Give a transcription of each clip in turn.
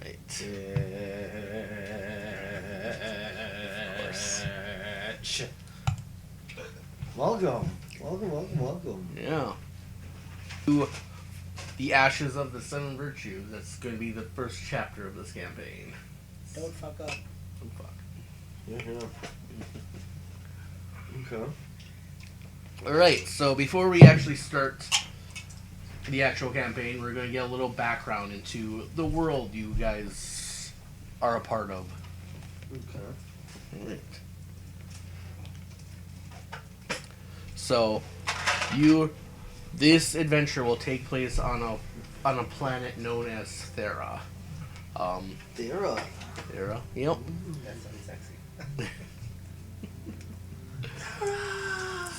Right. Welcome. Welcome. Yeah. To the Ashes of the Seven Virtues. That's going to be the first chapter of this campaign. Don't fuck up. Oh, fuck. Yeah. Okay. Alright, so before we actually start the actual campaign, we're going to get a little background into the world you guys are a part of. Okay. Alright. So, this adventure will take place on a planet known as Thera. Thera. Thera? Yep. That sounds sexy.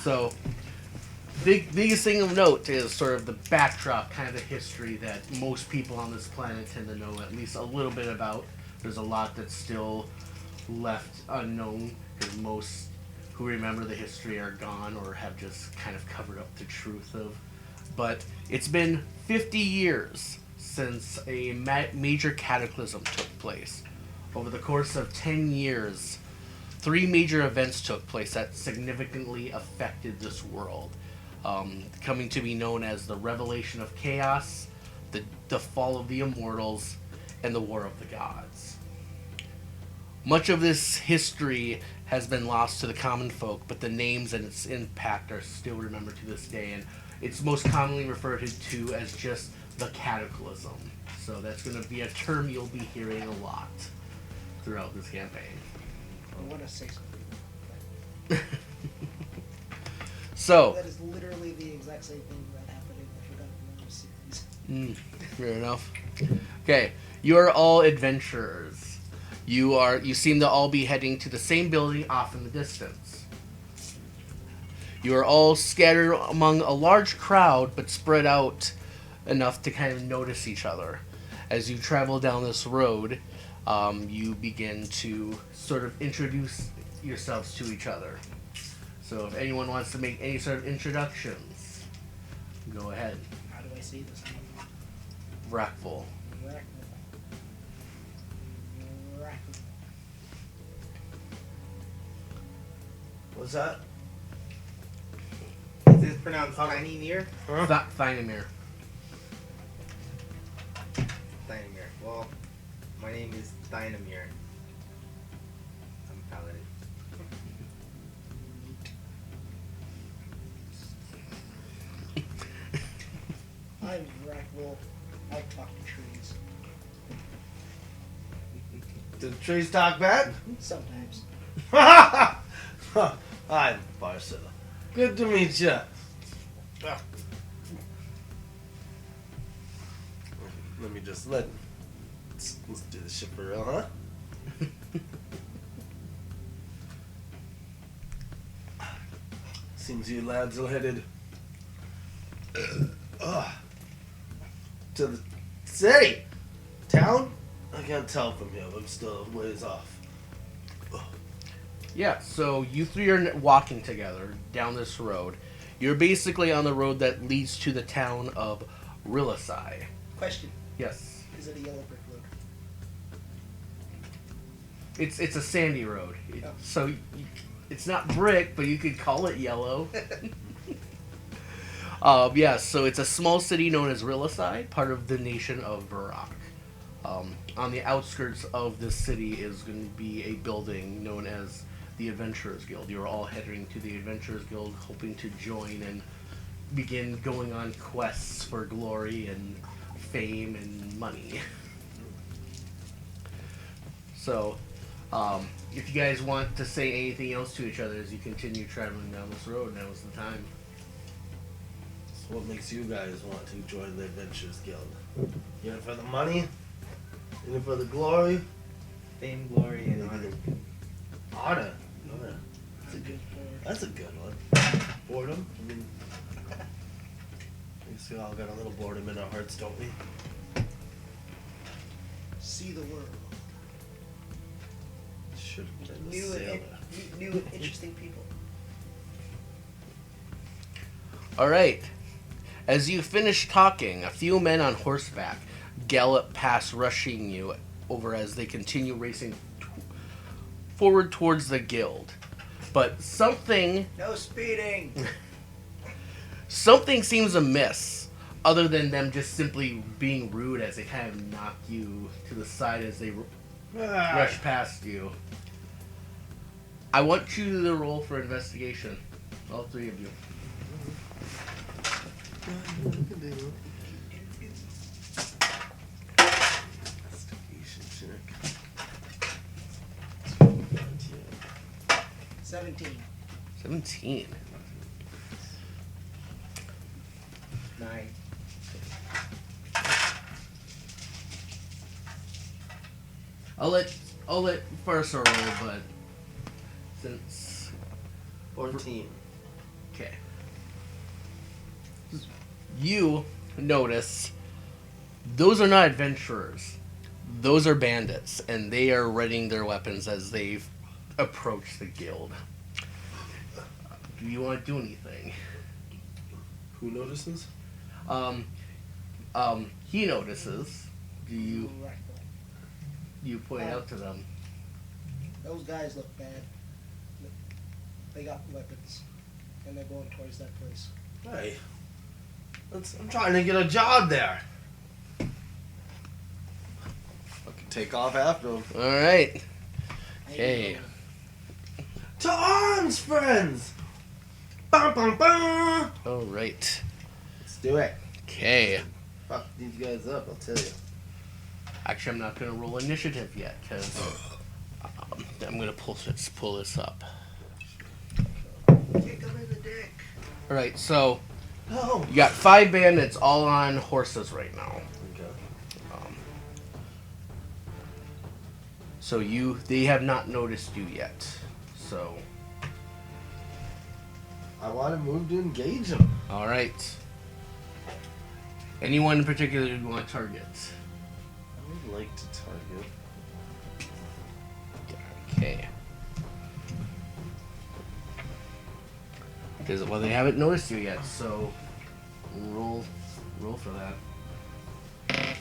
So, biggest thing of note is sort of the backdrop, kind of the history that most people on this planet tend to know at least a little bit about. There's a lot that's still left unknown because most who remember the history are gone or have just kind of covered up the truth of. But it's been 50 years since a major cataclysm took place. Over the course of 10 years, 3 major events took place that significantly affected this world, coming to be known as the Revelation of Chaos, the Fall of the Immortals, and the War of the Gods. Much of this history has been lost to the common folk, but the names and its impact are still remembered to this day, and it's most commonly referred to as just the Cataclysm. So that's going to be a term you'll be hearing a lot throughout this campaign. I want to say something. So, That is literally the exact same thing that happened in the Forgotten Realms series. fair enough. Okay, you are all adventurers. You seem to all be heading to the same building off in the distance. You are all scattered among a large crowd, but spread out enough to kind of notice each other. As you travel down this road, you begin to sort of introduce yourselves to each other. So if anyone wants to make any sort of introductions, go ahead. How do I see this? Rackful. What's that? Is this pronounced Tiny Near? Thinamir. Thinamir. Well, my name is Thinamir. I'm a paladin. I'm Rackwool. I talk to trees. Do the trees talk back? Sometimes. I'm Barca. Good to meet you. Let me just let's do this shit for real, huh? Seems you lads are headed to the city, town. I can't tell from here. I'm still a ways off. Yeah, so you three are walking together down this road. You're basically on the road that leads to the town of Rilisai. Question. Yes. Is it a yellow brick road? It's a sandy road. Oh. So it's not brick, but you could call it yellow. Yeah, so it's a small city known as Rilisai, part of the nation of Varak. On the outskirts of this city is going to be a building known as the Adventurers Guild. You're all heading to the Adventurers Guild, hoping to join and begin going on quests for glory and fame and money. So, if you guys want to say anything else to each other as you continue traveling down this road, now is the time. So what makes you guys want to join the Adventurers Guild? You in it for the money? In it for the glory? Fame, glory, and honor. Honor. That's a good one. Boredom. I mean, I guess we all got a little boredom in our hearts, don't we? See the world. Should have been a New sailor. and interesting people. Alright. As you finish talking, a few men on horseback gallop past, rushing you over as they continue racing forward towards the guild. But something No speeding. something seems amiss, other than them just simply being rude as they kind of knock you to the side as they rush past you. I want you to roll for investigation, all three of you. Investigation check. 17. 17. 9. I'll let Farsa roll, but since 14. okay, you notice those are not adventurers; those are bandits, and they are readying their weapons as they approach the guild. Do you want to do anything? Who notices? He notices. Do you Right. point out to them? Those guys look bad. They got weapons. And they're going towards that place. Hey, I'm trying to get a job there. I can take off after them. All right. Hey, Okay. To arms, friends! Bum, bum, bum. All right. Let's do it. Okay. Fuck these guys up, I'll tell you. Actually, I'm not going to roll initiative yet because I'm going to pull this up. Kick him in the dick. All right. So No. you got 5 bandits all on horses right now. Okay. So they have not noticed you yet. So I want to move to engage them. all right. Anyone in particular you want to target? I would like to target. Okay. Because well, they haven't noticed you yet. So roll for that. Alright,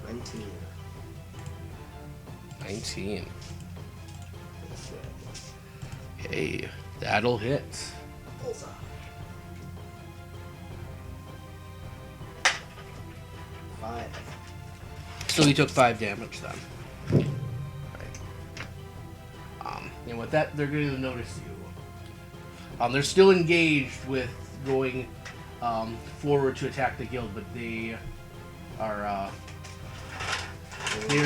19. 19. Hey, that'll hit. Bullseye. 5. So he took 5 damage then. And with that, they're going to notice you. They're still engaged with going forward to attack the guild, but they are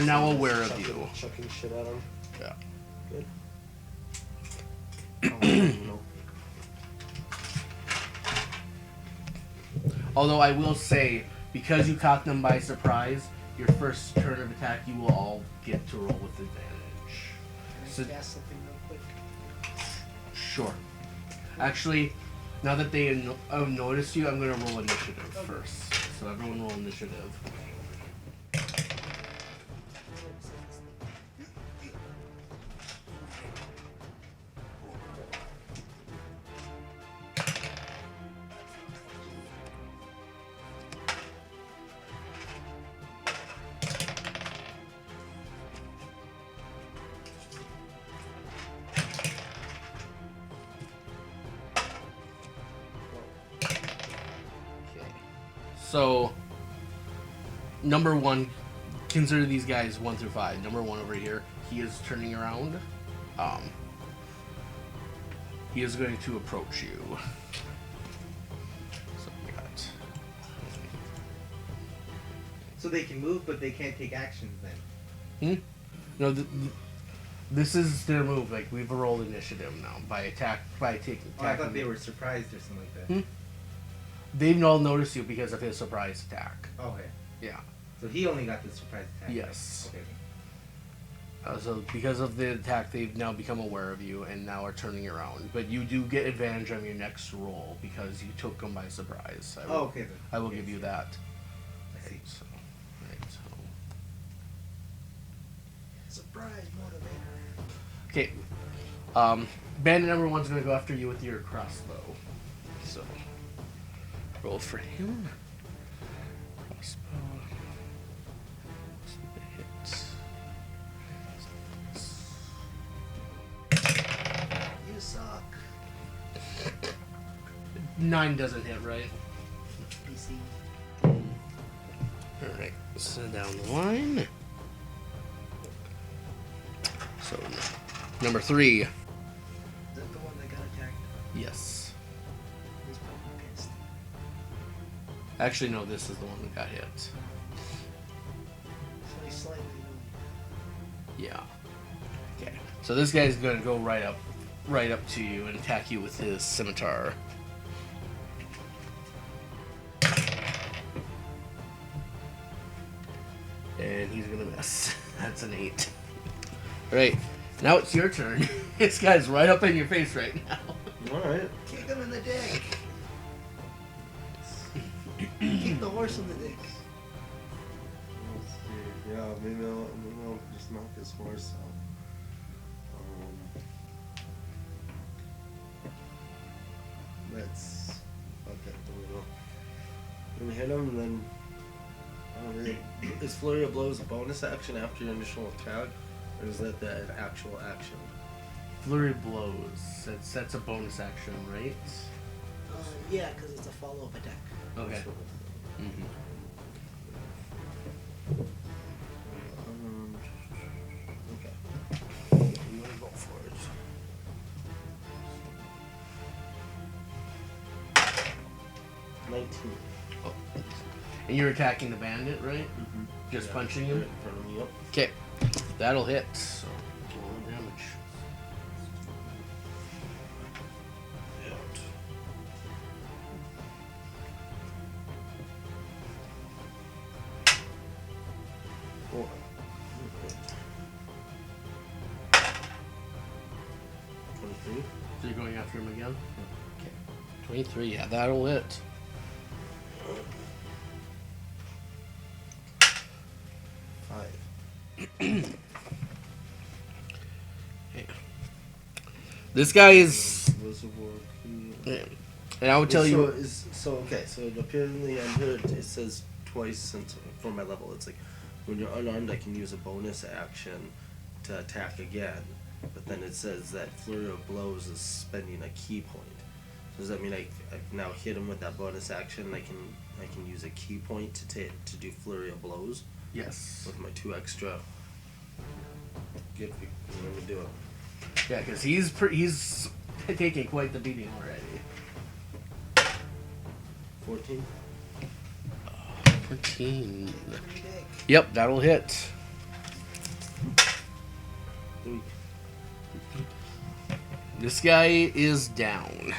now aware of you. Chucking shit at them. Yeah. Good. Although I will say, because you caught them by surprise, your first turn of attack, you will all get to roll with advantage. Can So- I cast something real quick? Sure. Actually, now that they have noticed you, I'm going to roll initiative first. So everyone roll initiative. So, number 1, consider these guys 1 through 5. Number 1 over here, he is turning around. He is going to approach you. So we got. So they can move, but they can't take actions then. No, this is their move. Like we've rolled initiative now by taking. Oh, I thought they were surprised or something like that. They've all noticed you because of his surprise attack. Okay. Yeah. So he only got the surprise attack. Yes. Okay. So because of the attack, they've now become aware of you and now are turning around. But you do get advantage on your next roll because you took them by surprise. I will, Oh, okay then. I will give you that. I see. So, Surprise motivator. okay. Bandit number 1's going to go after you with your crossbow. So. Roll for him. Crossbow. Hit. You suck. 9 doesn't hit, right? PC. Alright, send down the line. So, number 3. Is that the one that got attacked? Yes. He's probably pissed. Actually, no, this is the one that got hit. So he's slightly moved. Yeah. Okay. So this guy's gonna go right up to you and attack you with his scimitar. And he's gonna miss. That's an 8. Alright, now it's your turn. This guy's right up in your face right now. Alright. Kick him in the dick. Kick the horse in the dick. Let's see. Yeah, maybe I'll just knock his horse out. Let's. Okay, there we go. I'm gonna hit him and then. Is Flurry of Blows a bonus action after your initial attack? Or is that an actual action? Flurry blows. That's a bonus action, right? Yeah, because it's a follow-up attack. Okay. Mm-hmm. Okay. You wanna go for it. 19. Oh. And you're attacking the bandit, right? Mm-hmm. Just punching him? Right in front of me, yep. Okay. That'll hit. So, roll damage. Four. Okay. 23. So you're going after him again? Okay. 23, yeah, that'll hit. Okay. This guy is. Yeah. And I would tell you. So up here in the end here, it says twice since for my level. It's like when you're unarmed, I can use a bonus action to attack again. But then it says that Flurry of Blows is spending a key point. So does that mean I now hit him with that bonus action? And I can use a key point to do Flurry of Blows Yes. with my 2 extra. Let me do it. Yeah, because he's taking quite the beating already. 14. 14. Every day. Yep, that'll hit. 3. This guy is down.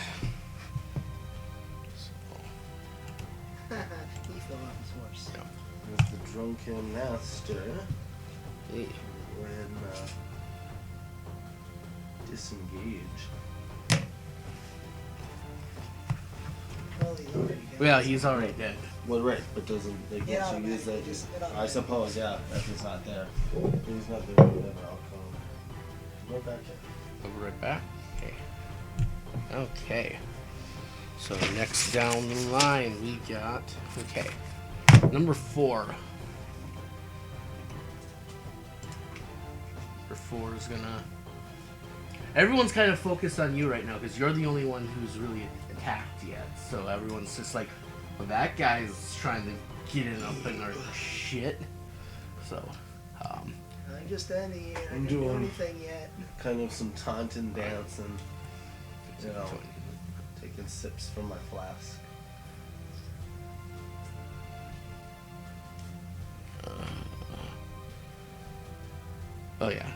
He fell off his horse. With the drunken master. Hey. When disengage. Well, he's already dead. Well, he's already dead. Well, right, but doesn't like Yeah, once you use that, just- it I automatically- suppose, yeah, if it's not there. If he's not there, whatever, I'll come. Go back here. I'll be right back. Okay. Okay. So next down the line we got number 4. Number 4 is gonna. Everyone's kind of focused on you right now because you're the only one who's really attacked yet. So everyone's just like, well, that guy's trying to get in up in our shit. So, I'm just standing here. I I'm didn't do doing- anything yet. Kind of some taunting dance and, you know, taking sips from my flask. Oh yeah,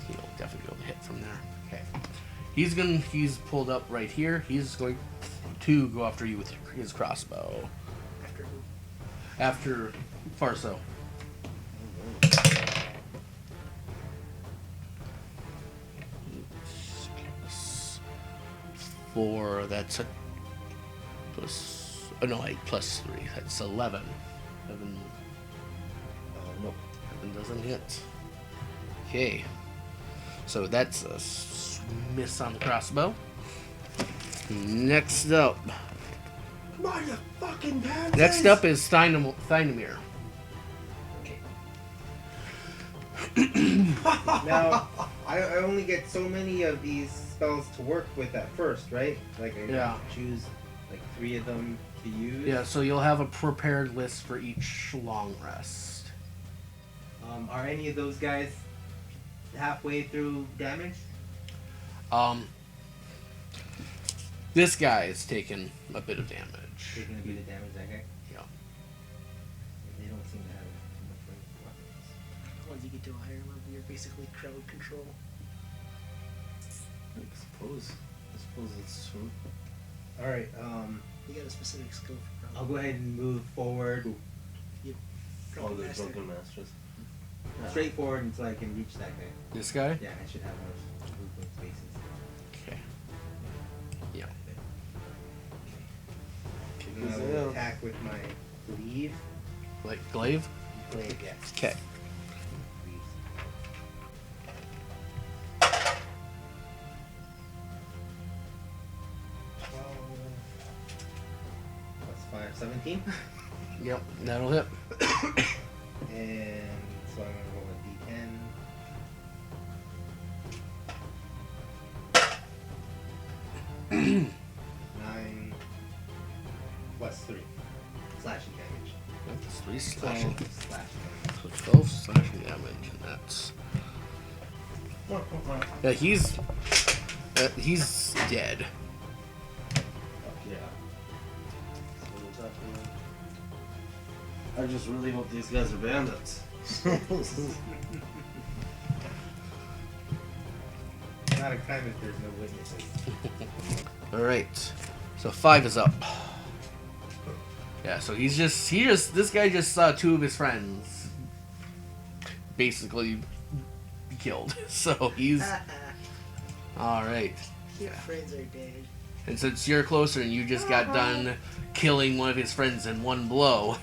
he'll definitely be able to hit from there. Okay, he's pulled up right here. He's going to go after you with his crossbow. After who? After Farso. Four. That's a plus. Oh no, plus 3. That's 11. 11. Nope. 11 doesn't hit. Okay. So that's a miss on the crossbow. Next up. Motherfucking pansies! Next up is Thynomir. Now, I only get so many of these spells to work with at first, right? Like I Yeah. choose like 3 of them to use. Yeah, so you'll have a prepared list for each long rest. Are any of those guys halfway through damage? This guy is taking a bit of damage. Taking a bit of damage, that guy? Yeah. They don't seem to have much ranged weapons. Once you get to a higher level, you're basically crowd control. I suppose it's true. Alright, You got a specific skill for crowd. I'll go ahead and move forward All Crowd the master. drunken masters. straight forward until I can reach that guy. This guy? Yeah, I should have more movement spaces. Okay. Yeah. And I will attack with my glaive. Like glaive? Glaive, yeah. Okay. Plus 5, 17. Yep, that'll hit. And so I'm gonna roll a d10. Nine plus 3 slashing damage. That's 3 12 slashing. slash damage. So 12 slashing damage, and that's. Yeah, he's dead. Yeah. I just really hope these guys are bandits. Not a crime if there's no witnesses. Alright. So 5 is up. Yeah, so this guy just saw 2 of his friends basically be killed. So he's alright. Your friends are dead. And since you're closer and you just got done killing one of his friends in one blow.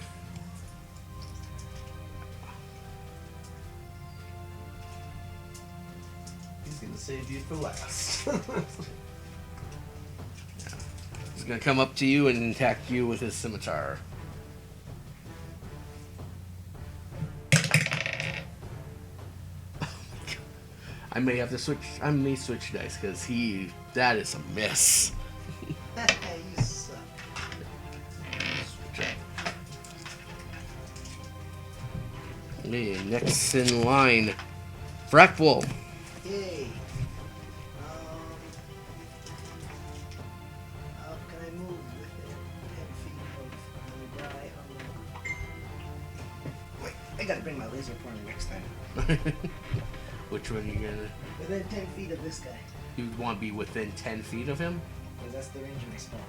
He's gonna save you for last. He's gonna come up to you and attack you with his scimitar. I may have to switch. I may switch dice because that is a miss. You suck. Switch up. Okay, next in line, Frackbull. Yay. How can I move within 10 feet of the guy on the... Wait, I gotta bring my laser pointer next time. Which one are you gonna? Within 10 feet of this guy. You want to be within 10 feet of him? Because that's the range of my spell.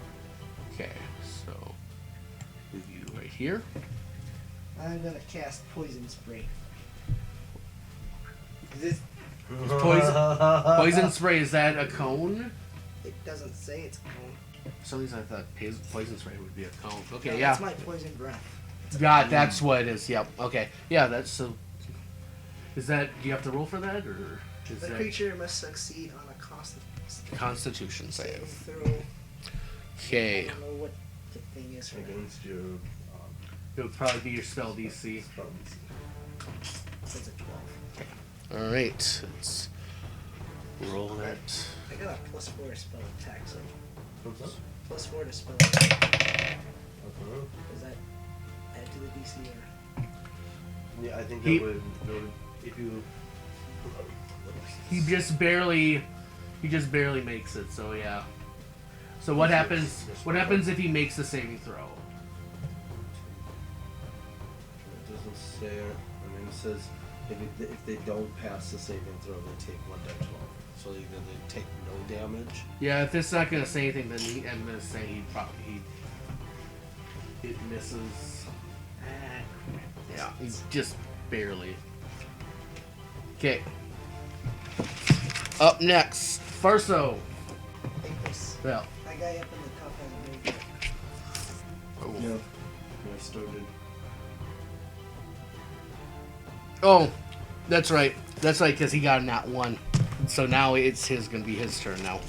Okay, so move you right here. I'm gonna cast Poison Spray. Is this Poison spray, is that a cone? It doesn't say it's a cone. For some reason I thought poison spray would be a cone. Okay, No, yeah. That's my poison breath. God, that's what it is. Yep. Okay. Yeah, that's so. Is that? Do you have to roll for that, or is The that creature must succeed on a Constitution save? throw. Okay. I don't know what the thing is for that. Against your It would probably be your spell DC. spells. It's a 12. All right. Let's roll that. I got a +4 spell attack, so What's up? +4 to spell attack. Okay. Does that add to the DC or? Yeah, I think He- it would if you. He just barely makes it. So yeah. So what happens? What happens if he makes a saving throw? It doesn't say it. I mean, it says if they don't pass the saving throw, they take 1d12. So either they take no damage. Yeah, if it's not gonna say anything, then I'm gonna say it misses. Yeah, he's just barely. Okay. Up next, Farso. Hey, Chris, Well, that guy up in the top has a movement. Yeah. I started. oh, that's right. That's right, because he got a nat 1. So now it's gonna be his turn now.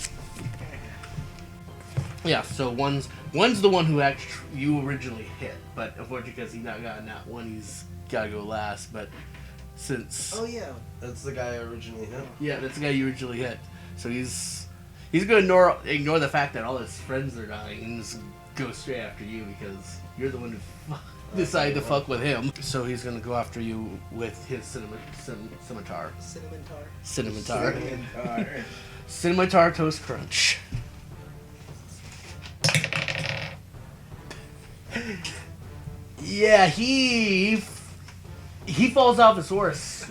Yeah. So One's the one who you originally hit, but unfortunately because he's not gotten that one, he's got to go last. But since Oh yeah. That's the guy I originally hit. yeah, that's the guy you originally hit, so he's going to ignore the fact that all his friends are dying and just go straight after you because you're the one who decided to fuck with him. So he's going to go after you with his scimitar. Cinnamon Scimitar Toast Crunch. Yeah, he falls off his horse.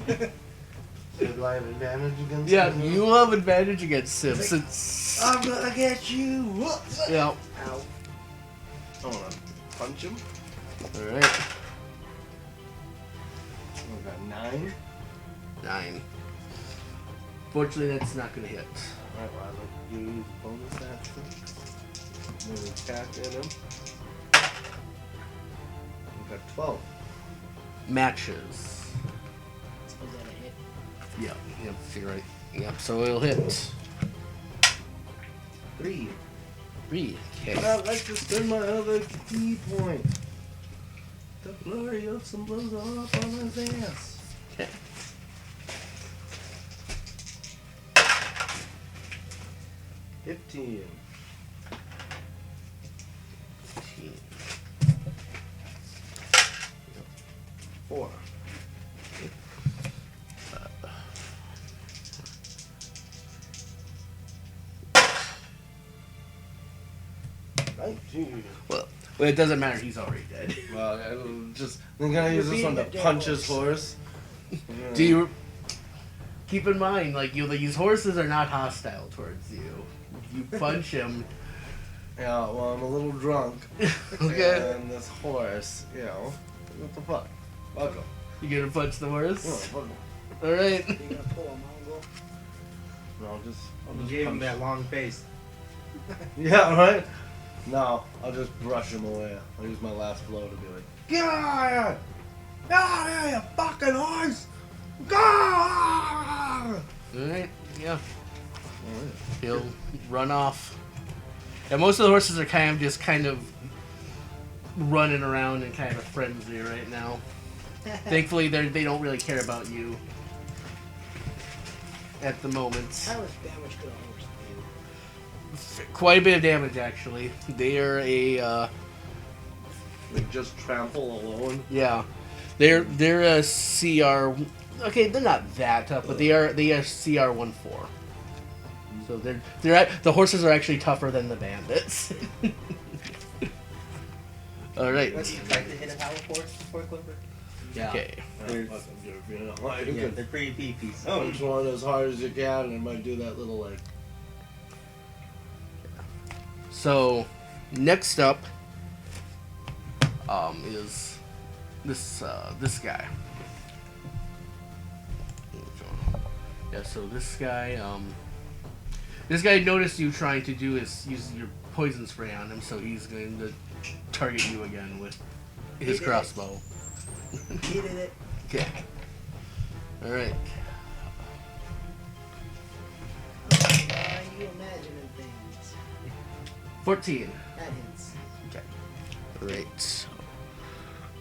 So do I have advantage against Yeah, him? you have advantage against him since. I'm gonna get you. Whoops. Yeah. Ow. I wanna punch him. All right. We got 9. 9. Fortunately, that's not gonna hit. Alright, well, I'd like to use bonus action. Then attack at him. We got 12. Matches. Suppose that a hit. Yep. Yep. You're right. Yep. So it'll hit 3. 3. Okay. I'd like to spend my other key point. The flurry of some blows all up on his ass. Okay. 15. 15. 4. Well, it doesn't matter. He's already dead. Well, I'm gonna use this one to punch his horse. Do you keep in mind, like these horses are not hostile towards you. You punch him. Yeah, well, I'm a little drunk. Okay. And this horse, you know, what the fuck? Fuck him. You gonna punch the horse? No, fuck him. All right. You're gonna pull a Mongol. No, I'll just You gave him punch. that long face. Yeah, right? No, I'll just brush him away. I'll use my last blow to be like, get out of here! Get out of here, you fucking horse! Go! All right. Yeah. He'll run off. And most of the horses are kind of running around in kind of a frenzy right now. Thankfully, they don't really care about you at the moment. How much damage could a horse do? Quite a bit of damage, actually. They are a Like, just trample alone. yeah. They're a CR. Okay, they're not that tough, but they are CR 1-4. So the horses are actually tougher than the bandits. All right. Let's try to hit a power force clipper. Yeah. Okay. Yeah, they're pretty beefy. So. Punch one as hard as you can, and it might do that little, like, So next up is this guy. Yeah, so this guy noticed you trying to use your poison spray on him, so he's going to target you again with his He did it. crossbow. He did it. Okay. All right. Why are you imagining things? 14. That hits. Okay. All right. So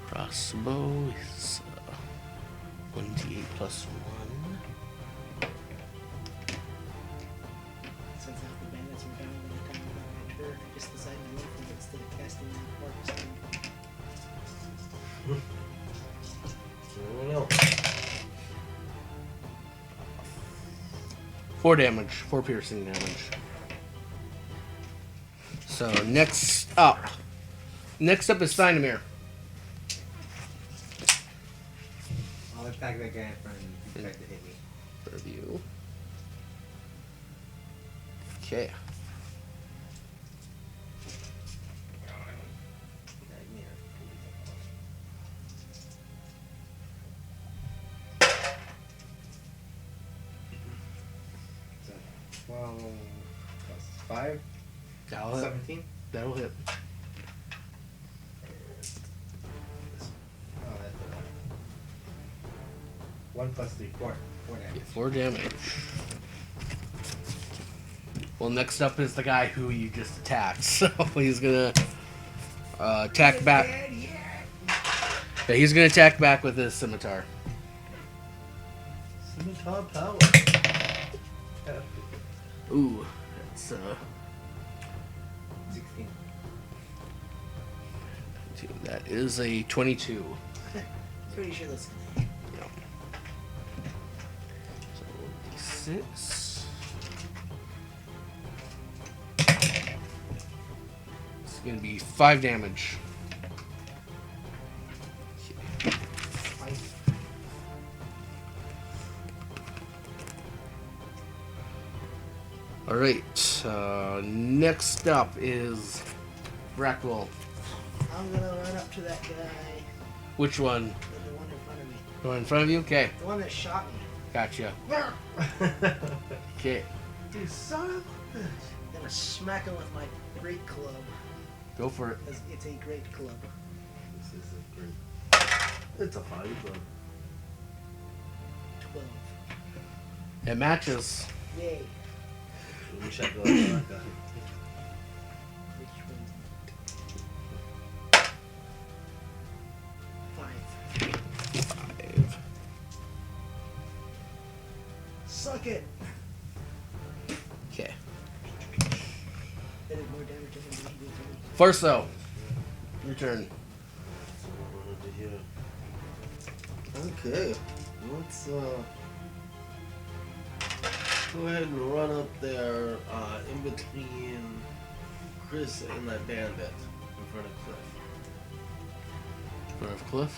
crossbow is 1d8 plus 1. Since half the bandits were down by the time I got my turn, I just decided to look for it instead of casting the park stone. I don't know. 4 damage, 4 piercing damage. So next up is Steinemir. I'll attack that guy in front of me if he tried to hit me. Review. Okay. So, 12 plus 5, That'll hit. 17. That'll hit. Oh, that's 1 plus 3, 4. 4 damage. 4 damage. Well, next up is the guy who you just attacked. So he's gonna Attack back. Yeah, he's gonna attack back with his scimitar. Scimitar power. Ooh, that's 16. that is a 22. Pretty sure that's. So 6. It's gonna be 5 damage. All right. Next up is Brackwell. I'm gonna run up to that guy. Which one? The one in front of me. The one in front of you? Okay. The one that shot me. Gotcha. Okay. You son of a bitch. I'm gonna smack him with my great club. Go for it. Because it's a great club. This is a great. It's a high club. 12. It matches. Yay. We should go like that. Which one's 5. Suck it. Okay. That did more damage than he did to me. First though, your turn. So I wanted to hear. Okay. Let's go ahead and run up there in between Chris and that bandit in front of Cliff. Front of Cliff.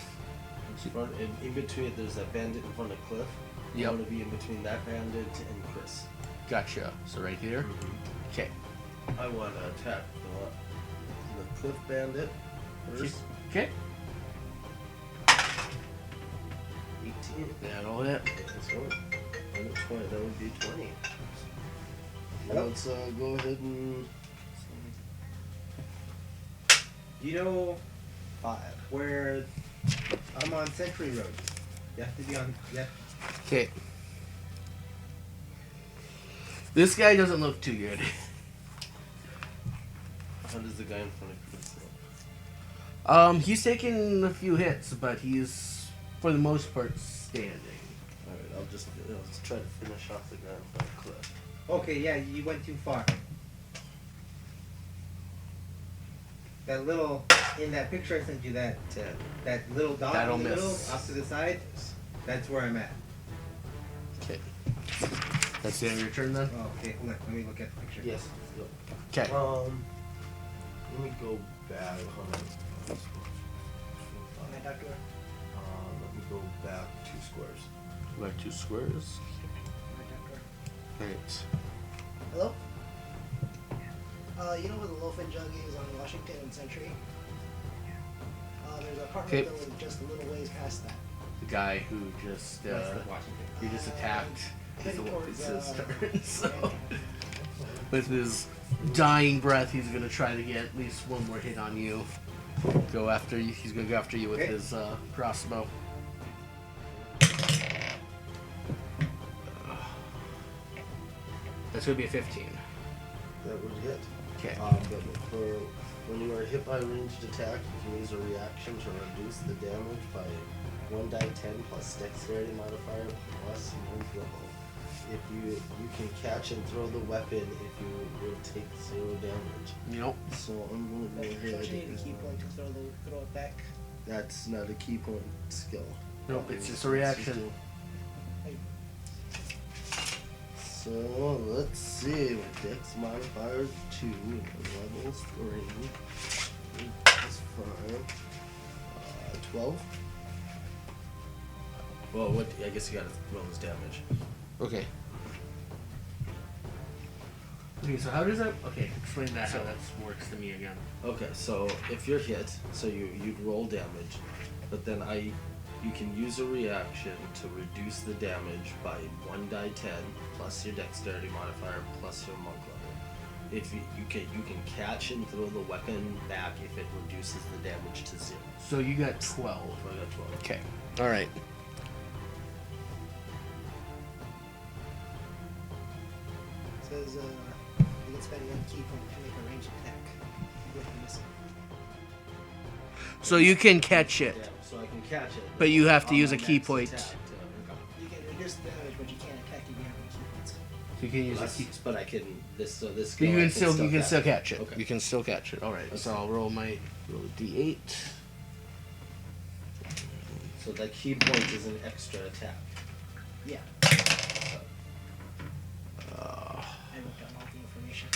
In between, there's that bandit in front of Cliff. Yep. I want to be in between that bandit and Chris. Gotcha. So right here. Okay. I want to attack the Cliff bandit first. Okay. 18. That'll hit. That's right. And a 20. That would be 20. Let's go ahead and. You know 5. where I'm on Century Road. You have to be on. Yeah. Okay. This guy doesn't look too good. How does the guy in front of Chris look? He's taken a few hits, but he's for the most part standing. Alright, I'll try to finish off the guy in front of Cliff. Okay, yeah, you went too far. That little in that picture I sent you, that little dot That'll in the middle, miss. off to the side. That's where I'm at. Okay. That's the end of your turn then? Oh, okay, hold on. Let me look at the picture. Yes. Go. Okay. Let me go back. Hold on. My doctor. Let me go back 2 squares. Like 2 squares. My doctor. Right. Hello? You know where the Loaf and Jug is on Washington and Century? There's an apartment Okay. building just a little ways past that. The guy who just That's the Washington. he just attacked. Heading It's towards, his turn. So yeah. with his dying breath, he's gonna try to get at least one more hit on you. Go after you. He's gonna go after you with Okay. his crossbow. That's gonna be a 15. That would hit. Okay. But for when you are hit by a ranged attack, you can use a reaction to reduce the damage by 1d10 plus dexterity modifier plus monk level. If you can catch and throw the weapon if you will take 0 damage. Nope. So I'm gonna go Don't ahead. you need a key point to throw it back? That's not a key point skill. Nope. It's just a reaction. So let's see. My dex modifier 2, level 3, plus 5, 12. Well, what? I guess you gotta roll his damage. Okay. Okay. So how does that? Okay. Explain that how that works to me again. Okay, so if you're hit, so you'd roll damage, but then you can use a reaction to reduce the damage by 1d10 plus your dexterity modifier plus your monk level. If you can catch and throw the weapon back if it reduces the damage to 0. So you got 12. So I got 12. Okay. All right. It says, you can spend 1 key point to make a ranged attack with a missile. So you can catch it, Yeah, so I can catch it. but you have to on use my a key next point. attack to- You can reduce the damage, but you can't attack if you have a key points. So you can use a That's- key. But I can this You skill. I can still catch catch it. Okay. You can still catch it. All right. So I'll roll a d8. So that key point is an extra attack. Yeah, Uh, I looked up all the information.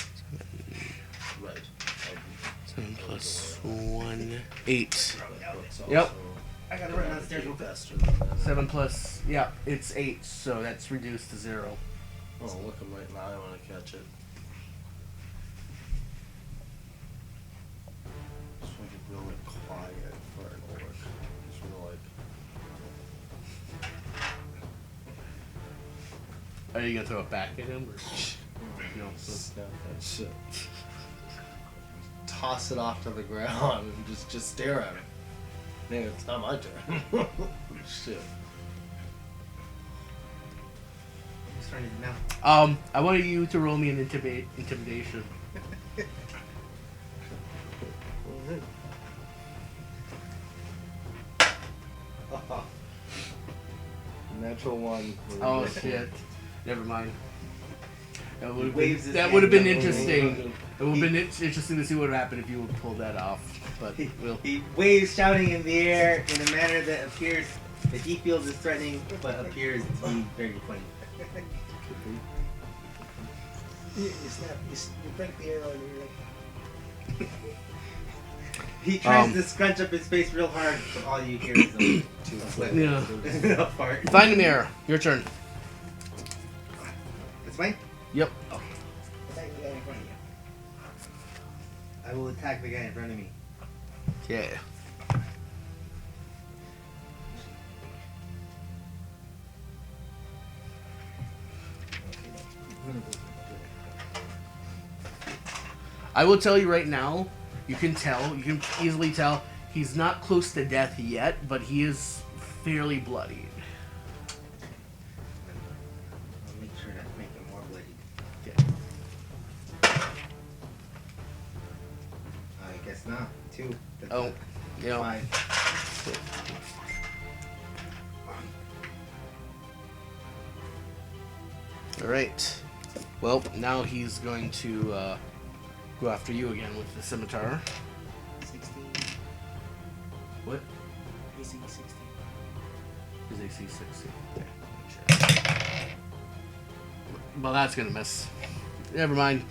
Right. 7 plus 1, 8. So Yep. also I got it right downstairs real fast. faster than that. 7 plus, yeah, it's 8, so that's reduced to 0. Oh, look, I'm right now. I want to catch it. Just want to get really quiet for an orc. Just want Are you gonna throw it back at him? Or? No. to snap that shit. Toss it off to the ground and just stare at it. Man, it's not my turn. Shit. It's starting now. I want you to roll me an intimidation. Natural 1. Oh shit! Never mind. That would have Waves been, his that hand would have been up. interesting. It would have been interesting to see what would happen if you would pull that off. But we'll. He waves shouting in the air in a manner that appears that he feels is threatening, but appears to be very funny. You snap, you break the arrow and you're like, He tries to scrunch up his face real hard, but all you hear is Yeah. a fart. Find a mirror. Your turn. It's mine? Yep. attack the guy in front of you. I will attack the guy in front of me. Okay. I will tell you right now, you can easily tell, he's not close to death yet, but he is fairly bloodied. I'll make sure to make him more bloody. Okay. I guess not. 2. That's Oh, you know. 5. Alright. Well, now he's going to go after you again with the scimitar. 16, What? AC 16. His AC 60. Okay. Well, that's gonna miss. Never mind.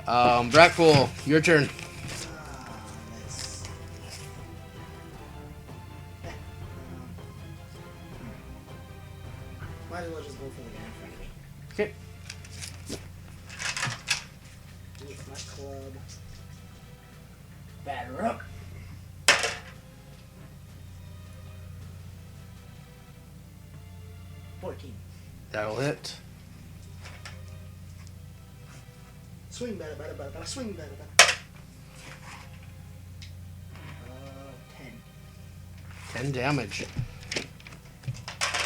Brackpool, your turn. Let's. Might as well just go for the guy in front of me. Okay. With my club. Batter up. That'll hit. Swing, batter, batter, batter, batter, swing, batter, batter. 10. 10 damage.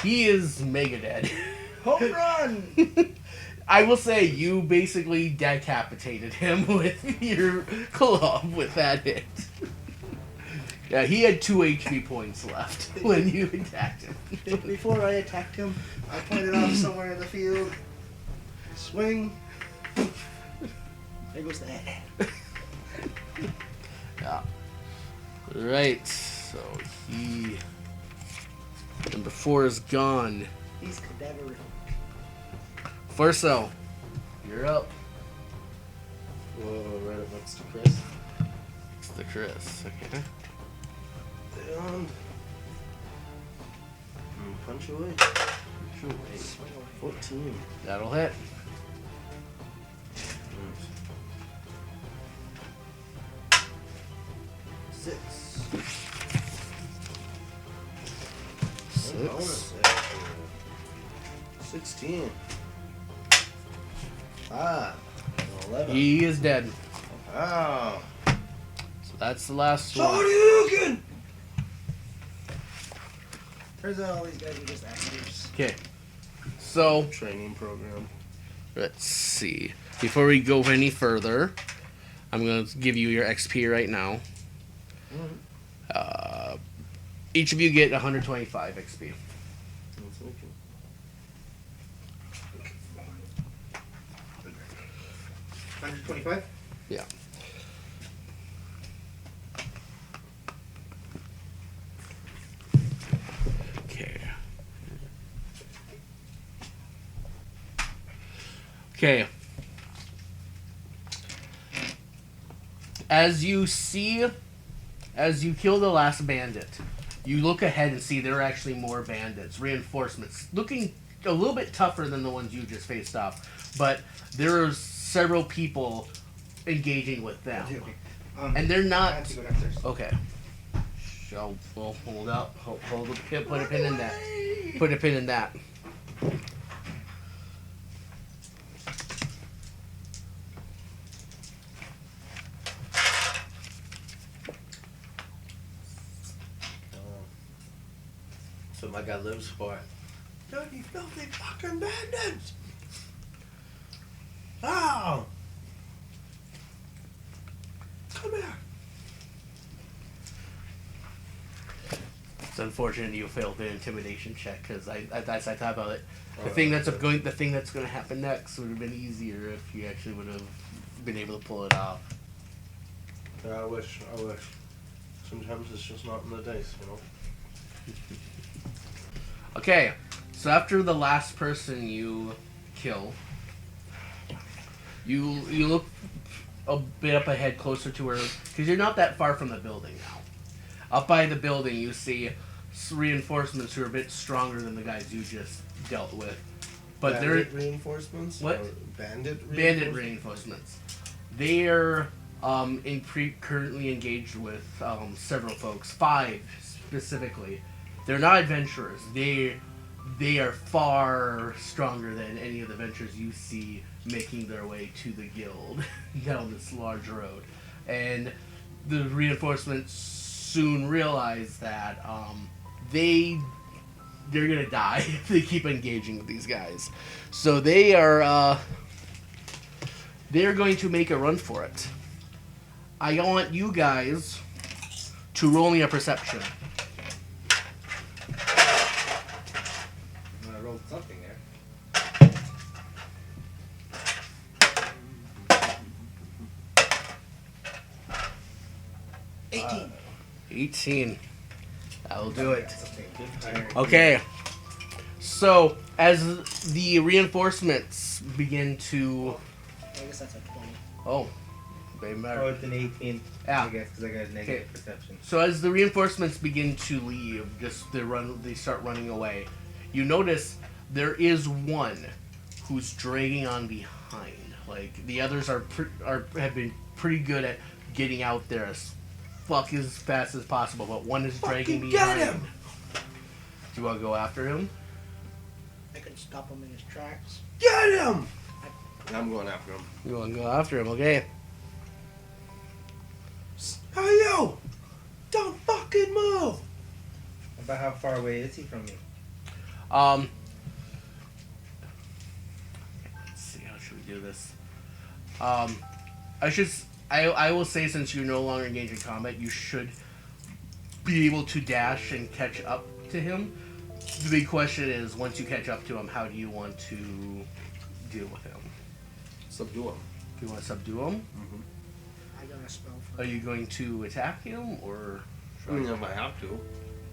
He is mega dead. Home run! I will say you basically decapitated him with your club with that hit. Yeah, he had 2 HP points left when you attacked him. Before I attacked him, I pointed off somewhere in the field. Swing. There goes the head. Yeah. Right. So he. Number 4 is gone. He's cadaver. Farso, you're up. Whoa, right up next to Chris. It's the Chris. Okay. And punch away. Sure. Swing away. 14. That'll hit. Six. 6. Bonus action. 16. 5. 11. He is dead. Wow. So that's the last one. Shoryuken! Turns out all these guys are just actors. Okay. So Training program. let's see. Before we go any further, I'm gonna give you your XP right now. Each of you get 125 XP. That's okay. 125? Yeah. Okay. Okay. As you kill the last bandit, you look ahead and see there are actually more bandits, reinforcements, looking a little bit tougher than the ones you just faced off, but there are several people engaging with them. Okay. And they're I not... have to go downstairs. Okay. So we'll hold up. Hold the pin. Put a pin in that. Put a pin in that. That's what my guy lives for. Dirty, filthy fucking bandits! Oh! Come here! It's unfortunate you failed the intimidation check because I thought about it. The thing that's going to happen next would have been easier if you actually would have been able to pull it off. Yeah, I wish. Sometimes it's just not in the dice, you know? Okay, so after the last person you kill, you look a bit up ahead, closer to where, because you're not that far from the building now. Up by the building, you see reinforcements who are a bit stronger than the guys you just dealt with, but Bandit reinforcements? What? Or bandit reinforcements. They're currently engaged with several folks, 5 specifically. They're not adventurers. They are far stronger than any of the adventurers you see making their way to the guild down this large road. And the reinforcements soon realize that they're gonna die if they keep engaging with these guys. So they're going to make a run for it. I want you guys to roll me a perception. I rolled something there. 18. 18. That'll do it. Something good higher. Okay. So, as the reinforcements begin to... I guess that's a 20. Oh, they Oh, matter. it's an 18. Yeah. I guess because I got a negative Okay. perception. So as the reinforcements begin to leave, they start running away. You notice there is one who's dragging on behind. Like the others have been pretty good at getting out there as fast as possible, but one is dragging Fucking behind. get him! Do you want to go after him? I can stop him in his tracks. Get him! I'm going after him. You want to go after him? Okay. Hey, you! Don't fucking move! About how far away is he from me? Let's see, how should we do this? I will say, since you're no longer engaged in combat, you should be able to dash and catch up to him. The big question is, once you catch up to him, how do you want to deal with him? Subdue him. Do you want to subdue him? I got a spell for Are you going to attack him, or I mean, if I have to.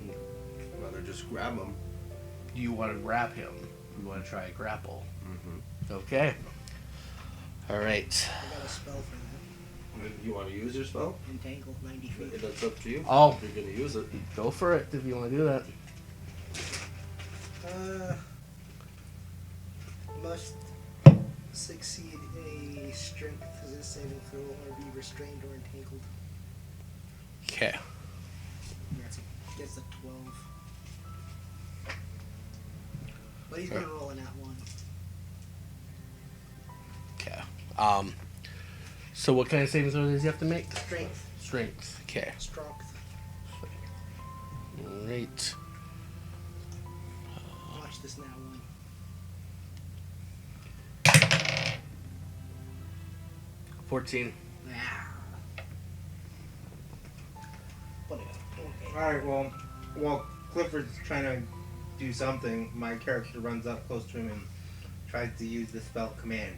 I'd rather just grab him. do you want to grab him? You want to try a grapple? Mm-hmm. Okay. All right. I got a spell for that. You want to use your spell? Entangle 90 feet. That's up to you. Oh. If you're going to use it. Go for it if you want to do that. Must succeed a strength saving throw or be restrained or entangled. Okay. Gets a 12. But he's gonna roll in that one. Okay. So what kind of saving throw does he have to make? Strength. Strength. Okay. Strength. Right. Watch this now one. Uh, 14. Okay. Alright, well, while Clifford's trying to do something, my character runs up close to him and tries to use the spell command.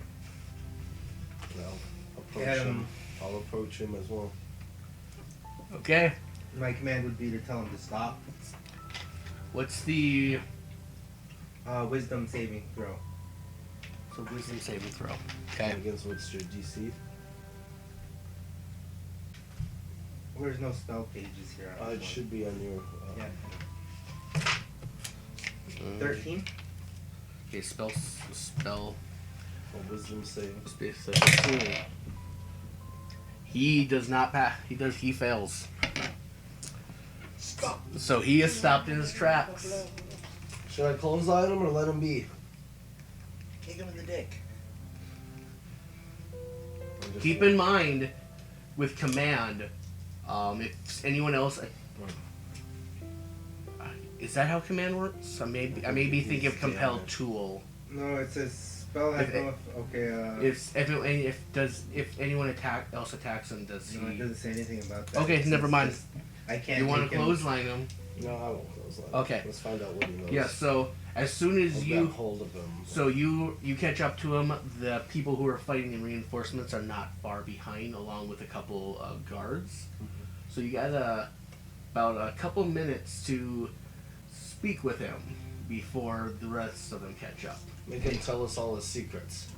I'll approach him as well. Okay. My command would be to tell him to stop. What's the Wisdom saving throw. so wisdom saving throw? Okay. Against what's your DC? There's no spell pages here. on It this should be on your. one. Yeah. 13. Okay. Spell. Wisdom save. He does not pass. He fails. Stop. So he is stopped in his tracks. Should I clothesline him or let him be? Kick him in the dick. Keep in mind, with command, if anyone else, is that how command works? I may be thinking of compelled tool. No, it says spell has If no. Okay. If anyone else attacks him, does he? No, it doesn't say anything about that. Okay, It never says mind. just, I can't. You want make to him- clothesline him? No, I won't clothesline. Okay. Let's find out what he knows. Yeah. So as soon as I'll you, grab hold of him. so you catch up to him, the people who are fighting in reinforcements are not far behind, along with a couple of guards. So you got about a couple minutes to speak with him before the rest of them catch up. Make him tell us all his secrets.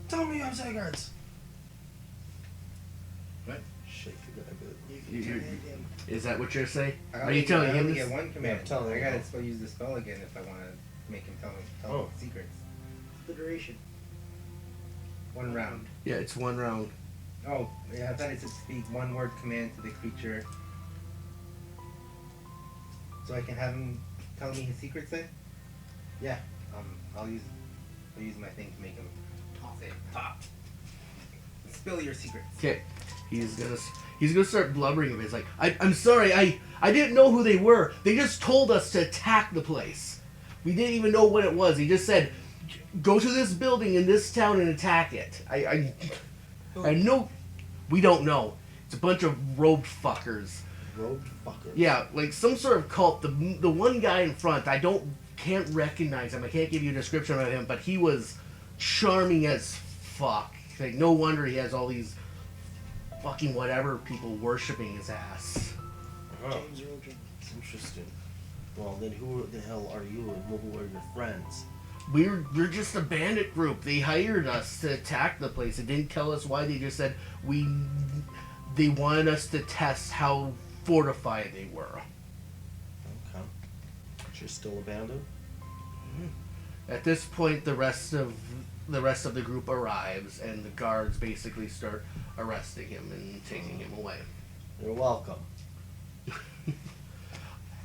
Tell me your secrets. What? Shake the guy a bit. You You- can you- command him. Is that what you're saying? I Are you telling I him only this? get one command. Yeah, tell him. I gotta still use the spell again if I want to make him tell Oh. secrets. The duration. 1 round. Yeah, it's 1 round. Oh, yeah, I thought it said speak 1 word command to the creature. So I can have him tell me his secrets then? Yeah. I'll use my thing to make him talk. Spill your secrets. Okay, he's gonna start blubbering a bit. It's like, I'm sorry, I didn't know who they were. They just told us to attack the place. We didn't even know what it was. He just said, go to this building in this town and attack it. I know. We don't know. It's a bunch of robed fuckers. Robed fucker. Yeah, like some sort of cult. The one guy in front, can't recognize him. I can't give you a description of him, but he was charming as fuck. Like, no wonder he has all these fucking whatever people worshiping his ass. Oh, James Earl Jones. it's interesting. Well, then who the hell are you and who are your friends? We're just a bandit group. They hired us to attack the place. They didn't tell us why. They just said they wanted us to test how fortified they were. Okay. But you're still abandoned? At this point, the rest of the group arrives, and the guards basically start arresting him and taking him away. You're welcome.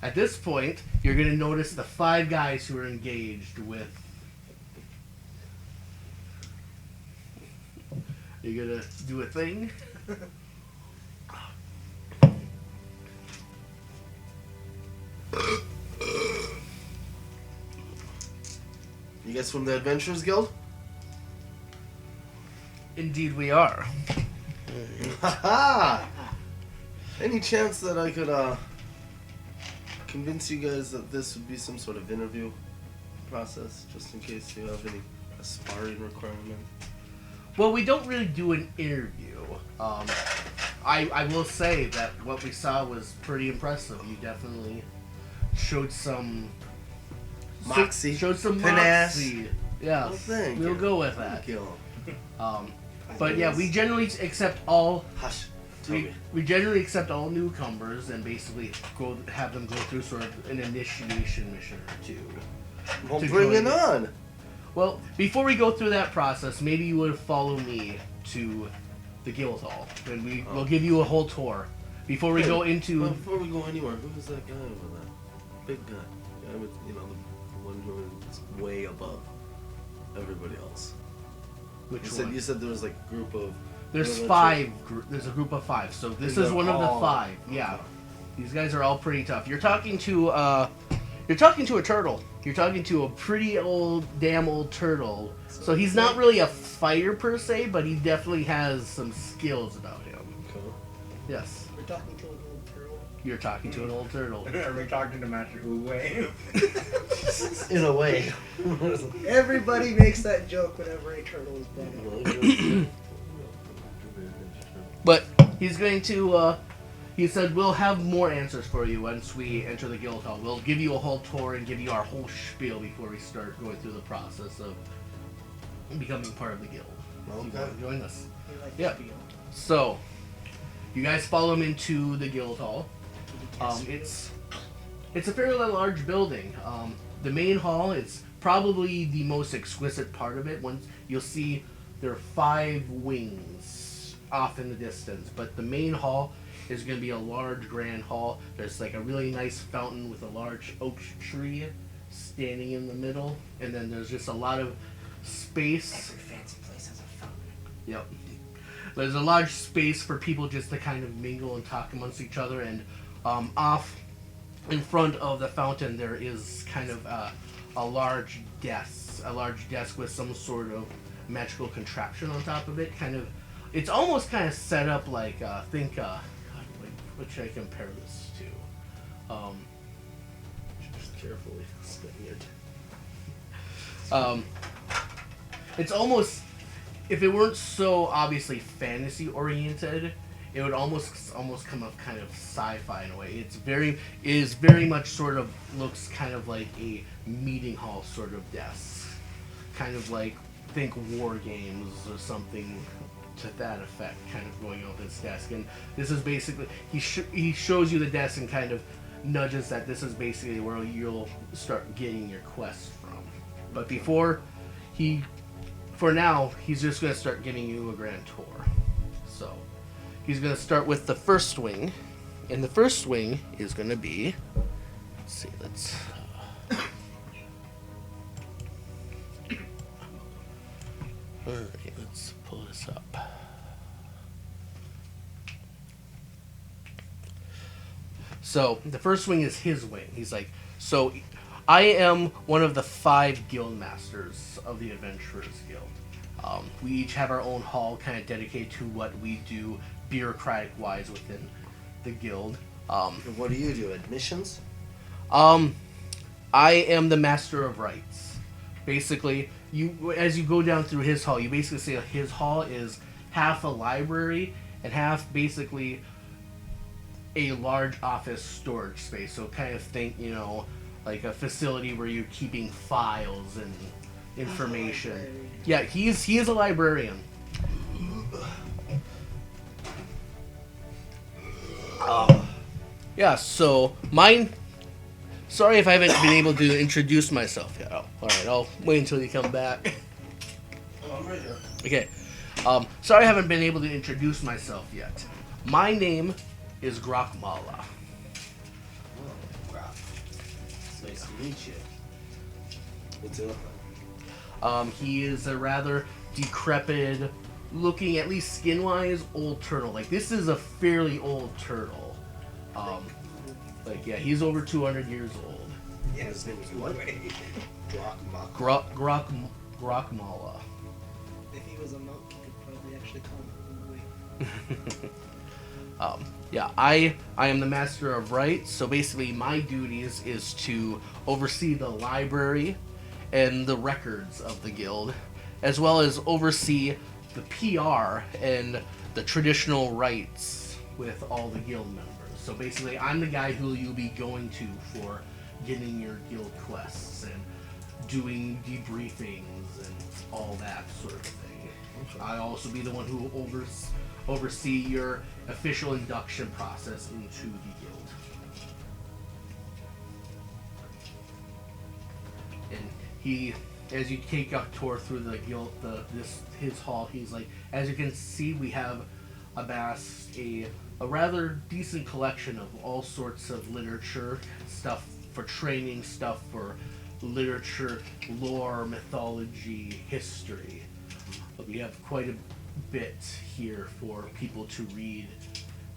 At this point, you're going to notice the 5 guys who are engaged with. You're going to do a thing. You guys from the Adventurers Guild? Indeed, we are. Haha! Any chance that I could convince you guys that this would be some sort of interview process, just in case you have any sparring requirement? Well, we don't really do an interview. I will say that what we saw was pretty impressive. You definitely showed some Moxie. Showed some Panache. moxie. Yeah, Well, thank we'll you. go with that. Thank you. But yeah, we generally accept all. Hush. Tell We, me. we generally accept all newcomers and basically have them go through sort of an initiation mission or two. Well, to bring join it on. Well, before we go through that process, maybe you would follow me to the guild hall, and we'll give you a whole tour. Before we go into Well, before we go anywhere, who was that guy over there? Big guy. Yeah, with, the one who is way above everybody else. which You said one? you said there was like a group of. There's there were 5. There's a group of 5. So this And is they're one of the all- 5. Yeah, these guys are all pretty tough. You're talking to You're talking to a turtle. You're talking to a pretty damn old turtle. So he's not really a fighter per se, but he definitely has some skills about him. Cool. Yes. We're talking to an old turtle. You're talking to an old turtle. Are we talking to Master Uwe? In a way. Everybody makes that joke whenever a turtle is brought up. But he's going to, he said, we'll have more answers for you once we enter the guild hall. We'll give you a whole tour and give you our whole spiel before we start going through the process of becoming part of the guild. Well, you want to join us? We like Yep. to be So, you guys follow him into the guild hall. It's a fairly large building. The main hall is probably the most exquisite part of it. Once you'll see there are 5 wings off in the distance, but the main hall is going to be a large grand hall. There's like a really nice fountain with a large oak tree standing in the middle, and then there's just a lot of space. Every fancy place has a fountain. Yep. There's a large space for people just to kind of mingle and talk amongst each other, and off in front of the fountain there is kind of a large desk with some sort of magical contraption on top of it. It's almost kind of set up like what should I compare this to? Just carefully spinning it. It's almost, if it weren't so obviously fantasy oriented, it would almost come up kind of sci-fi in a way. It is very much sort of looks kind of like a meeting hall sort of desk, kind of like think war games or something to that effect, kind of going on this desk. And this is basically he shows you the desk and kind of nudges that this is basically where you'll start getting your quest from. But for now, he's just going to start giving you a grand tour. So, he's going to start with the first wing. And the first wing is going to be... Alright, let's pull this up. So, the first wing is his wing. He's like, so... I am one of the 5 guild masters of the Adventurers Guild. We each have our own hall kind of dedicated to what we do bureaucratic-wise within the guild. And what do you do? Admissions? I am the master of rites. Basically, as you go down through his hall, you basically see that his hall is half a library and half basically a large office storage space. So kind of think, like a facility where you're keeping files and information. Yeah, he is a librarian. Yeah, so mine. Sorry if I haven't been able to introduce myself yet. Oh, all right, I'll wait until you come back. Oh, I'm right here. Okay. Sorry I haven't been able to introduce myself yet. My name is Grokmala. Nice to meet you. What's he look like? He is a rather decrepit, looking, at least skin-wise, old turtle. Like, this is a fairly old turtle. He's over 200 years old. Yeah, His name is what? Grokmala. If he was a monk, you could probably actually call him Uwe. I am the master of rites, so basically my duties is to oversee the library and the records of the guild, as well as oversee the PR and the traditional rites with all the guild members. So basically, I'm the guy who you'll be going to for getting your guild quests and doing debriefings and all that sort of thing. Okay. I'll also be the one who oversee your official induction process into the guild. And he, as you take a tour through the guild, his hall, he's like, as you can see, we have amassed a rather decent collection of all sorts of literature, stuff for training, stuff for literature, lore, mythology, history. We have quite a bit here for people to read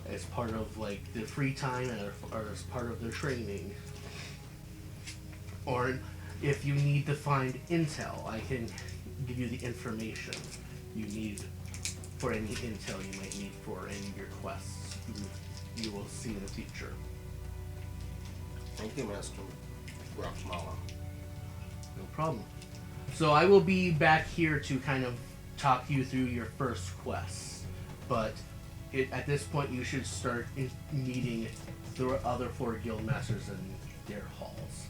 as part of like their free time or as part of their training. Or if you need to find intel, I can give you the information you need for any intel you might need for any of your quests you will see in the future. Thank you, Master Guatemala. No problem. So I will be back here to kind of talk you through your first quest, but at this point you should start meeting the other 4 guild masters in their halls.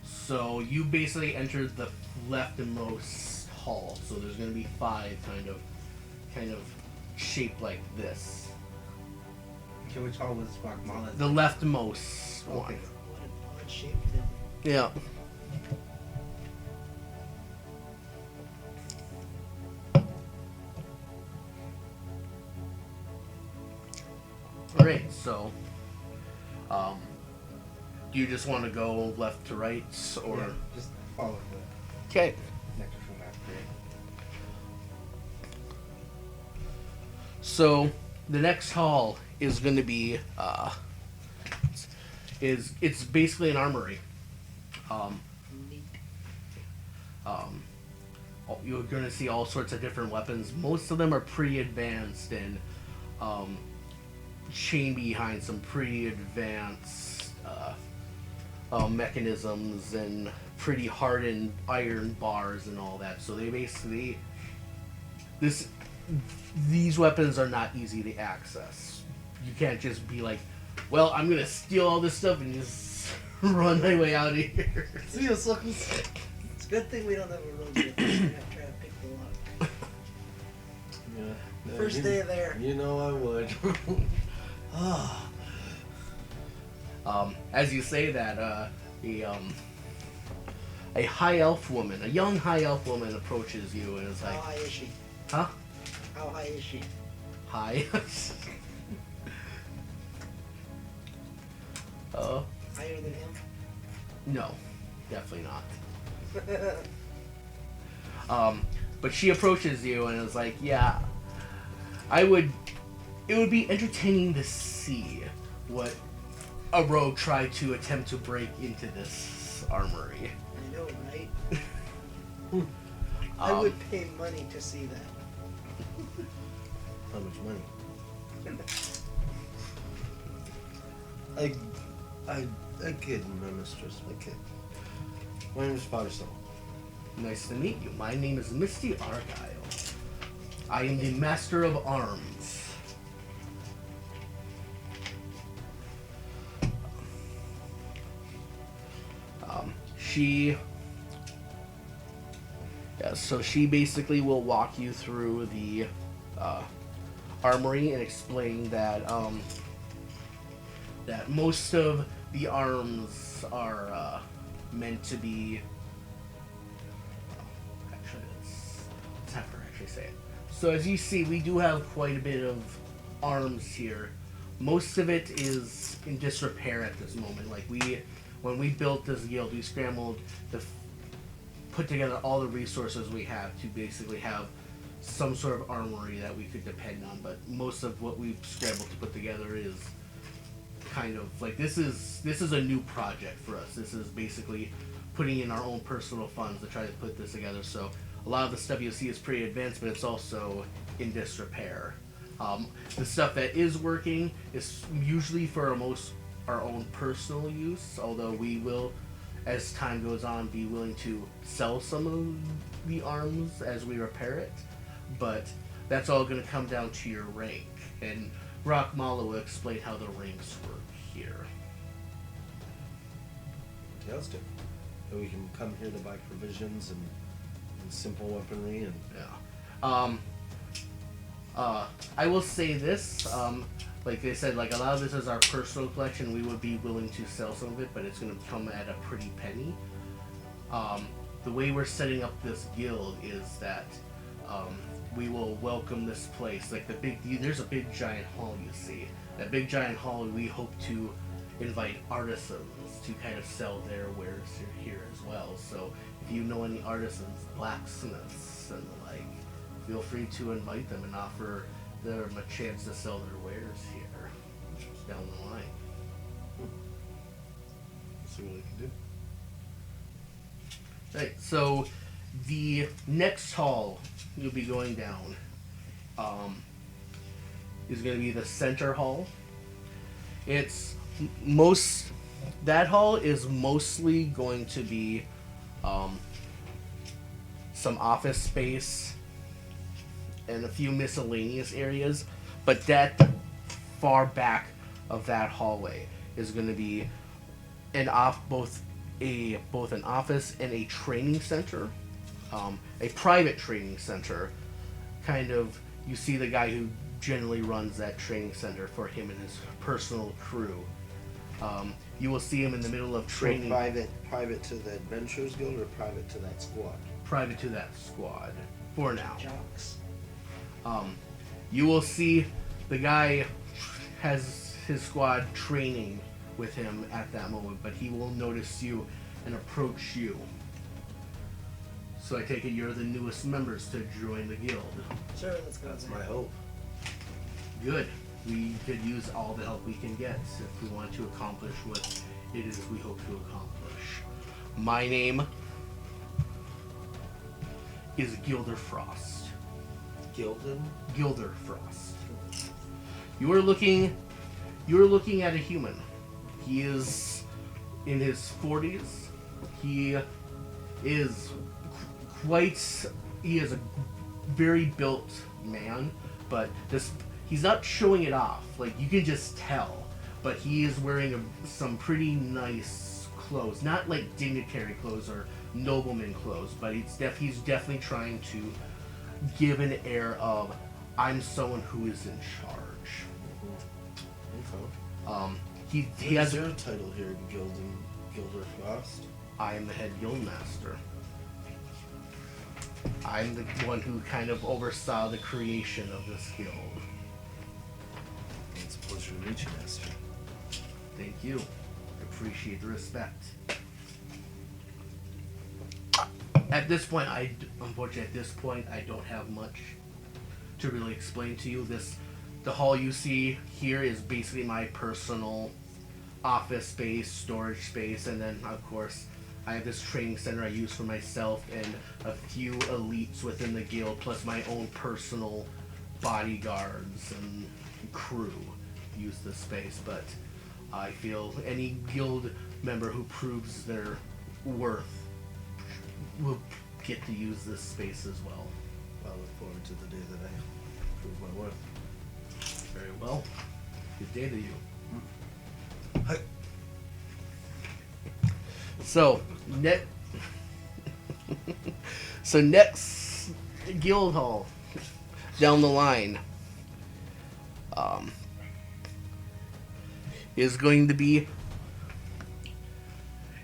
So you basically entered the leftmost hall. So there's going to be 5 kind of shaped like this. Okay, which hall was Guatemala? The leftmost one. Okay. What an odd shape then. Yeah. Alright, so do you just want to go left to right, or Yeah, just follow the okay? next from that grid. So the next hall is going to be it's basically an armory. Neat. You're going to see all sorts of different weapons. Most of them are pretty advanced and chain behind some pretty advanced mechanisms and pretty hardened iron bars and all that. So they basically these weapons are not easy to access. You can't just be like, well, I'm gonna steal all this stuff and just run my way out of here. See you, suckers. It's a good thing we don't have a road trip. We're gonna try to pick the lock. Yeah. First day there. You know I would. As you say that, a high elf woman, a young high elf woman approaches you and is How like, high is she? huh? How high is she? Hi. Higher than him? No, definitely not. But she approaches you and is like, yeah, it would be entertaining to see what a rogue tried to attempt to break into this armory. I know, right? I would pay money to see that. How much money? I kid, my mistress. I kid. My name is Patterson. Nice to meet you. My name is Misty Argyle. I am the Master of Arms. So she basically will walk you through the armory and explain that that most of the arms are meant to be. Actually, let's have her actually say it. So as you see, we do have quite a bit of arms here. Most of it is in disrepair at this moment. Like when we built this guild, we scrambled to put together all the resources we have to basically have some sort of armory that we could depend on. But most of what we've scrambled to put together is kind of like this is a new project for us. This is basically putting in our own personal funds to try to put this together. So a lot of the stuff you'll see is pretty advanced, but it's also in disrepair. The stuff that is working is usually for our own personal use, although we will, as time goes on, be willing to sell some of the arms as we repair it. But that's all going to come down to your rank, and Rockmala will explain how the ranks work here. Fantastic. And we can come here to buy provisions and simple weaponry and Yeah. I will say this. Like they said, like a lot of this is our personal collection. We would be willing to sell some of it, but it's going to come at a pretty penny. The way we're setting up this guild is that we will welcome this place. Like there's a big giant hall you see. That big giant hall, we hope to invite artisans to kind of sell their wares here as well. So if you know any artisans, blacksmiths, and the like, feel free to invite them and offer them a chance to sell their wares here down the line. see what I can do. Right, so the next hall you'll be going down is going to be the center hall. That hall is mostly going to be some office space and a few miscellaneous areas, but that far back of that hallway is going to be both an office and a training center, a private training center. Kind of, you see the guy who generally runs that training center for him and his personal crew. You will see him in the middle of training. So private to the Adventurers Guild or private to that squad? Private to that squad for now. Jocks. You will see the guy has his squad training with him at that moment, but he will notice you and approach you. So I take it you're the newest members to join the guild. Sure, let's go. That's there. my hope. Good. We could use all the help we can get if we want to accomplish what it is we hope to accomplish. My name is Gilder Frost. Gilden? Gilder Frost. You are looking at a human. He is in his 40s. He is a very built man, but he's not showing it off. Like, you can just tell. But he is wearing some pretty nice clothes. Not like dignitary clothes or nobleman clothes, but he's definitely trying to give an air of, I'm someone who is in charge. He What has is your title here, Gilder Frost? I am the head guild master. I'm the one who kind of oversaw the creation of this guild. It's a pleasure to meet you, Master. Thank you. I appreciate the respect. At this point, unfortunately, I don't have much to really explain to you. The hall you see here is basically my personal office space, storage space, and then, of course, I have this training center I use for myself and a few elites within the guild, plus my own personal bodyguards and crew use this space. But I feel any guild member who proves their worth will get to use this space as well. I look forward to the day that I prove my worth. Very well. Good day to you. Hi. So, next guild hall down the line is going to be.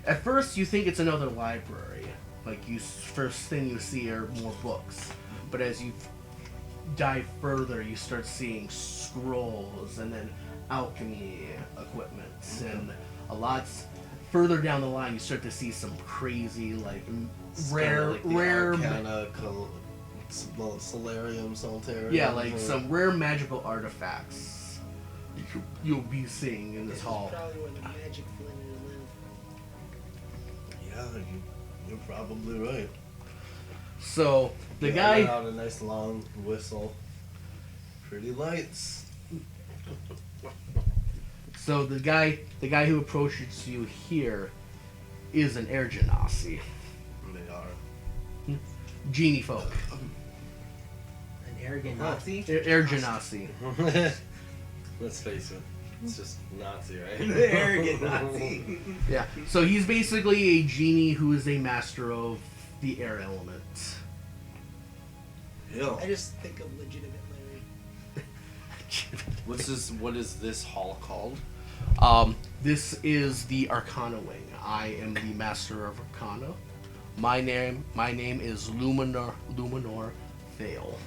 At first, you think it's another library. Like, first thing you see are more books, but as you dive further, you start seeing scrolls and then alchemy equipment, and a lot further down the line, you start to see some crazy, like, rare Arcana, Solarium, Solitarium. Yeah, like some rare magical artifacts you'll be seeing in this hall. Probably where the magic flamingo live. Yeah, you're probably right. So the Yeah, guy. I let out a nice long whistle. Pretty lights. So the guy who approaches you here is an air genasi. They are. Genie folk. An arrogant Nazi? Air genasi. Let's face it. It's just Nazi, right? Arrogant Nazi. Yeah. So he's basically a genie who is a master of the air element. Hill. I just think of legitimate Larry. What is this hall called? This is the Arcana wing. I am the master of Arcana. My name is Luminor Vale.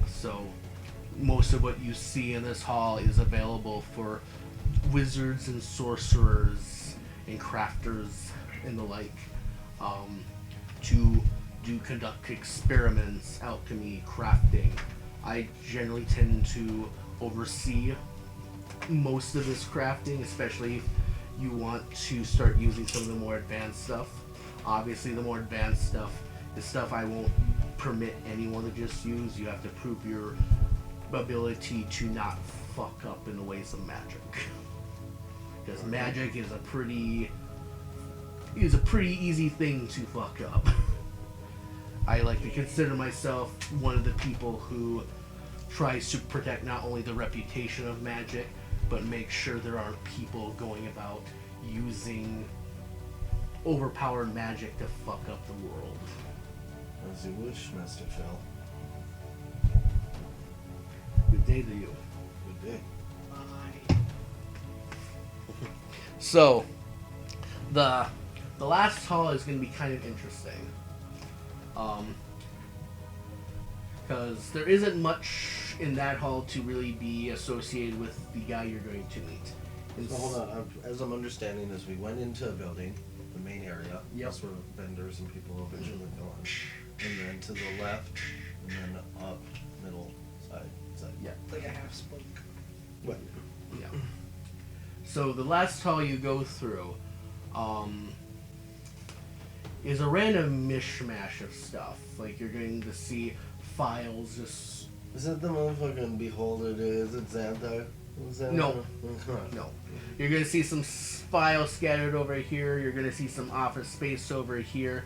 So most of what you see in this hall is available for wizards and sorcerers and crafters and the like, to conduct experiments, alchemy, crafting, I generally tend to oversee most of this crafting, especially if you want to start using some of the more advanced stuff. Obviously, the more advanced stuff is stuff I won't permit anyone to just use. You have to prove your ability to not fuck up in the ways of magic. Because magic is a pretty easy thing to fuck up. I like to consider myself one of the people who tries to protect not only the reputation of magic, but make sure there aren't people going about using overpowered magic to fuck up the world. As you wish, Master Phil. Good day to you. Good day. Bye. So, the last hall is going to be kind of interesting. Because there isn't much in that hall to really be associated with the guy you're going to meet. So hold on. As I'm understanding, as we went into a building, the main area, Yep. that's where vendors and people will eventually go on. And then to the left, and then up, middle, side. Yeah. Like a half spoke. What? Yeah. So the last hall you go through is a random mishmash of stuff. Like you're going to see files just... Is it the motherfucking beholder? Is it Xanthar? No. No. You're going to see some files scattered over here. You're going to see some office space over here.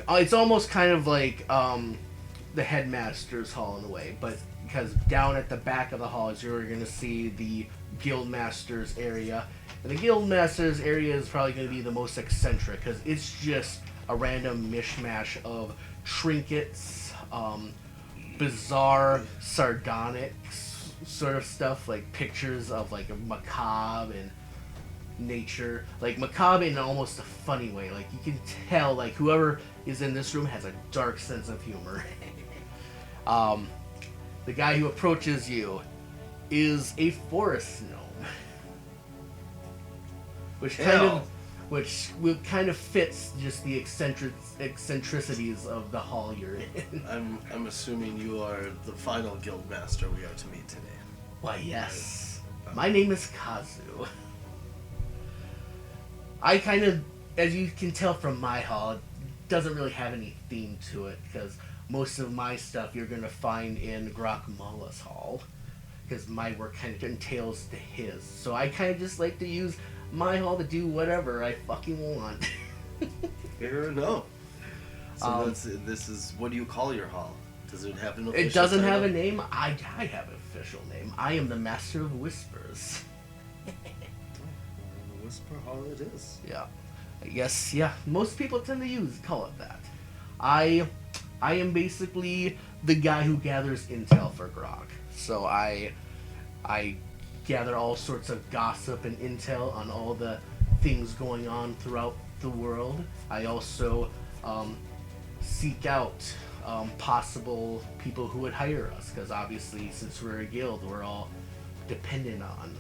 It's almost kind of like the headmaster's hall in a way, but because down at the back of the hall is you're going to see the guildmaster's area. And the guildmaster's area is probably going to be the most eccentric because it's just a random mishmash of trinkets, bizarre, sardonic sort of stuff, like pictures of like a macabre and nature, like macabre in almost a funny way. Like you can tell, like whoever is in this room has a dark sense of humor. The guy who approaches you is a forest gnome, which kind of fits just the eccentricities of the hall you're in. I'm assuming you are the final guild master we are to meet today. Why, yes. My name is Kazu. I kind of, as you can tell from my hall, it doesn't really have any theme to it, because most of my stuff you're going to find in Guacamola's hall, because my work kind of entails to his. So I kind of just like to use my hall to do whatever I fucking want. Fair enough. So this is, what do you call your hall? Does it have an official It doesn't title? have a name. I have an official name. I am the Master of Whispers. Whisper Hall it is. Yeah. I guess, yeah. Most people tend to call it that. I am basically the guy who gathers intel for Grog. So I gather all sorts of gossip and intel on all the things going on throughout the world. I also seek out possible people who would hire us, because obviously since we're a guild, we're all dependent on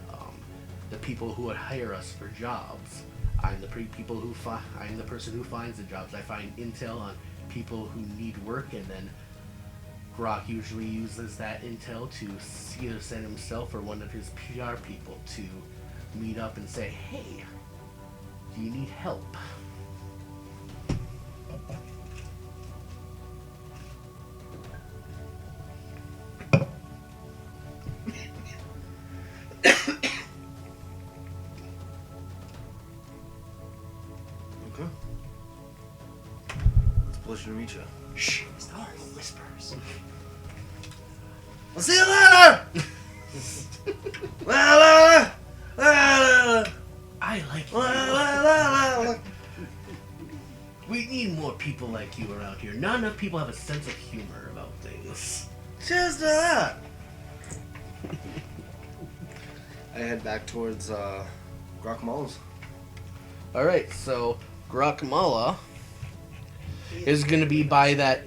the people who would hire us for jobs. I'm the person who finds the jobs. I find intel on people who need work, and then Grok usually uses that intel to either send himself or one of his PR people to meet up and say, hey, do you need help? Okay. It's a pleasure to meet you. Shh, start whispers. I'll see you later! La, la, la, la, I like la, you. la, la, la. We need more people like you around here. Not enough people have a sense of humor about things. Cheers to that! I head back towards Guacamola's. Alright, so Guacamole is gonna be by that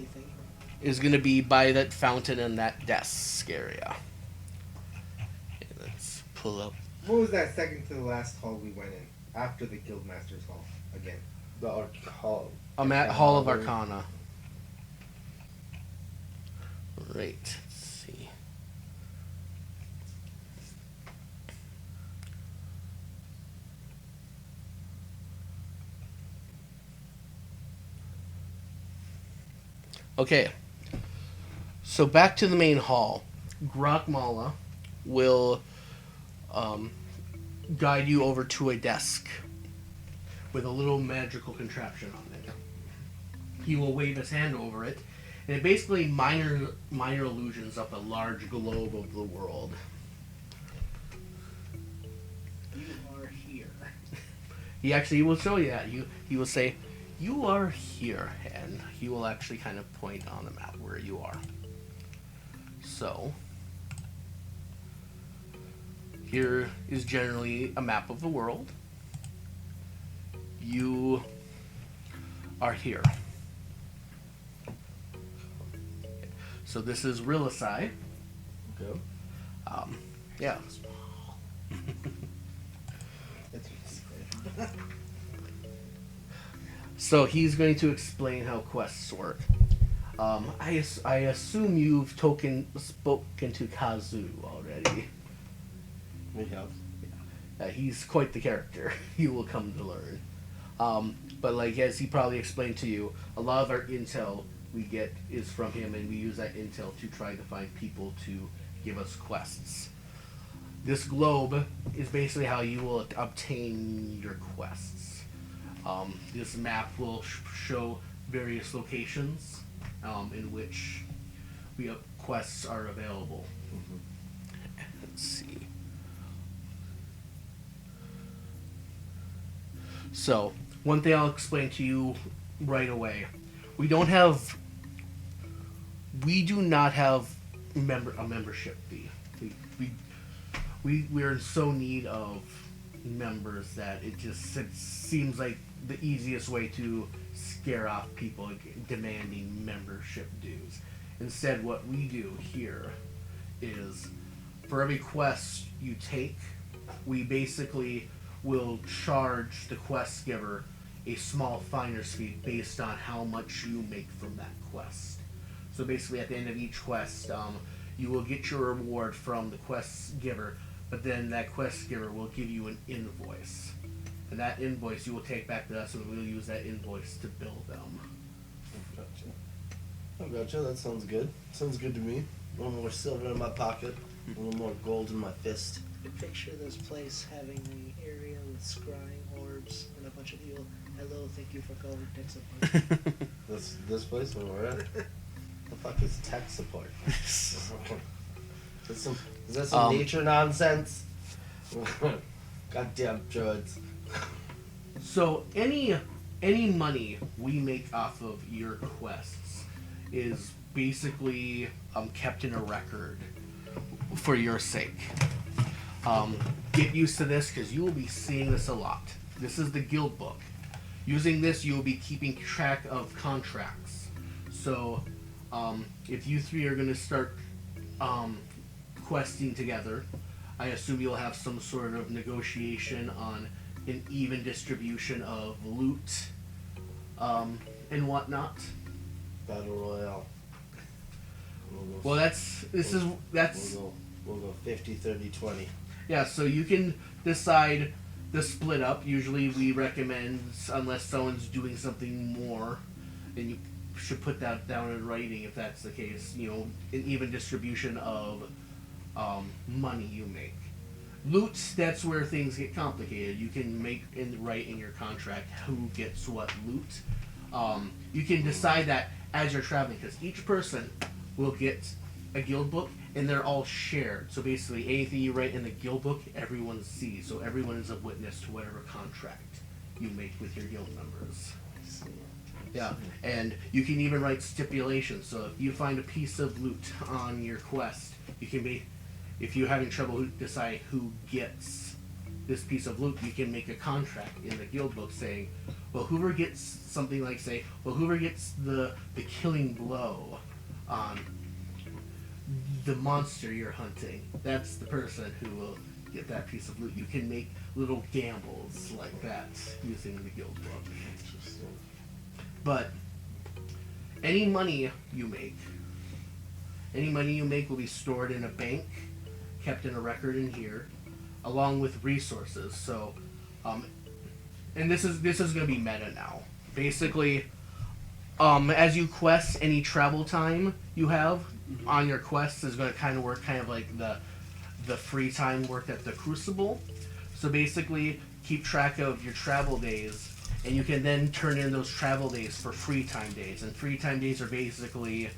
fountain and that desk area. Okay, let's pull up. What was that second to the last hall we went in? After the Guildmaster's hall, again. The I'm at Hall of Arcana. Right. Okay. So back to the main hall. Grokmala will guide you over to a desk with a little magical contraption on it. He will wave his hand over it, and it basically minor illusions up a large globe of the world. You are here. He will show you that. He will say, "You are here," and he will actually kind of point on the map where you are. So, here is generally a map of the world. You are here. So this is Rilisai. Okay. Yeah. That's your secret. So he's going to explain how quests work. I assume you've spoken to Kazu already. We have. He's quite the character. You will come to learn. But like as he probably explained to you, a lot of our intel we get is from him, and we use that intel to try to find people to give us quests. This globe is basically how you will obtain your quests. This map will show various locations in which quests are available. Let's see. So, one thing I'll explain to you right away. We do not have a membership fee. We're in so need of members that it seems like the easiest way to scare off people demanding membership dues. Instead, what we do here is for every quest you take, we basically will charge the quest giver a small finder's fee based on how much you make from that quest. So basically at the end of each quest, you will get your reward from the quest giver, but then that quest giver will give you an invoice. And that invoice you will take back to us, and we'll use that invoice to bill them. Gotcha. That sounds good. Sounds good to me. A little more silver in my pocket, a little more gold in my fist. I picture this place having an area with scrying orbs and a bunch of people. Hello, thank you for calling tech support. This place where we're at. The fuck is tech support? Is that some nature nonsense? Goddamn droids. So any money we make off of your quests is basically kept in a record for your sake. Get used to this because you will be seeing this a lot. This is the guild book. Using this, you will be keeping track of contracts. So if you three are going to start questing together, I assume you'll have some sort of negotiation on an even distribution of loot and whatnot. Battle Royale. Well, that's We'll go 50, 30, 20. yeah. So you can decide the split up. Usually, we recommend unless someone's doing something more, and you should put that down in writing if that's the case. You know, an even distribution of money you make. Loot, that's where things get complicated. You can write in your contract who gets what loot. You can decide that as you're traveling, because each person will get a guild book, and they're all shared. So basically, anything you write in the guild book, everyone sees. So everyone is a witness to whatever contract you make with your guild members. Yeah, and you can even write stipulations. So if you find a piece of loot on your quest, you can be, if you're having trouble deciding who gets this piece of loot, you can make a contract in the guild book saying, well, whoever gets something like, say, well, whoever gets the killing blow on the monster you're hunting, that's the person who will get that piece of loot. You can make little gambles like that using the guild book. Interesting. But any money you make will be stored in a bank, kept in a record in here, along with resources. So, and this is going to be meta now. Basically, As you quest, any travel time you have on your quests is going to kind of work kind of like the free time worked at the Crucible. So basically, keep track of your travel days, and you can then turn in those travel days for free time days. And free time days are basically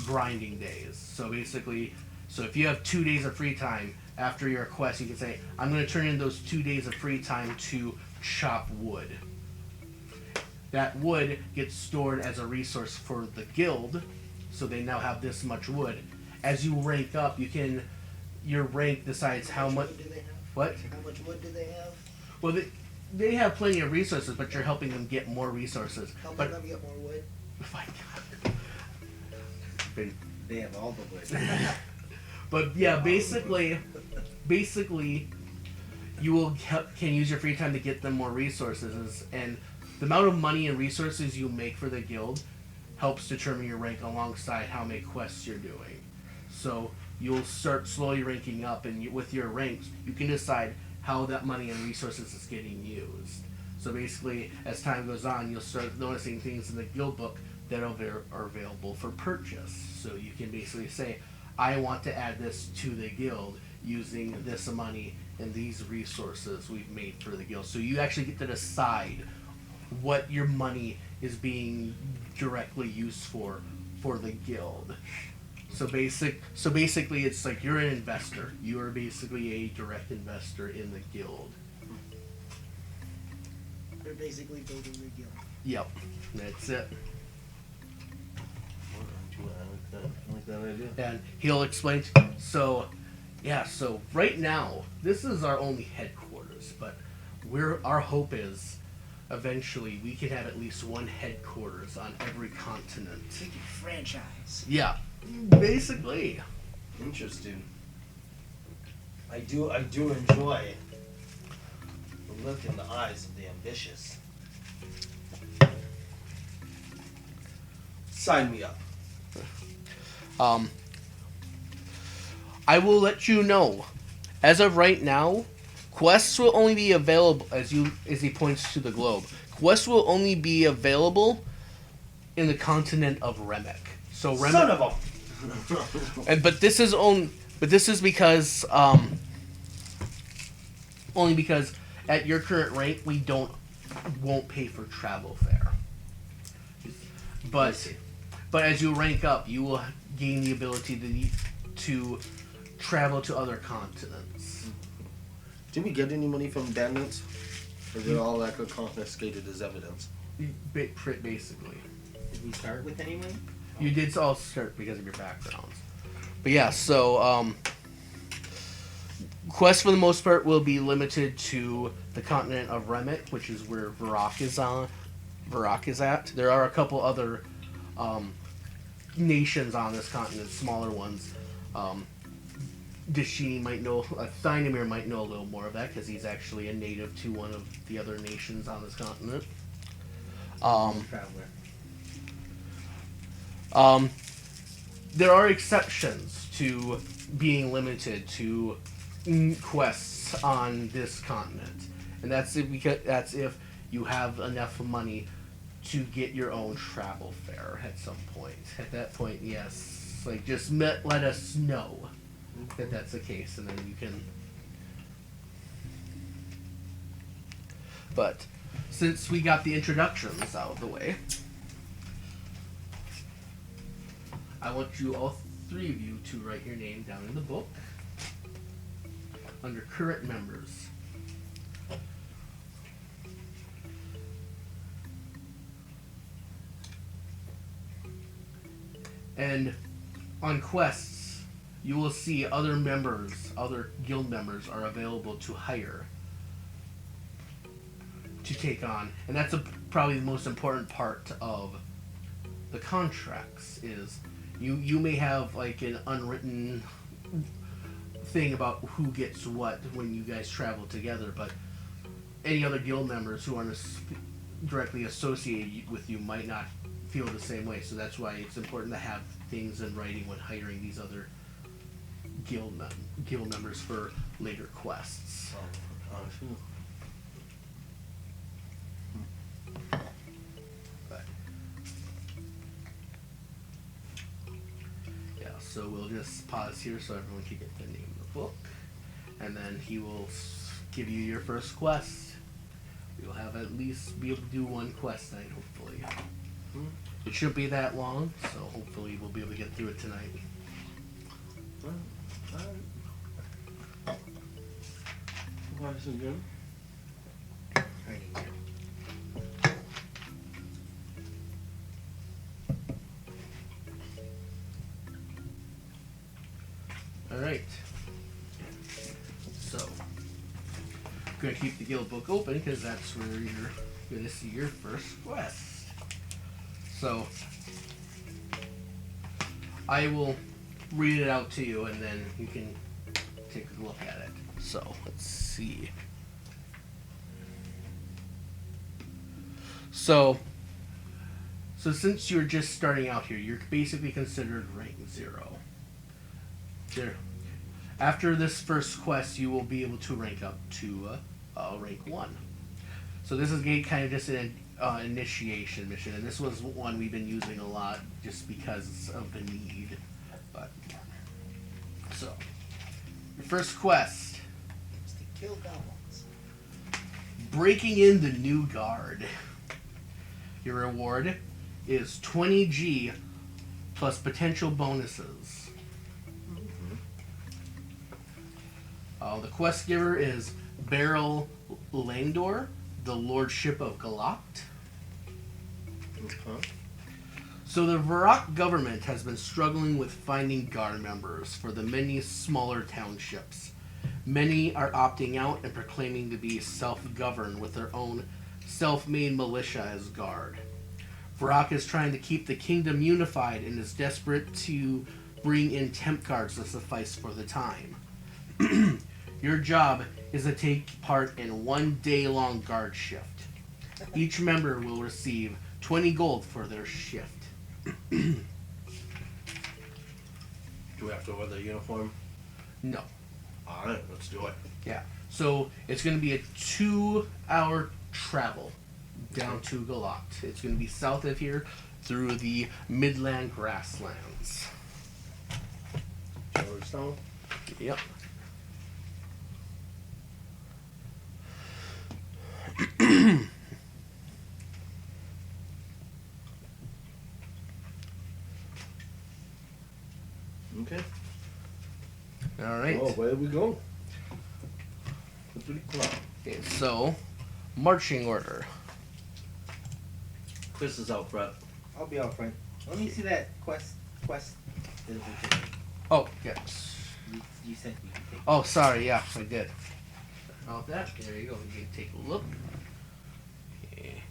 grinding days. So basically, so if you have 2 days of free time after your quest, you can say, I'm going to turn in those 2 days of free time to chop wood. That wood gets stored as a resource for the guild, so they now have this much wood. As you rank up, your rank decides how much. Wood do they have? What? How much wood do they have? Well, they have plenty of resources, but you're helping them get more resources. Helping But them get more wood. my God. They have all the wood. But yeah, basically, you can use your free time to get them more resources, and the amount of money and resources you make for the guild helps determine your rank alongside how many quests you're doing. So you'll start slowly ranking up, and with your ranks, you can decide how that money and resources is getting used. So basically, as time goes on, you'll start noticing things in the guild book that are available for purchase. So you can basically say, I want to add this to the guild using this money and these resources we've made for the guild. So you actually get to decide what your money is being directly used for the guild. So basically, it's like you're an investor. You are basically a direct investor in the guild. They're basically building their guild. Yep, that's it. I like that idea. And he'll explain. So right now, this is our only headquarters, but our hope is eventually we can have at least one headquarters on every continent. Big franchise. Yeah, basically. Interesting. I do enjoy the look in the eyes of the ambitious. Sign me up. I will let you know. As of right now, quests will only be available as he points to the globe. Quests will only be available in the continent of Remek. So Remek. Son of a. But this is because only because at your current rank we won't pay for travel fare. But as you rank up, you will gain the ability to travel to other continents. Did we get any money from bandits? Or is it all like confiscated as evidence? Basically. Did we start with any money? You did all start because of your backgrounds. But yeah, so quests for the most part will be limited to the continent of Remek, which is where Varrock is at. There are a couple other nations on this continent, smaller ones. Dashini might know, Thynomir might know a little more of that because he's actually a native to one of the other nations on this continent. Traveler. There are exceptions to being limited to quests on this continent, and that's if you have enough money to get your own travel fare at some point. At that point, yes, like just let us know that that's the case, and then you can. But since we got the introductions out of the way, I want you, all three of you, to write your name down in the book under current members. And on quests, you will see other guild members are available to hire, to take on. And that's probably the most important part of the contracts is you may have like an unwritten thing about who gets what when you guys travel together, but any other guild members who aren't directly associated with you might not feel the same way. So that's why it's important to have things in writing when hiring these other guild members for later quests. But So we'll just pause here so everyone can get the name of the book. And then he will give you your first quest. We will have at least be able to do one quest night, hopefully. It shouldn't be that long, so hopefully we'll be able to get through it tonight. What is it again? Alright. So, I'm going to keep the guild book open because that's where you're going to see your first quest. So, I will read it out to you and then you can take a look at it. So, let's see. So since you're just starting out here, you're basically considered rank 0. There. After this first quest, you will be able to rank up to rank 1. So this is kind of just an initiation mission, and this was one we've been using a lot just because of the need. But so your first quest It's to kill goblins. breaking in the new guard. Your reward is 20G plus potential bonuses. The quest giver is Beryl Langdor, the Lordship of Galat. So the Varrock government has been struggling with finding guard members for the many smaller townships. Many are opting out and proclaiming to be self-governed with their own self-made militia as guard. Varrock is trying to keep the kingdom unified and is desperate to bring in temp guards to suffice for the time. Your job is to take part in 1 day-long guard shift. Each member will receive 20 gold for their shift. Do we have to wear the uniform? No. Alright, let's do it. Yeah. So it's going to be a 2-hour travel down to Galat. It's going to be south of here through the Midland grasslands. Georgetown? Yep. Okay. All right. Oh, where do we go? Okay, so marching order. Chris is out front. I'll be out front. Let me see that quest. Oh, yes. You sent me. Oh, sorry. Yeah, I did. About that. There you go. You can take a look. Okay.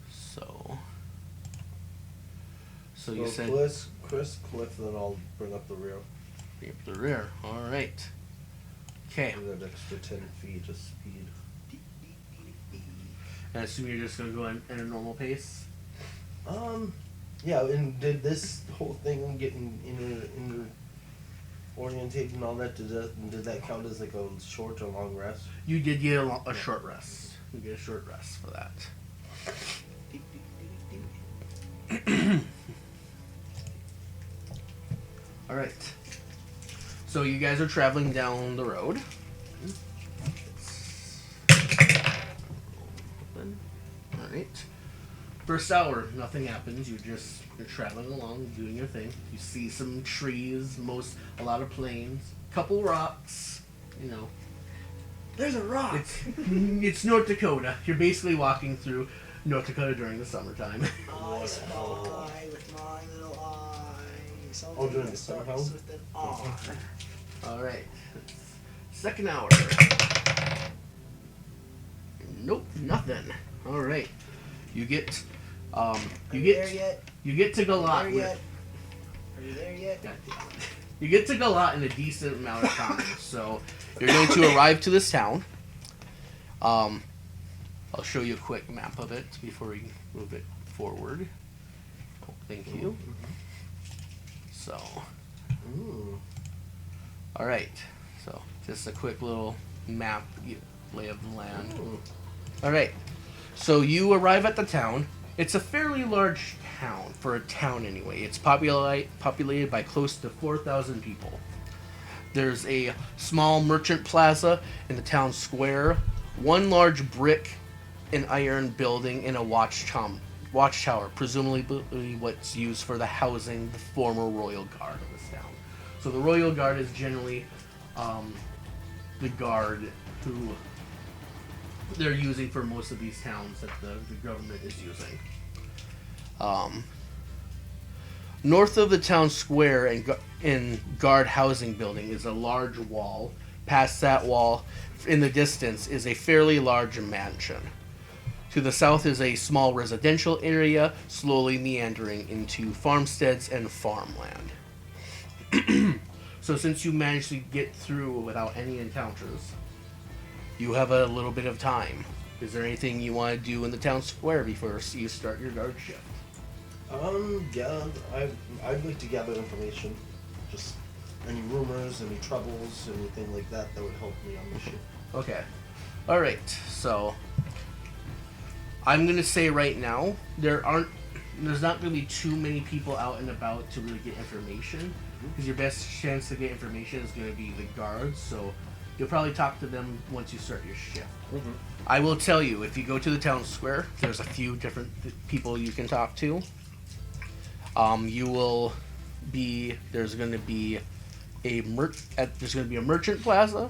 So you said Chris, Cliff, then I'll bring up the rear. bring up the rear. All right. Okay. Give that extra 10 feet of speed. And I assume you're just gonna go in a normal pace. Yeah, and did this whole thing getting inner orientated and all that, did that count as like a short or long rest? You did get a short rest. You get a short rest for that. All right. So you guys are traveling down the road. All right. First hour, nothing happens. You're traveling along, doing your thing. You see some trees, a lot of plains, couple rocks. You know, There's a rock. it's North Dakota. You're basically walking through North Dakota during the summertime. I spy with my little eye. Oh, during the summertime? With an R. All right. Second hour. Nope, nothing. All right. You get Are you there yet? you get to Are Galat you there yet? Are you there yet? God damn it. You get to Galat in a decent amount of time. So you're going to arrive to this town. I'll show you a quick map of it before we move it forward. Oh, thank you. So, all right. So just a quick little map, lay of the land. All right. So you arrive at the town. It's a fairly large town, for a town anyway. It's populated by close to 4,000 people. There's a small merchant plaza in the town square, one large brick and iron building, and a watchtower, presumably what's used for the housing the former royal guard of this town. So the royal guard is generally the guard who they're using for most of these towns that the government is using. North of the town square and guard housing building is a large wall. Past that wall, in the distance, is a fairly large mansion. To the south is a small residential area, slowly meandering into farmsteads and farmland. So since you managed to get through without any encounters, you have a little bit of time. Is there anything you want to do in the town square before you start your guard shift? Yeah, I'd like to gather information. Just any rumors, any troubles, anything like that would help me on the ship. Okay. Alright, so I'm gonna say right now, there's not gonna be too many people out and about to really get information. Because your best chance to get information is gonna be the guards, so you'll probably talk to them once you start your shift. Mm-hmm. I will tell you, if you go to the town square, there's a few different people you can talk to. There's going to be a merchant plaza.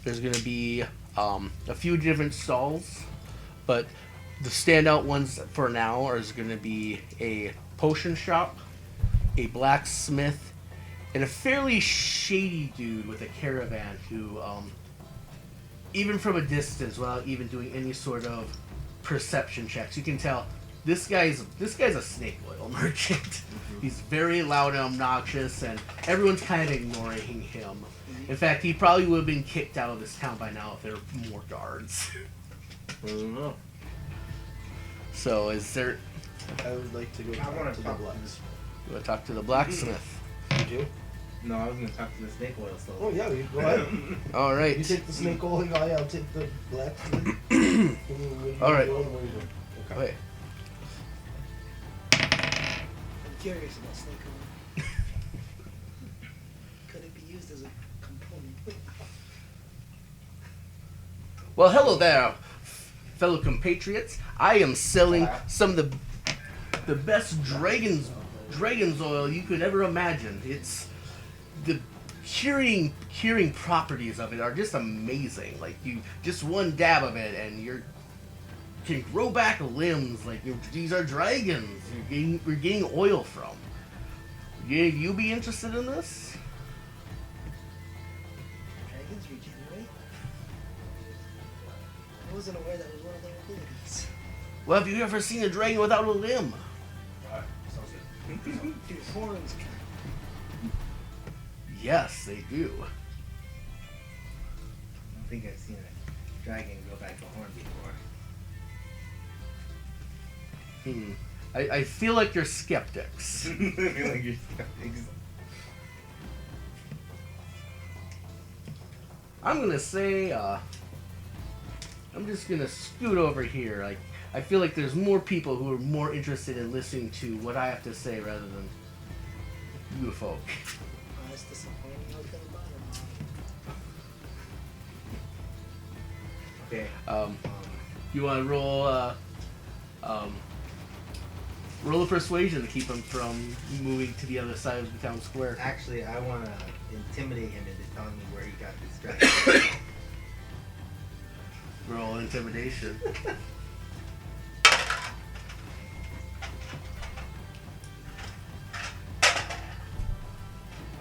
There's going to be a few different stalls, but the standout ones for now is going to be a potion shop, a blacksmith, and a fairly shady dude with a caravan who, even from a distance, without even doing any sort of perception checks, you can tell this guy's a snake oil merchant. Mm-hmm. He's very loud and obnoxious, and everyone's kind of ignoring him. In fact, he probably would have been kicked out of this town by now if there were more guards. I don't know. So, is there? I would like to go I talk wanna to the talk to blacksmith. You want to talk to the blacksmith? You do? No, I was gonna talk to the snake oil store. Oh yeah, you go ahead. All right. You take the snake oil guy, I'll take the blacksmith. All right. Okay. Okay. I'm curious about snake oil. Could it be used as a component? Well, hello there, fellow compatriots. I am selling some of the best dragon's oil you could ever imagine. It's the curing properties of it are just amazing. Like, you just one dab of it and you can grow back limbs. Like, these are dragons you're getting oil from. You be interested in this? Dragons regenerate? I wasn't aware that was one of their abilities. Well, have you ever seen a dragon without a limb? Dude, horns count. Yes, they do. I don't think I've seen a dragon go back to horn before. I feel like you're skeptics. I feel like you're skeptics. I'm gonna say, I'm just gonna scoot over here. Like, I feel like there's more people who are more interested in listening to what I have to say rather than you folk. Oh, that's disappointing. I was gonna buy them all. Okay. You want to roll a persuasion to keep him from moving to the other side of the town square. Actually, I want to intimidate him into telling me where he got this dragon. Roll intimidation. Oh,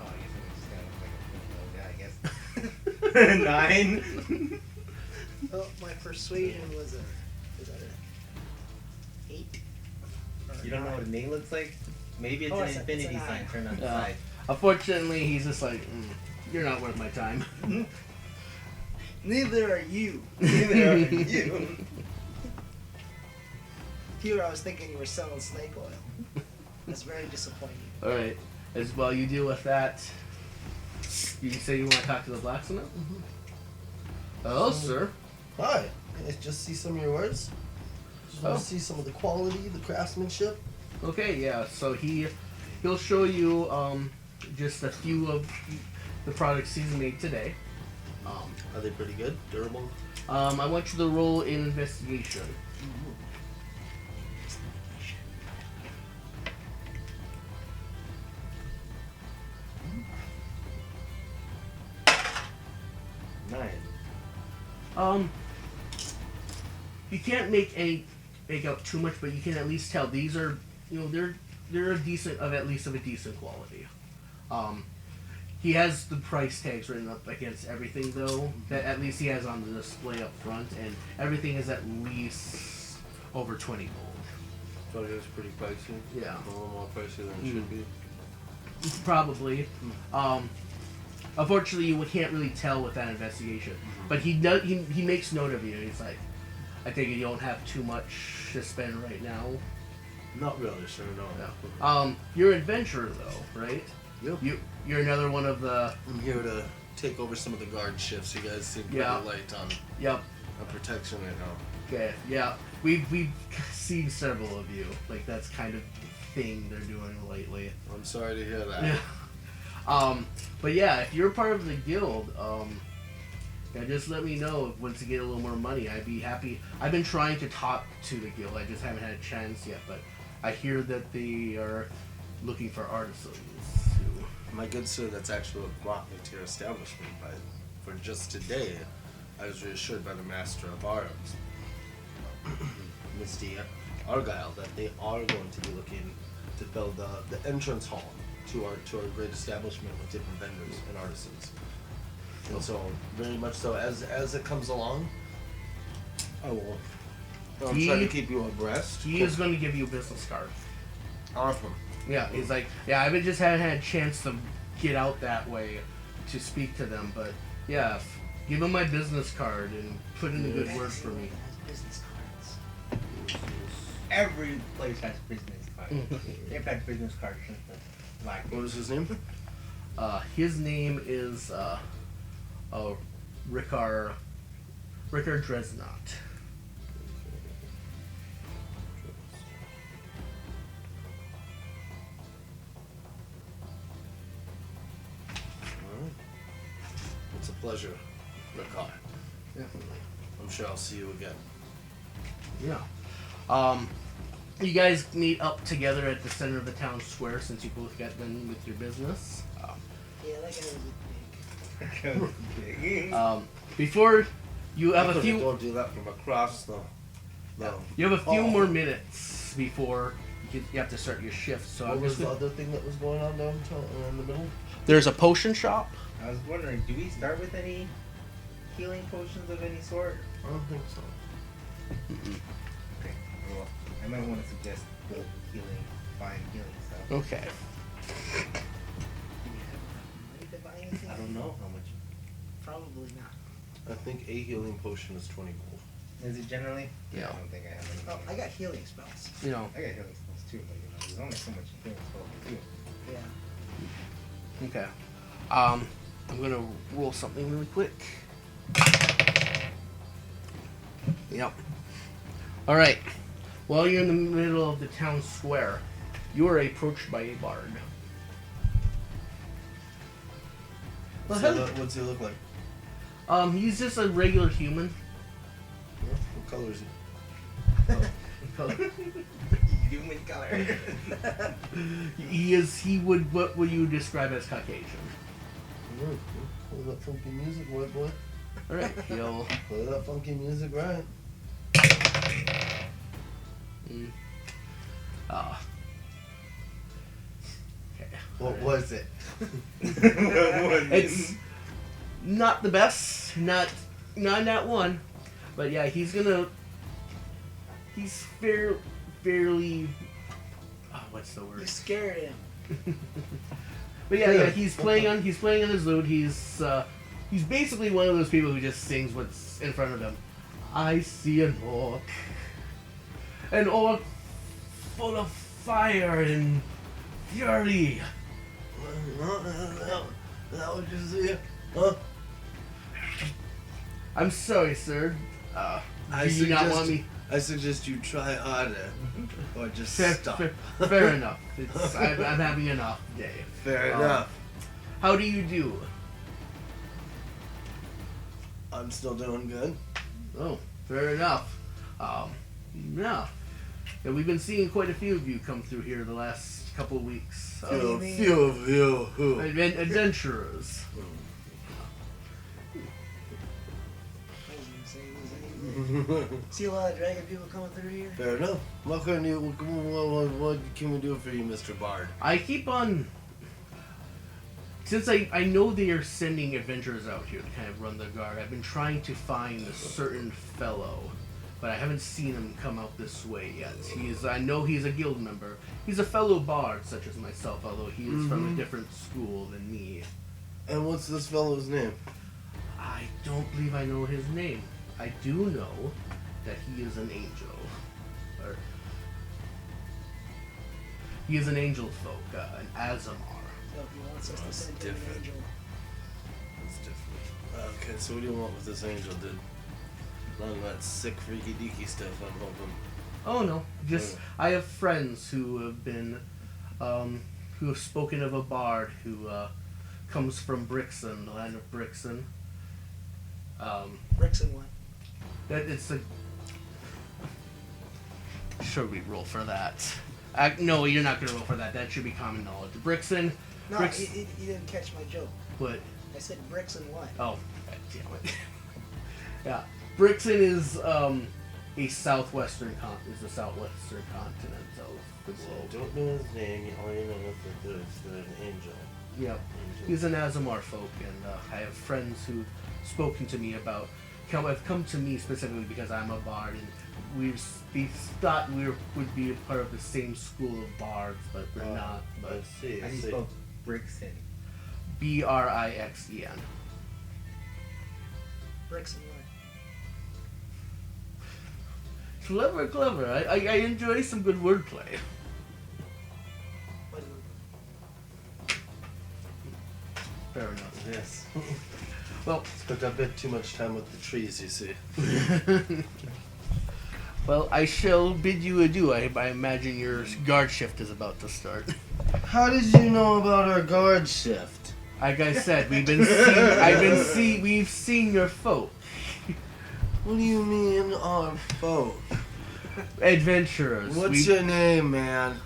I guess I'm just gonna look like a little guy, I guess. 9. Oh, my persuasion was is that an 8? You don't know what an 8 looks like? Maybe it's Oh, an it's infinity an eye. sign turned on the Yeah. side. Unfortunately, he's just like, you're not worth my time. Neither are you. Neither are you. Here I was thinking you were selling snake oil. That's very disappointing. All right. As well, you deal with that. You say you want to talk to the blacksmith? Hello, sir. Hi. Can I just see some of your words? Just want to see some of the quality, the craftsmanship. Okay, yeah. So he'll show you just a few of the products he's made today. Are they pretty good? Durable? I want you to roll in investigation. Nine. You can't make out too much, but you can at least tell these are, they're a decent at least of a decent quality. He has the price tags written up against everything though, that at least he has on the display up front, and everything is at least over 20 gold. So it's pretty pricey. Yeah. A little more pricey than it should be. Probably. Unfortunately, you can't really tell with that investigation. But he does. He makes note of you. He's like, I think you don't have too much to spend right now. Not really, sir. No. Yeah. You're an adventurer though, right? Yep. You're another one of the. I'm here to take over some of the guard shifts. You guys seem pretty light on protection right now. Okay. Yeah. We've seen several of you. Like that's kind of thing they're doing lately. I'm sorry to hear that. Yeah. But yeah, if you're part of the guild, yeah, just let me know once you get a little more money. I'd be happy. I've been trying to talk to the guild. I just haven't had a chance yet. But I hear that they are looking for artisans. My good sir, that's actually what brought me to your establishment. For just today, I was reassured by the Master of Arms, Misty Argyle, that they are going to be looking to build the entrance hall to our great establishment with different vendors and artisans. And so, very much so, as it comes along, I will try to keep you abreast. He is going to give you a business card. Awesome. Yeah, he's like, yeah, I just haven't had a chance to get out that way to speak to them, but yeah, give him my business card and put in a good word for me. Business cards. Every place has business cards. They've had business cards since the Black What was his name? His name is Rickard Dresnot. It's a pleasure, Rickard. Definitely. I'm sure I'll see you again. Yeah. You guys meet up together at the center of the town square since you both got done with your business. Yeah, that guy was big. Before you have a few, Don't do that from across the. you have a few more minutes before you have to start your shift. So What I'm was just the gonna, other thing that was going on downtown in the middle? there's a potion shop. I was wondering, do we start with any healing potions of any sort? I don't think so. Okay, well, I might want to suggest good healing, fine healing stuff. Okay. Do you have money to buy anything? I don't know how much. Probably not. I think a healing potion is 20 gold. Is it generally? Yeah. I don't think I have any. Oh, I got healing spells. You know. I got healing spells too, but there's only so much healing spells to do. Yeah. Okay. I'm gonna roll something really quick. Yep. All right. While you're in the middle of the town square, you are approached by a bard. What's he look like? He's just a regular human. Yeah, what color is he? Human color. What would you describe as Caucasian? Play that funky music, white boy. All right. He'll. Play that funky music, right? Okay. What was it? It's not the best, not that one, but yeah, he's fairly. Oh, what's the You word? scared him. But yeah, he's playing on his lute. He's basically one of those people who just sings what's in front of him. I see an orc full of fire and fury. That would just see it. Huh? I'm sorry, sir. Do you not want me? I suggest you try harder, or just stop. Fair enough. I'm having an off day. Fair enough. How do you do? I'm still doing good. Oh, fair enough. Yeah. Yeah, we've been seeing quite a few of you come through here the last couple of weeks. Few of you who? Adventurers. See a lot of dragon people coming through here. Fair enough. What can we do for you, Mr. Bard? I keep on... Since I know they are sending adventurers out here to kind of run the guard, I've been trying to find a certain fellow, but I haven't seen him come out this way yet. I know he's a guild member. He's a fellow bard, such as myself, although he is from a different school than me. And what's this fellow's name? I don't believe I know his name. I do know that he is an angel. Or he is an angel folk, an Azamar. So if he wants us to That's send him an different. angel. That's different. Okay, so what do you want with this angel, dude? None of that sick freaky deaky stuff, I'm hoping. Oh no, just I have friends who have been, who have spoken of a bard who comes from Brixen, the land of Brixen. Brixen what? That it's a. Should we roll for that? No, you're not gonna roll for that. That should be common knowledge. Brixen. No, you didn't catch my joke. What? I said Brixen what? Oh, damn it. Yeah, Brixen is a southwestern southwestern continent of the So globe. I don't know his name, you only know that there's an angel. Yep. He's an Azamar folk, and I have friends who've spoken to me about. Have come to me specifically because I'm a bard, and we thought we would be a part of the same school of bards, but we're not. But I see, How I do you see. spell Brixen? Brixen. Brixen what? Clever. I enjoy some good wordplay. What? Fair enough. Yes. Well, Spent a bit too much time with the trees, you see. well, I shall bid you adieu. I imagine your guard shift is about to start. How did you know about our guard shift? Like I said, we've seen your folk. What do you mean, our folk? Adventurers. What's your name, man?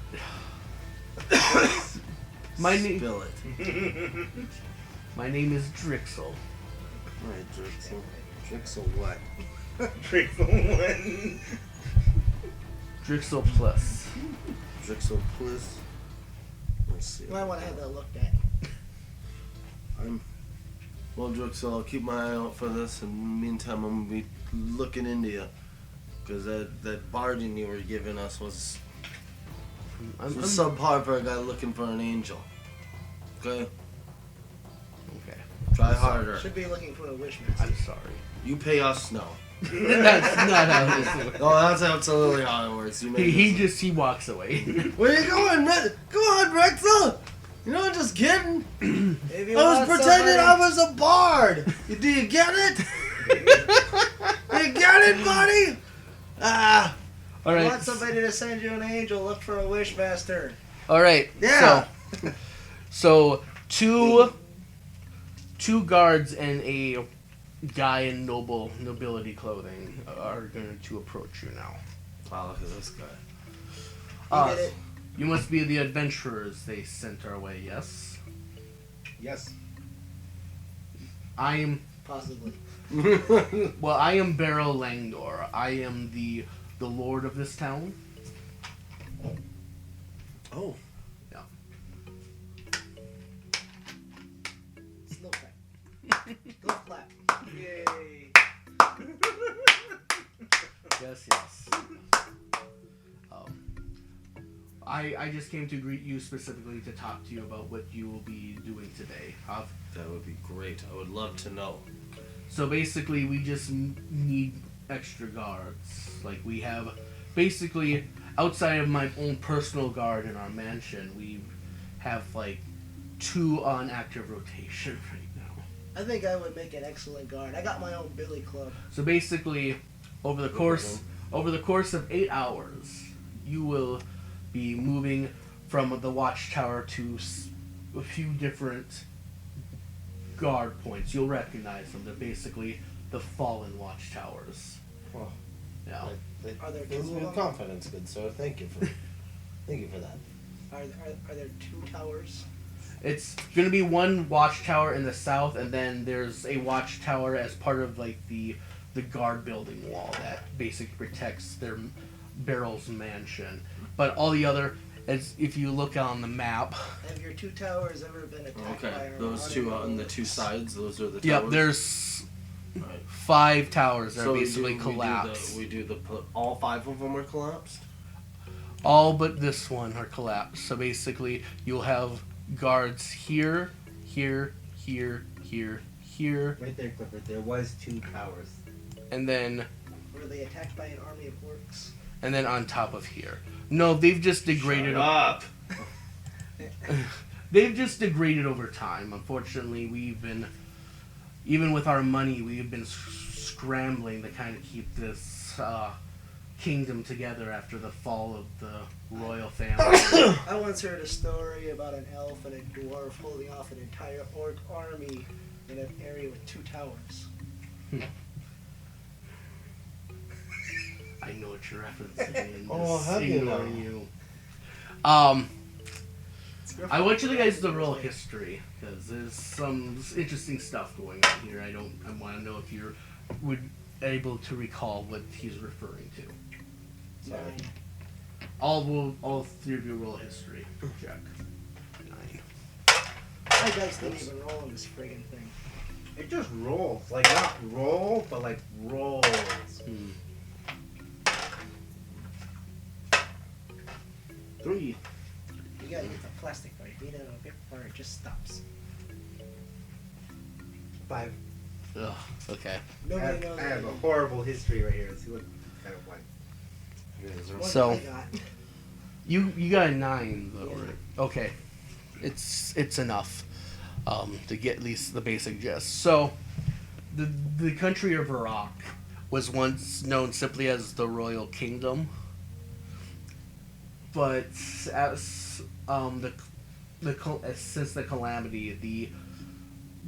My name. Spill it. My name is Drixel. Alright, Drixel. Drixel what? Brixen one. Drixel Plus. Drixel Plus. Let's see. You might want to have that looked at. Well, Drixel, I'll keep my eye out for this. In the meantime, I'm gonna be looking into you. Because that bargain you were giving us was I'm subpar for a guy looking for an angel. Okay? okay. Try harder. Should be looking for a wish I'm master. sorry. You pay us now. That's not how this works. Oh, that's absolutely how it works. You make He walks away. Where you going, man? Come on, Drexel! You know, just kidding. If you I was want pretending I somebody- was a bard. Do you get it? You get it, buddy? Ah, All You right. want somebody to send you an angel, look for a wish master. All right. Yeah. So two guards and a guy in nobility clothing are going to approach you now. wow, look at this guy. You did it. You must be the adventurers they sent our way. Yes. Yes. I am. Possibly. Well, I am Beryl Langdor. I am the lord of this town. Oh, Slow clap. Go clap. Yay. Yes. I just came to greet you specifically to talk to you about what you will be doing today. that would be great. I would love to know. So basically, we just need extra guards. Like, we have, basically, outside of my own personal guard in our mansion, we have, like, 2 on active rotation right now. I think I would make an excellent guard. I got my own billy club. So basically, over the course over the course of 8 hours, you will be moving from the watchtower to a few different guard points. You'll recognize them. They're basically the fallen watchtowers. Well, Yeah. Are there fills two me of with them? confidence, good sir. Thank you for that. Are there 2 towers? It's going to be one watchtower in the south, and then there's a watchtower as part of like the guard building wall that basically protects their Barrel's mansion. But all the other, as if you look on the map, Have your 2 towers ever been attacked by Okay, our those two army on the wolves? 2 sides, those are the towers. yep, there's Right. 5 towers that So are we basically do- collapsed. all 5 of them are collapsed? All but this one are collapsed. So basically, you'll have guards here, here, here, here, here, Right there, Clifford. There was 2 towers. and then Were they attacked by an army of orcs? on top of here. No, they've just degraded. Shut up! They've just degraded over time. Unfortunately, we've been, even with our money, we've been scrambling to kind of keep this kingdom together after the fall of the royal family. I once heard a story about an elf and a dwarf holding off an entire orc army in an area with 2 towers. I know what you're referencing. Oh, how do you know? You. It's I want you guys to roll history because there's some interesting stuff going on here. I want to know if you're able to recall what he's referring to. Sorry. All 3 of you roll a history check. 9. My dice didn't even roll on this friggin' thing. It just rolls. Like, not roll, but like rolls. Hmm. 3. You gotta get the plastic part. Beat it on a bit or it just stops. 5. Ugh, okay. Nobody knows I have a what horrible history right here. Let's see what kind of what. what So- I got. You got a 9 though, Yeah. right? Okay. It's enough to get at least the basic gist. So the country of Iraq was once known simply as the Royal Kingdom. But as since the Calamity,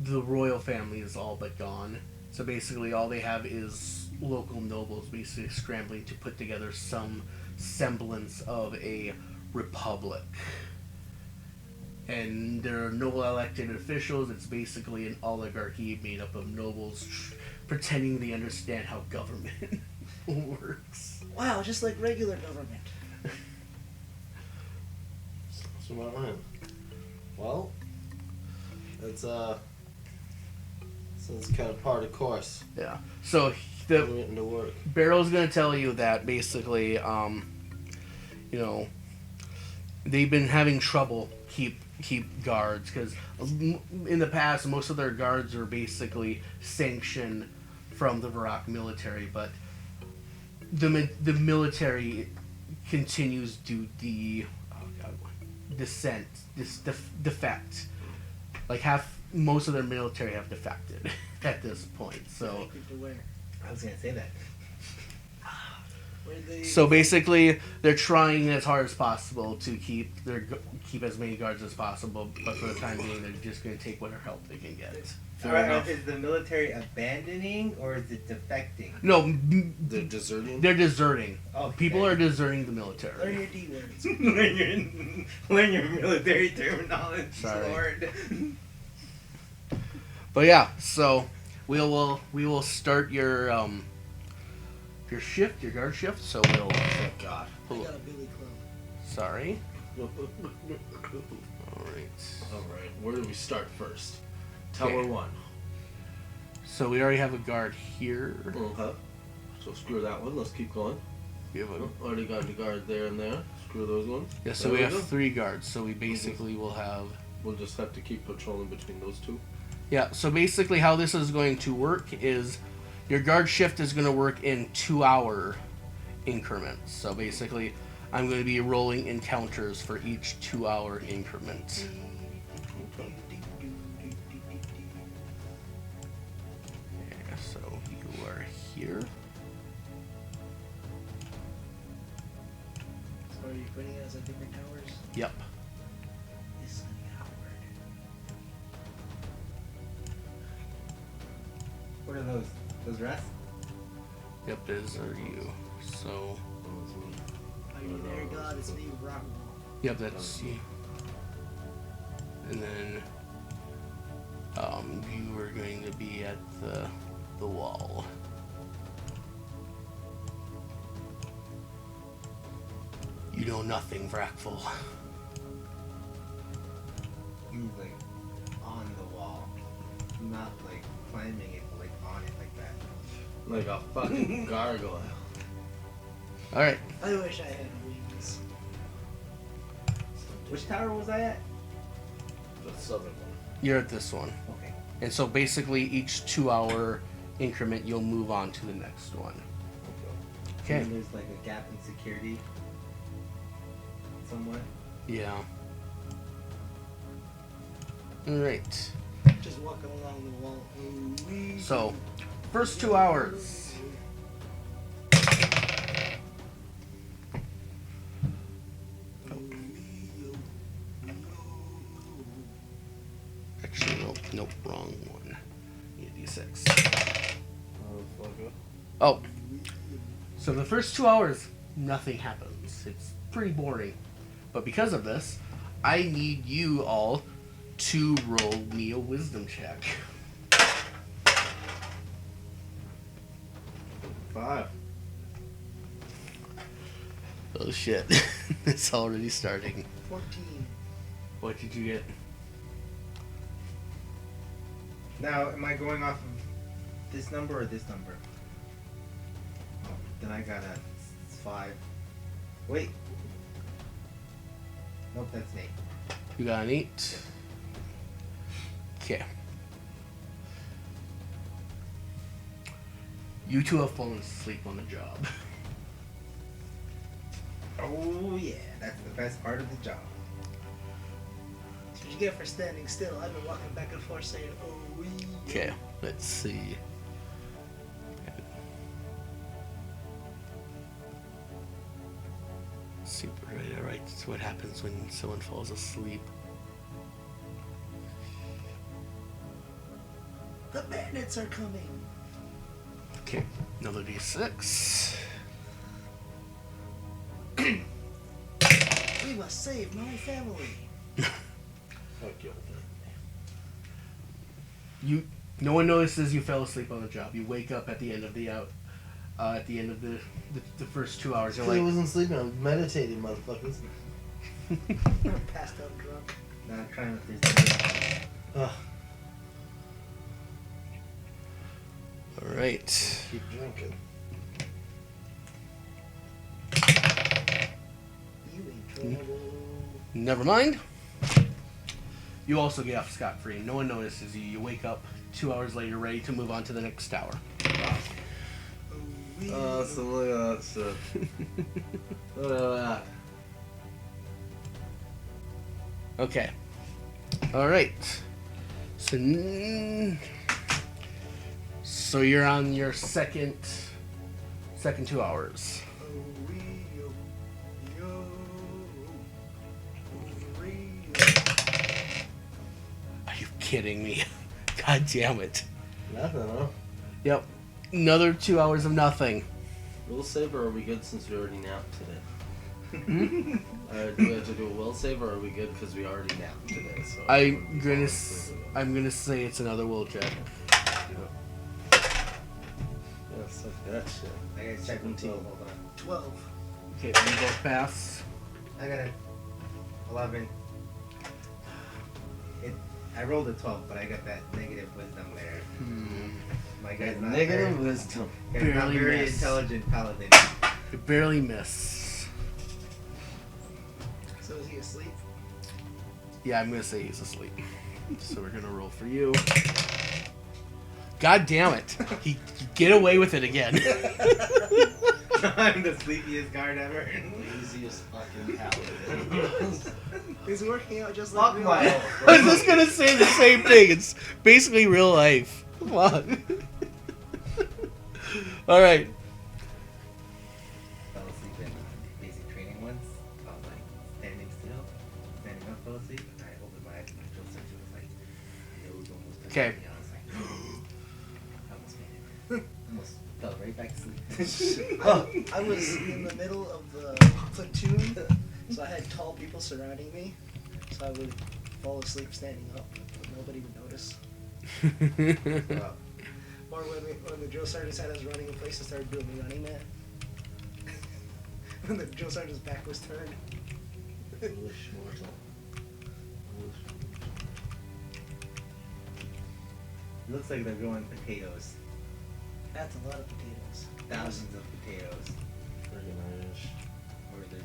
the royal family is all but gone. So basically, all they have is local nobles basically scrambling to put together some semblance of a republic. And there are no elected officials. It's basically an oligarchy made up of nobles pretending they understand how government works. Wow, just like regular government. So what I mean. Well, it's kind of part of course. Yeah. So Putting it into work. Barrel's gonna tell you that basically, they've been having trouble keep guards because in the past most of their guards are basically sanctioned from the Iraq military, but the military continues to defect. Like most of their military have defected at this point. So. People to where? I was gonna say that. Where they So basically, they're trying as hard as possible to keep as many guards as possible, but for the time being, they're just going to take whatever help they can get. Fair Alright, enough. is the military abandoning or is it defecting? No, They're deserting. they're deserting. Okay. People are deserting the learn military. your D words. learn your military terminology, Sorry. Lord. But yeah, so we will start your shift, your guard shift. So we'll. Thank God. I got a billy club. Sorry. All All right. right. Where do we start first? Tower Okay. 1. So we already have a guard here. Okay. So screw that one. Let's keep going. We have a, Already got the guard there and there. Screw those ones. yeah. So There we have go. 3 guards. So we basically will have. We'll just have to keep patrolling between those 2. Yeah, so basically how this is going to work is your guard shift is going to work in 2-hour increments. So basically, I'm going to be rolling encounters for each 2-hour increment. Okay. Okay, so you are here. as a different hours. Yep. This Howard. What are those? Those rests? Yep, those are you. So, Are you there, God? It's me, Rockwell. yep, that's you. And then, you are going to be at the wall. You know nothing, Vrackful. He's like on the wall, not like climbing it, but like on it like that. Like a fucking gargoyle. Alright, I wish I had wings. Which tower was I at? The southern one. you're at this one. Okay. And so basically each 2-hour increment you'll move on to the next one. Okay. And there's like a gap in security. Somewhat. Yeah. Alright. Just walking along the wall. Ooh-wee. So, first 2 hours. Actually, nope, wrong one. Need a D6. Oh. So the first 2 hours, nothing happens. It's pretty boring. But because of this, I need you all to roll me a wisdom check. 5. Oh shit. It's already starting. 14. What did you get? Now, am I going off of this number or this number? Oh, then I got a 5. Wait. Nope, that's an 8. You got an 8. Okay. You two have fallen asleep on the job. Oh yeah, that's the best part of the job. That's what you get for standing still. I've been walking back and forth saying, oh, wee. Okay, let's see. Super right, alright. That's what happens when someone falls asleep. The bandits are coming. Okay, another D6. We must save my family. Fuck your No one notices you fell asleep on the job. You wake up at the end of the at the end of the first 2 hours. You're I like, wasn't sleeping, I was meditating, motherfuckers. I'm passed out drunk. Not trying with this. Ugh, all right. keep drinking. You in trouble. Never mind. You also get off scot-free. No one notices you. You wake up 2 hours later, ready to move on to the next tower. Ooh-wee. So look at that shit. Look at that. Okay. All right. So you're on your second 2 hours. Oh-wee, yo, yo. Oh-wee, Are you kidding me? God damn it. Nothing, huh? Yep. Another 2 hours of nothing. Will save or are we good since we already napped today? Do we have to do a will save or are we good because we already napped today? So I'm gonna say it's another will check. Yeah, suck that shit. I gotta check with 12, hold on. 12. Okay, you both pass. I got a 11. I rolled a 12, but I got that negative wisdom there. My guy's not Negative very, wisdom. guy's not Barely very miss. intelligent paladin. You barely miss. So is he asleep? Yeah, I'm gonna say he's asleep. So we're gonna roll for you. God damn it! He get away with it again. I'm the sleepiest guard ever. Laziest fucking paladin. He's working out just like Fuck real my life. I was just gonna say the same thing. It's basically real life. Come on. All right. Fell asleep in basic training once. About like asleep, and I opened my eyes and my drill sergeant was like, nose almost touched Okay. me. I was like, I almost made it. Almost fell right back to sleep. I was in the middle of the platoon, so I had tall people surrounding me, so I would fall asleep standing up, but nobody would notice. Wow. Or when the drill sergeant had us running in place and started doing the running man. When the drill sergeant's back was turned. English mortal. It looks like they're growing potatoes. That's a lot of potatoes. Thousands of potatoes. Friggin' Irish. Or they're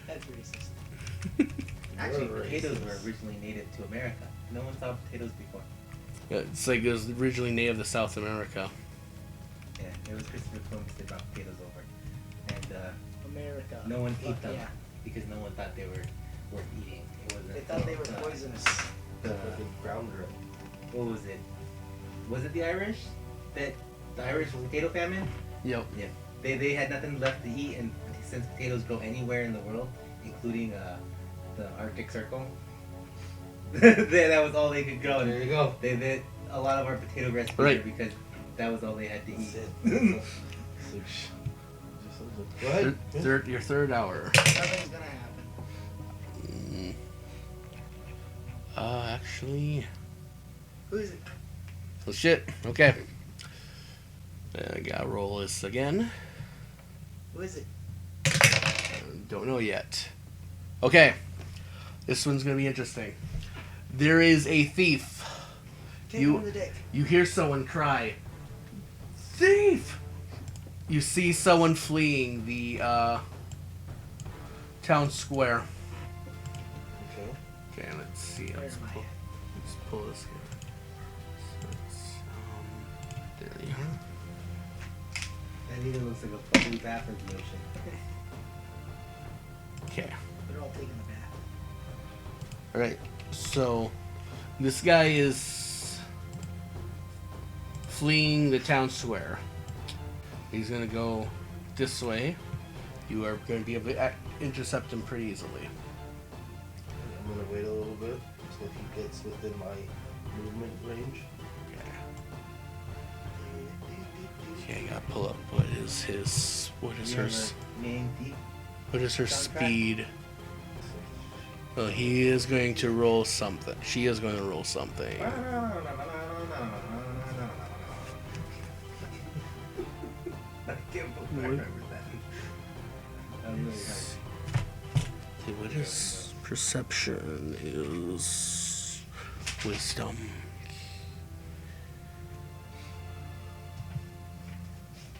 That's racist. actually We're potatoes racist. were originally native to America. No one saw potatoes before. Yeah, it's like it was originally native to South America. Yeah, it was Christopher Columbus that brought potatoes over, and America. no one ate Fuck them yeah. because no one thought they were worth eating. It wasn't. They thought they were the- poisonous. The, Fucking ground root. what was it? Was it the Irish? The Irish potato famine? Yep. Yeah. They had nothing left to eat, and since potatoes grow anywhere in the world, including the Arctic Circle, that was all they could grow. There you go. They a lot of our potato recipes Right. are because that was all they had to That's eat. it. Go ahead. Your third hour. Nothing's gonna happen. Actually, Who is it? oh shit. Okay. I gotta roll this again. Who is it? Don't know yet. Okay. This one's gonna be interesting. There is a thief. Take You- him on the dick. You hear someone cry, "Thief!" You see someone fleeing the town square. Okay. Okay, let's see. Where Let's am I? pull this here. So it's, there you are. That either looks like a blue bath or the ocean. Okay. They're all taking the bath. Alright. So this guy is fleeing the town square. He's gonna go this way. You are going to be able to intercept him pretty easily. I'm gonna wait a little bit so he gets within my movement range. Okay, I gotta pull up what is You her have a name thief? what is her Soundtrack? speed? Well, he is going to roll something. She is going to roll something. I can't believe I remember that. That was really hard. Okay, what is perception? Is wisdom.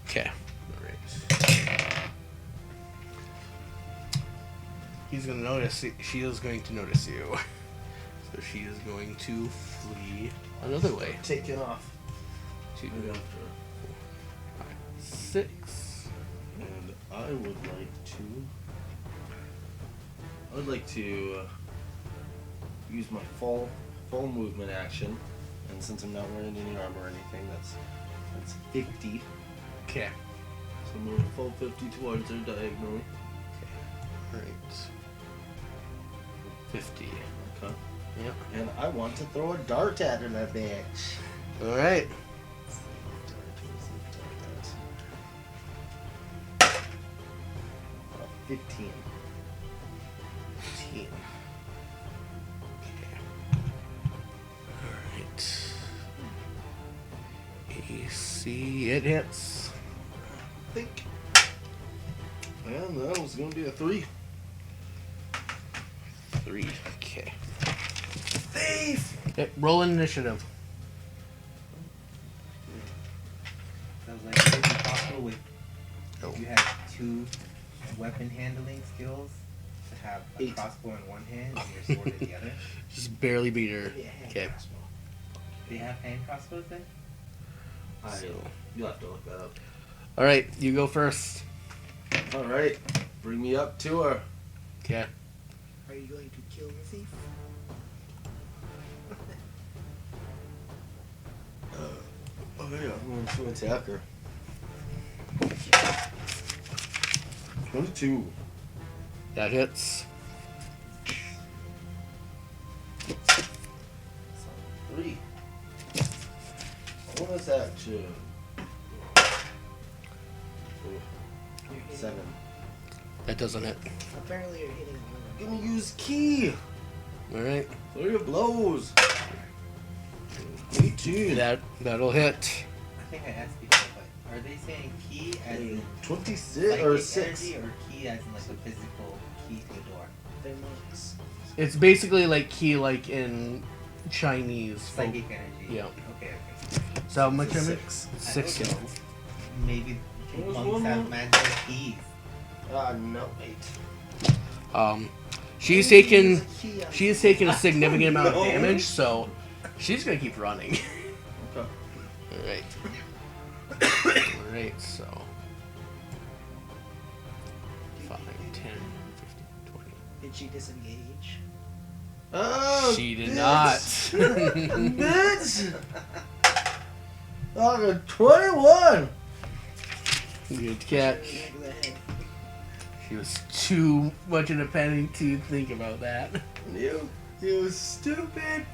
Okay. Alright. He's gonna notice. She is going to notice you. So she is going to flee another way. Taking off. 2, Right after. 6. And I would like to use my full movement action, and since I'm not wearing any armor or anything, that's 50. Okay. So I'm moving full 50 towards her diagonally. Right. 50. Okay. Yep. And I want to throw a dart at her, that bitch. All right. 15. 15. Okay. Alright. AC, it hits. Think. And that was gonna be a 3. 3. Okay. Thief! Okay, roll an initiative. That was like, would it be possible with Oh. if you had 2 weapon handling skills to have a 8. crossbow in one hand and your sword in the other? Just barely beat her. Maybe a hand Okay. crossbow. Do you have hand crossbows then? You'll have to look that up. Alright, you go first. Alright, bring me up to her. Okay. Are you going to kill the thief? Oh yeah, I'm going to attack her. 22. That hits. 3. Bonus action. You're hitting- 7. That doesn't hit. Apparently you're hitting a Gonna use key. Alright. 3 blows. 18. That'll hit. I think I asked before, but are they saying key as in 26 or psychic 6. energy or key as in like a physical key to a door? They're monks. It's basically like key, like in Chinese. Psychic energy. Yeah. Okay. So how much It's a damage? 6. 6. I don't know. Maybe What was monks one have more? magical keys. No, 8. She's Maybe taken use a key on she's taken a significant amount of No. damage, so she's gonna keep running. Okay. Alright. Alright, so 5, 10, 15, 20. Did she disengage? Oh, She did bitch. not. Bitch! Oh, 21! Good catch. Back of the head. She was too much in a panic to think about that. You stupid!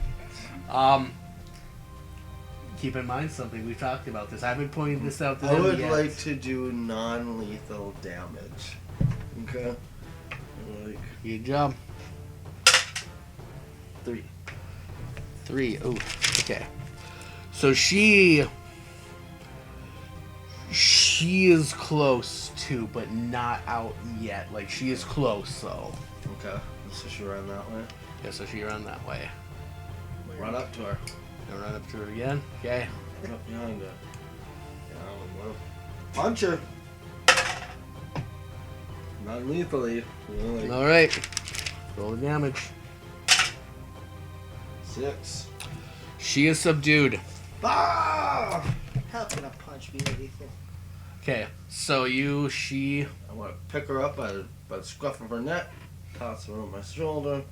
Keep in mind something, we've talked about this. I've been pointing this out to I them would yet. like to do non-lethal damage. Okay? Like Good job. 3. 3. Oh, okay. So she is close to, but not out yet. Like she is close, so Okay. So she ran that way. yeah. So she ran that way. Run up to her. Gonna run up to her again. Okay. Run up behind her. Yeah, I don't know. Punch her! Non-lethally. You know, like All right. Roll the damage. 6. She is subdued. Ah! How can a punch be lethal? Okay. So she. I want to pick her up by the scruff of her neck, toss her on my shoulder.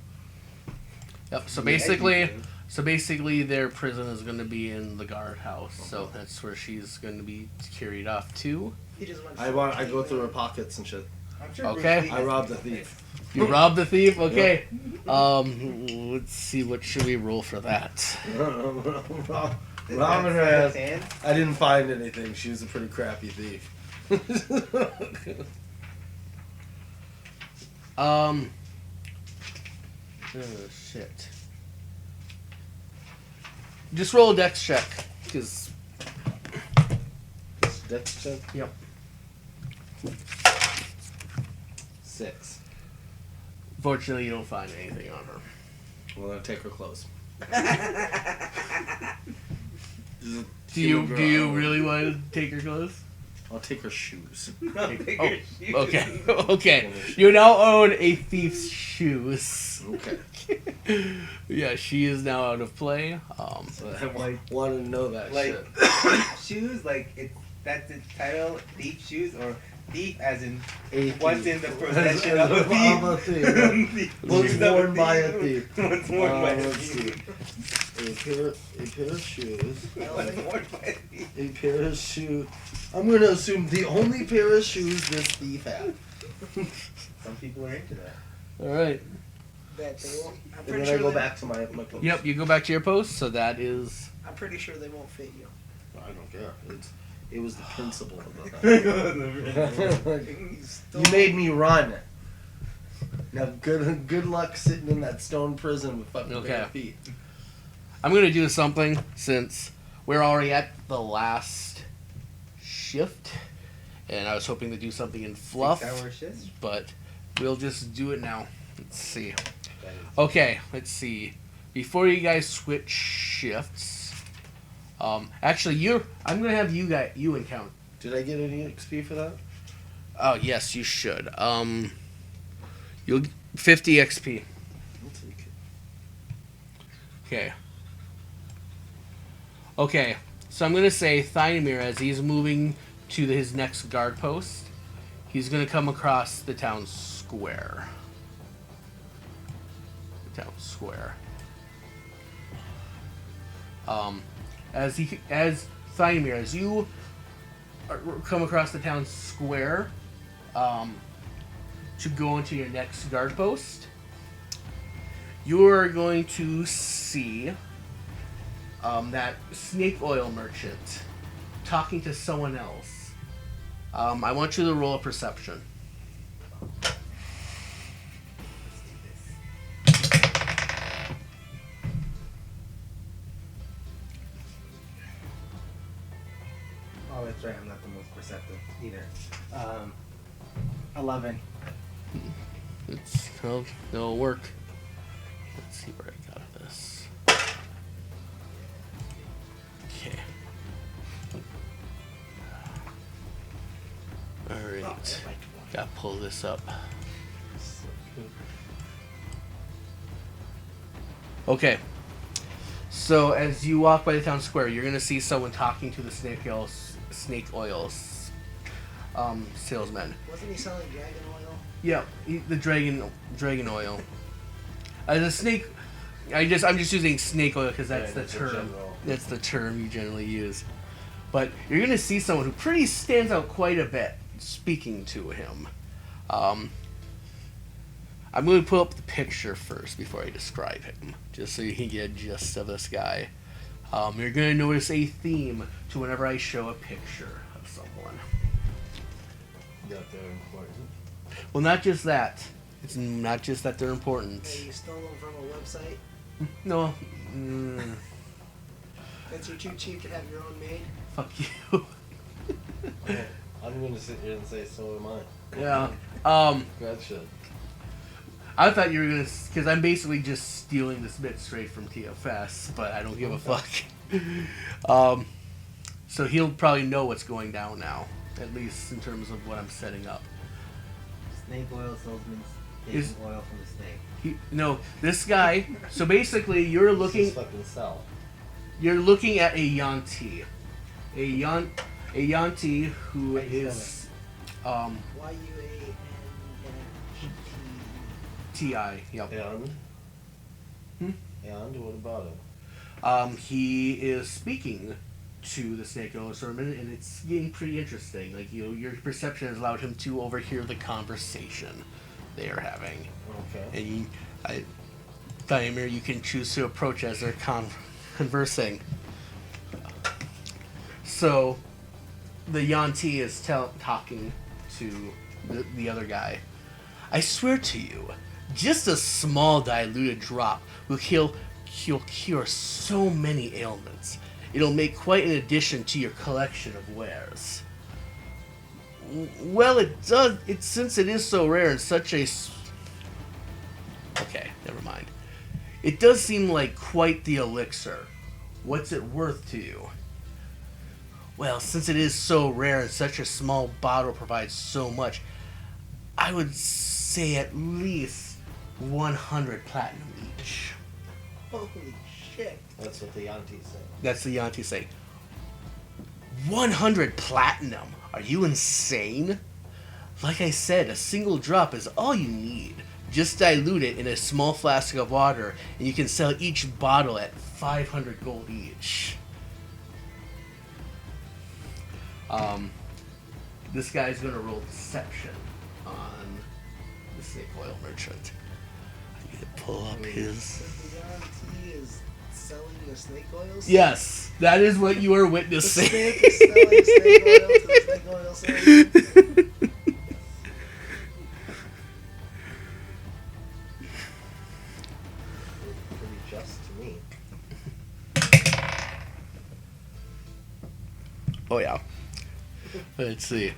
Yep. So Yeah, basically, their prison is going to be in the guardhouse. So that's where she's going to be carried off to. He just went. I go through her pockets and shit. I'm sure Okay. Bruce Lee I has robbed keys the in thief. You robbed the thief. Okay. Let's see. What should we roll for that? place. Does Robbing her that ass. stand? I didn't find anything. She was a pretty crappy thief. Oh shit. Just roll a dex check, because Dex check? Yep. 6. fortunately you don't find anything on her. Well, then take her clothes. Do you really want to take her clothes? I'll take her shoes. Oh, okay. Okay. You now own a thief's shoes. Okay. Yeah, she is now out of play. So I want to know that Like shit. shoes, like that's the title, thief shoes, or thief as in A what's thief. in the possession of a Of a thief. thief. Thief. What's Shoes of worn by a thief? What's worn by a Let's thief? see. A pair of shoes. What's worn by a thief? A pair of shoes. I'm gonna assume the only pair of shoes this thief had. Some people are into that. All right. That they won't. I'm And pretty then sure I go they- back to my post. Yep, you go back to your post, so that is... I'm pretty sure they won't fit you. I don't care. It was the principle of the thing. You You stole- made me run. Now, good luck sitting in that stone prison with fucking bare Okay. feet. I'm going to do something, since we're already at the last shift, and I was hoping to do something in fluff, 6-hour shifts? but we'll just do it now. Let's see. That is- Okay, let's see. Before you guys switch shifts, actually, I'm gonna have you encounter. Did I get any XP for that? Oh yes, you should. You'll 50 XP. I'll take it. Okay. Okay, so I'm gonna say Thynamir, as he's moving to his next guard post, he's gonna come across the town square. The town square. As Thynamir, as you come across the town square, to go into your next guard post, you are going to see that snake oil merchant talking to someone else. I want you to roll a perception. Let's do this. Oh, that's right. I'm not the most perceptive either. 11. It'll work. Let's see where I got this. Okay. Alright. Gotta pull this up. Okay. So as you walk by the town square, you're gonna see someone talking to the snake oil salesman. Wasn't he selling dragon oil? Yeah, the dragon oil. The snake. I'm just using snake oil because that's the term. That's the term you generally use. But you're gonna see someone who pretty stands out quite a bit speaking to him. I'm going to pull up the picture first before I describe him, just so you can get a gist of this guy. You're going to notice a theme to whenever I show a picture of someone. That they're important. Well, not just that. It's not just that they're important. Hey, you stole them from a website? No. That's you're too cheap to have your own made? Fuck you. I'm gonna sit here and say so am I. Yeah. Gotcha. I thought you were gonna, because I'm basically just stealing this bit straight from TFS, but I don't give a fuck. So he'll probably know what's going down now, at least in terms of what I'm setting up. Snake oil salesman taking oil from the snake. This guy. So basically, you're looking. Fucking sell. You're looking at a Yanti, a Yanti who is YUANNGT. TI. Yep. And what about him? He is speaking to the snake oil sermon, and it's getting pretty interesting. Like, your perception has allowed him to overhear the conversation they are having. Okay. And Diamir, you can choose to approach as they're conversing. So, the Yanti is talking to the other guy. I swear to you, just a small diluted drop will cure so many ailments. It'll make quite an addition to your collection of wares. Well, it does. Since it is so rare and such a. Okay, never mind. It does seem like quite the elixir. What's it worth to you? Well, since it is so rare and such a small bottle provides so much, I would say at least 100 platinum each. Holy shit. That's what the Yanti say. That's the Yanti say. 100 platinum? Are you insane? Like I said, a single drop is all you need. Just dilute it in a small flask of water, and you can sell each bottle at 500 gold each. This guy's gonna roll deception on the snake oil merchant. I need to pull up his. So the Yanti is selling the snake oils? Yes, that is what you are The witnessing. snake is selling snake oil to the snake oil salesman? Pretty just to me. Oh yeah. Let's see.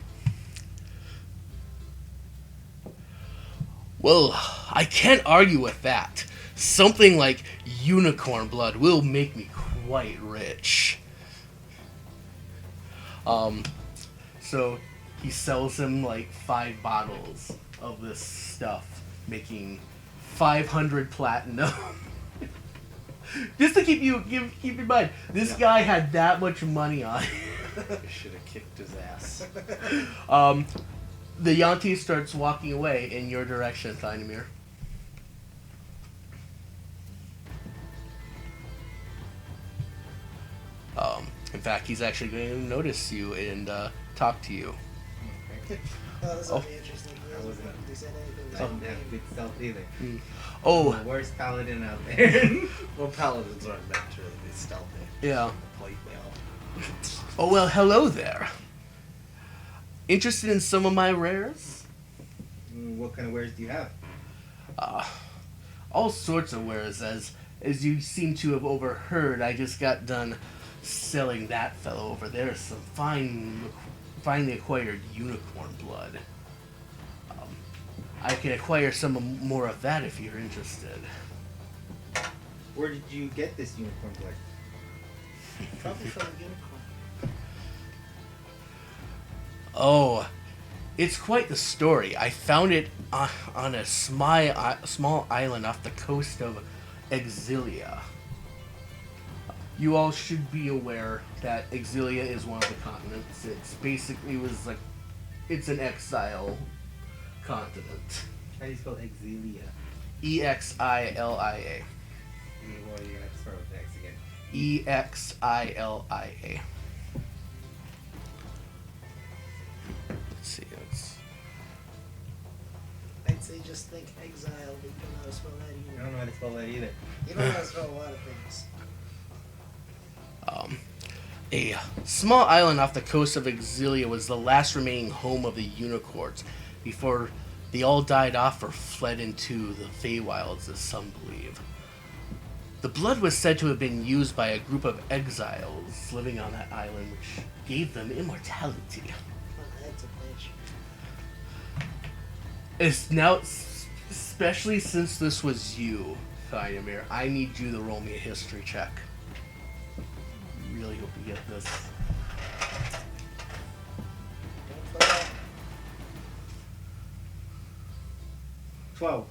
Well, I can't argue with that. Something like unicorn blood will make me quite rich. So he sells him like 5 bottles of this stuff, making 500 platinum. Just to keep in mind, this guy had that much money on him. I should have kicked his ass. The Yanti starts walking away in your direction, Thinamir. In fact, he's actually going to notice you and talk to you. Oh, this will be interesting. He I hasn't wasn't- practically said anything. I don't have good stealth either. Oh, I'm the worst paladin out there. Well, paladins aren't meant to really be stealthy. yeah. Plate mail. Oh, well, hello there. Interested in some of my rares? What kind of wares do you have? All sorts of wares, as you seem to have overheard. I just got done selling that fellow over there some finely acquired unicorn blood. I can acquire some more of that if you're interested. Where did you get this unicorn blood? Probably from a unicorn. Oh, it's quite the story. I found it on a small island off the coast of Exilia. You all should be aware that Exilia is one of the continents. It's an exile continent. How do you spell Exilia? Exilia. Well, you're gonna have to start with X again. Exilia. Let's see. I'd say just think exile, but you don't know how to spell that I either. don't know how to spell that either. You don't know how to spell a lot of things. A small island off the coast of Exilia was the last remaining home of the unicorns before they all died off or fled into the Feywilds, as some believe. The blood was said to have been used by a group of exiles living on that island, which gave them immortality. Oh, that's a bitch. It's now, especially since this was you, Thyamir, I need you to roll me a history check. Really hope you get this. Don't fuck up. 12.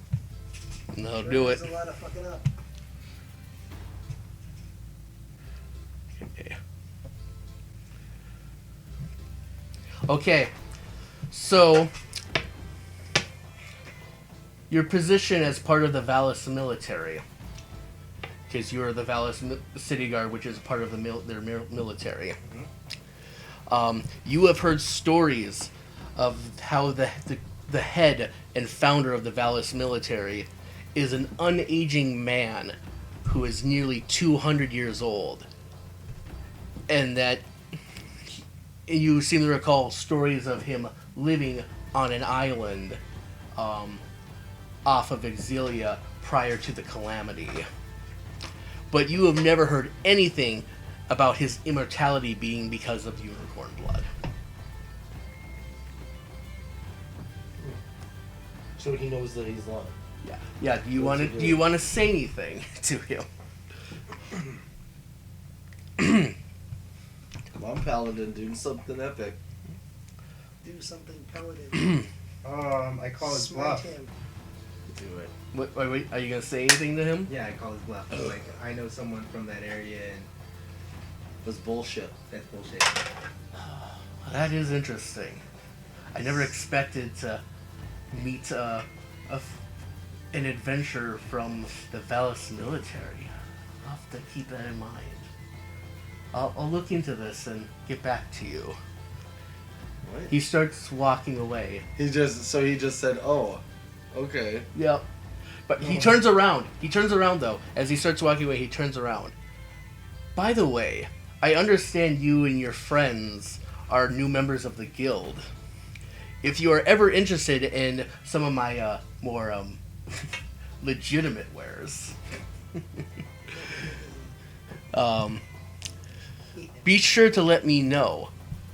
No, Sure, do it. There's a lot of fucking up. Okay, so your position as part of the Valis military, because you are the Valis City Guard, which is part of their military. You have heard stories of how the head and founder of the Valis military is an unaging man who is nearly 200 years old, and that you seem to recall stories of him living on an island off of Exilia prior to the Calamity. But you have never heard anything about his immortality being because of unicorn blood. So he knows that he's lying. Yeah. Yeah. Do you want to say anything to him? Come on, Paladin, do something epic. Do something paladin. I call his Smite bluff. him. Do it. Wait. Are you gonna say anything to him? Yeah, I call his bluff. Like, I know someone from that area, and That's bullshit. that's bullshit. That is interesting. I never expected to meet an adventurer from the Valis military. I'll have to keep that in mind. I'll look into this and get back to you. What? He starts walking away. He just said, "Oh, okay." Yep. But he turns around. He turns around, though. As he starts walking away, he turns around. By the way, I understand you and your friends are new members of the guild. If you are ever interested in some of my more legitimate wares, be sure to let me know.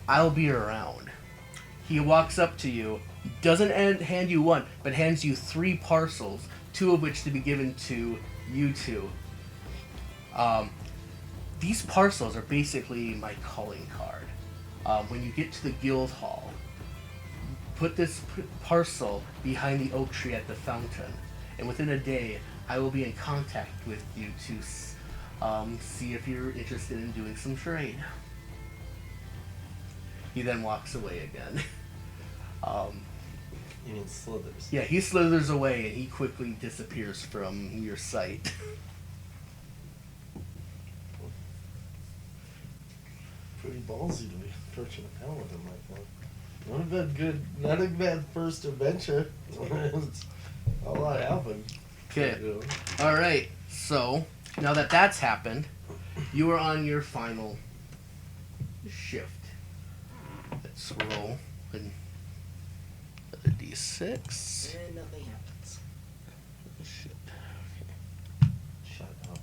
I'll be around. He walks up to you, doesn't hand you one, but hands you 3 parcels, 2 of which to be given to you two. These parcels are basically my calling card. When you get to the guild hall, put this parcel behind the oak tree at the fountain, and within a day, I will be in contact with you to see if you're interested in doing some trade. He then walks away again. You mean slithers? Yeah, he slithers away and he quickly disappears from your sight. Pretty ballsy to be approaching a paladin like that. Not a bad good. Not a bad first adventure. A lot happened. Okay. All right. So now that that's happened, you are on your final shift. Let's roll another d6. And nothing happens. Shit. Shut up.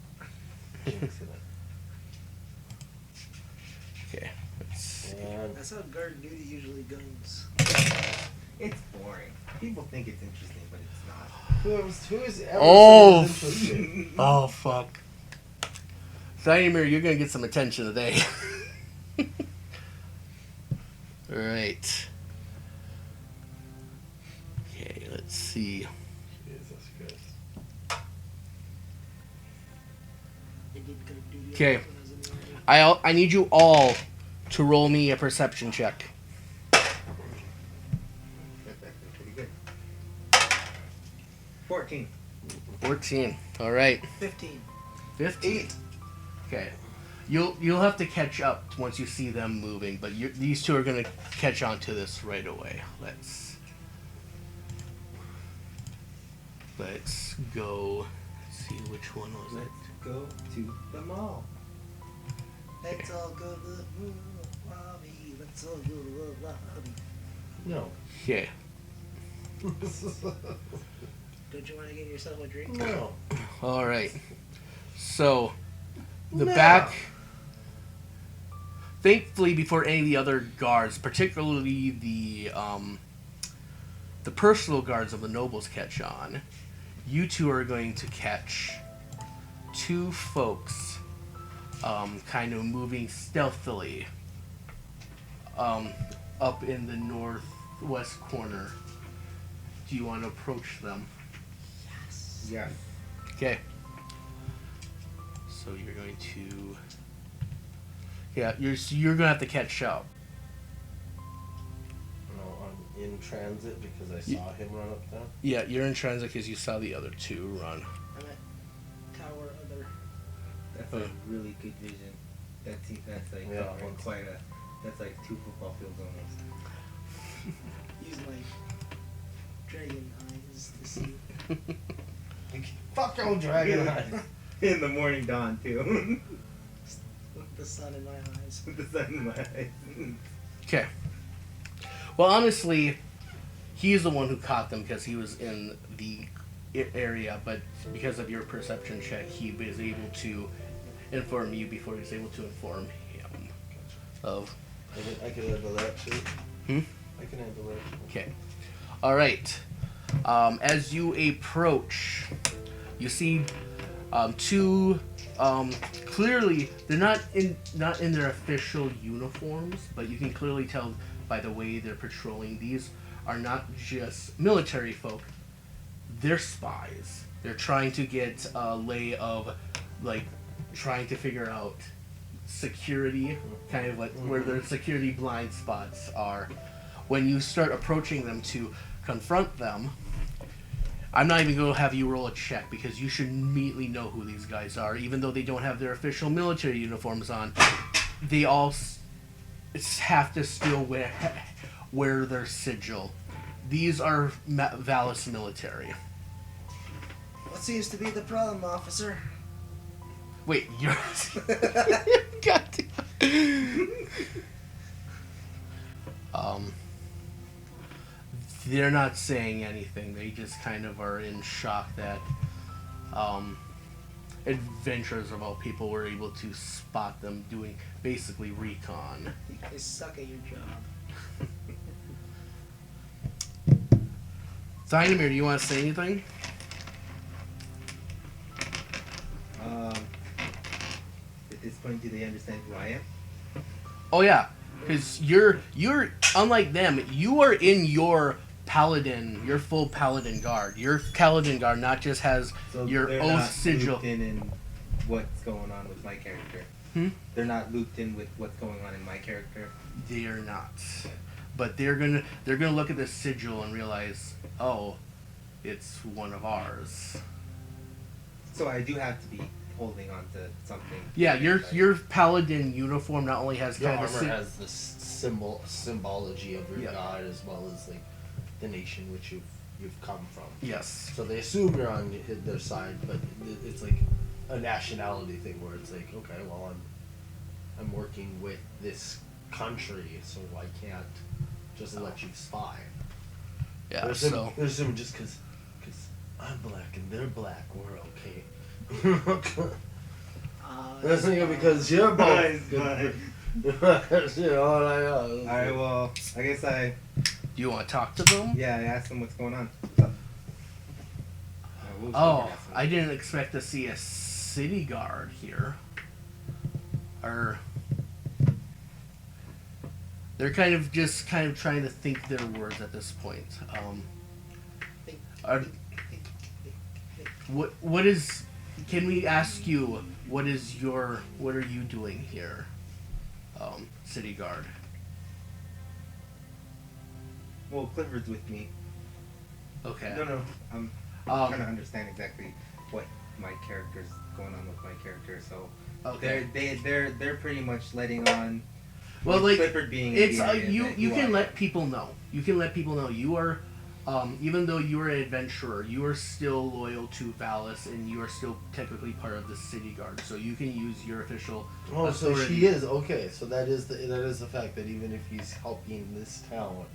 Jinxing it. Okay. Let's And That's how guard duty usually goes. It's boring. People think it's interesting, but it's not. who's ever Oh. said it's interesting? Oh, fuck. Thymir, you're gonna get some attention today. Alright. Okay, let's see. Jesus Christ. I did guard duty Okay. when I was in the army. I need you all to roll me a perception check. That's actually pretty good. 14. 14. Alright. 15. 15. Okay. You'll have to catch up once you see them moving, but these two are gonna catch on to this right away. Let's go. Let's see which one was it. Go to the mall. Let's all go to the lobby. Let's all go to the lobby. No. Okay. Don't you want to get yourself a drink? No. All right. So the No. back. Thankfully, before any of the other guards, particularly the personal guards of the nobles, catch on, you two are going to catch two folks, kind of moving stealthily, up in the northwest corner. Do you want to approach them? Yeah. Okay. So you're going to. Yeah, you're gonna have to catch up. No, I'm in transit because I saw him run up there. Yeah, you're in transit because you saw the other two run. I'm at tower other. That's like really good vision. That's like Yeah. quite a. That's like 2 football fields almost. Use my dragon eyes to see. Fuck your dragon eyes. In the morning dawn too. With the sun in my eyes. With the sun in my eyes. Okay. Well, honestly, he's the one who caught them because he was in the area, but because of your perception check, he was able to inform you before he was able to inform him of. I can handle that too. I can handle that. Okay. All right. As you approach, you see two. Clearly, they're not in their official uniforms, but you can clearly tell by the way they're patrolling. These are not just military folk; they're spies. They're trying to get a lay of, like, trying to figure out security, kind of like where their security blind spots are. When you start approaching them to confront them, I'm not even going to have you roll a check because you should immediately know who these guys are, even though they don't have their official military uniforms on. They all have to still wear their sigil. These are Valis military. What seems to be the problem, officer? Wait, you're... God damn. They're not saying anything. They just kind of are in shock that adventurers of all people were able to spot them doing basically recon. They suck at your job. Dynamir, do you want to say anything? At this point, do they understand who I am? Oh yeah, because you're unlike them. You are in your paladin, your full paladin guard. Your paladin guard not just has So your they're oath not sigil. looped in what's going on with my character. They're not looped in with what's going on in my character. They are not, but they're gonna look at this sigil and realize, oh, it's one of ours. So I do have to be holding on to something. Yeah, Like, your paladin uniform not only has Your kind of armor has this symbology of your Yeah. god as well as like the nation which you've come from. yes. So they assume you're on their side, but it's like a nationality thing where it's like, okay, well I'm working with this country, so I can't just let you spy. Yeah. They're So assuming just because I'm black and they're black, we're okay. That's not because you're both. Nice, nice. You know what I know. Alright, well, I guess do you want to talk to them? I asked them what's going on. What's up? Oh, I didn't expect to see a city guard here. Or they're kind of trying to think their words at this point. What is? Can we ask you what are you doing here, city guard? Well, Clifford's with me. Okay. No, I'm trying to understand exactly what my character's going on with my character. So Okay. they're pretty much letting on. Well, with like Clifford being it's the area you that you can are. let people know. You can let people know you are, even though you are an adventurer, you are still loyal to Valis, and you are still technically part of the city guard. So you can use your official. Oh, so authority. she is okay. So that is the fact that even if he's helping this town,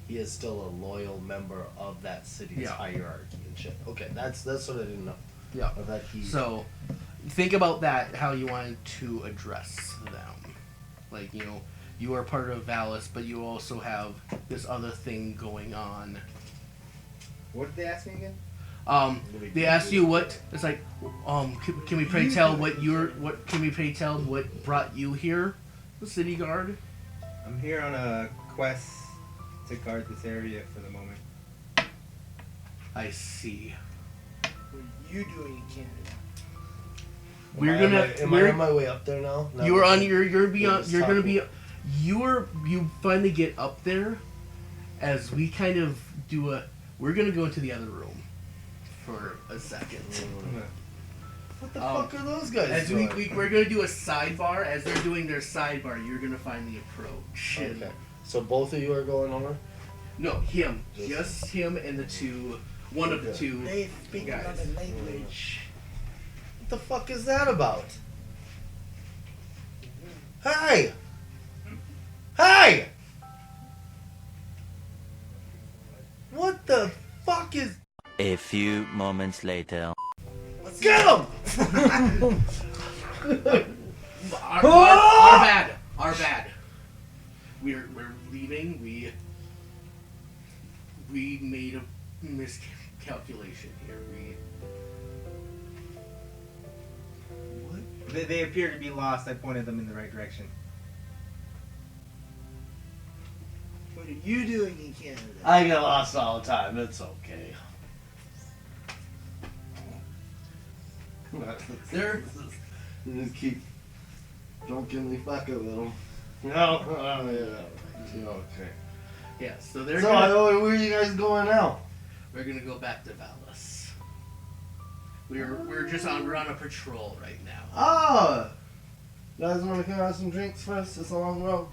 he is still a loyal member of that city's Yeah. hierarchy and shit. Okay, that's what I didn't know. Yeah. Of that he. So think about that. How you wanted to address them, like you are part of Valis, but you also have this other thing going on. What did they ask me again? They asked you what it's like. Can we pray tell what Can we pray tell what brought you here, the city guard? I'm here on a quest to guard this area for the moment. I see. What are you doing in Canada? Am I on my way up there now? You're on your. You're We're beyond. just You're gonna be. talking. You finally get up there, as we kind of do a. We're gonna go into the other room, for a second. What the fuck are those guys As doing? we're gonna do a sidebar. As they're doing their sidebar, you're gonna find the approach. And- Okay. So both of you are going over? No, him. Just him and the two. One of the Okay. two. They speak Guys. another language. What the fuck is that about? Hey! Hey! What the fuck is... A few moments later. Get him! Our bad. Our bad. We're leaving. We made a miscalculation here. They appear to be lost. I pointed them in the right direction. What are you doing in Canada? I get lost all the time. It's okay. There. Just keep drunkenly fucking with them. No, yeah. Okay. Yeah. So they're. So, where are you guys going now? We're gonna go back to Valis. We're on a patrol right now. Oh! You guys want to come have some drinks first? It's a long road.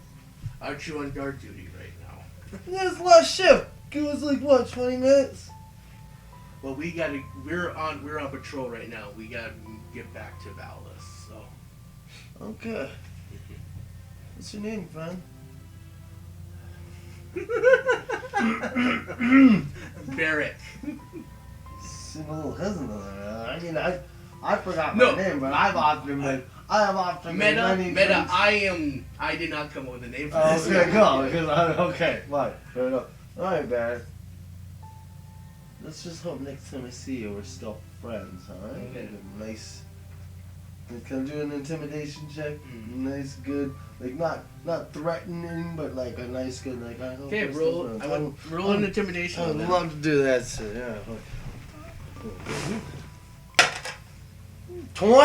Aren't you on guard duty right now? This last shift. Give us like what, 20 minutes? Well, we're on patrol right now. We gotta get back to Valis. So. Okay. What's your name, friend? Barrett. Seem a little hesitant there. I mean, I forgot No. my name, but I have often been many Meta, drinks. I did not come up with a name for Oh, this. okay, go. Okay, fine. Fair enough. Alright, Barry. Let's just hope next time I see you, we're still friends, alright? Okay. Nice. Can I do an intimidation check? Mm. Nice, good. Like, not threatening, but like a nice, good, like, I hope Okay, we're still roll. friends. Roll an intimidation. I would on that. love to do that, sir. Yeah.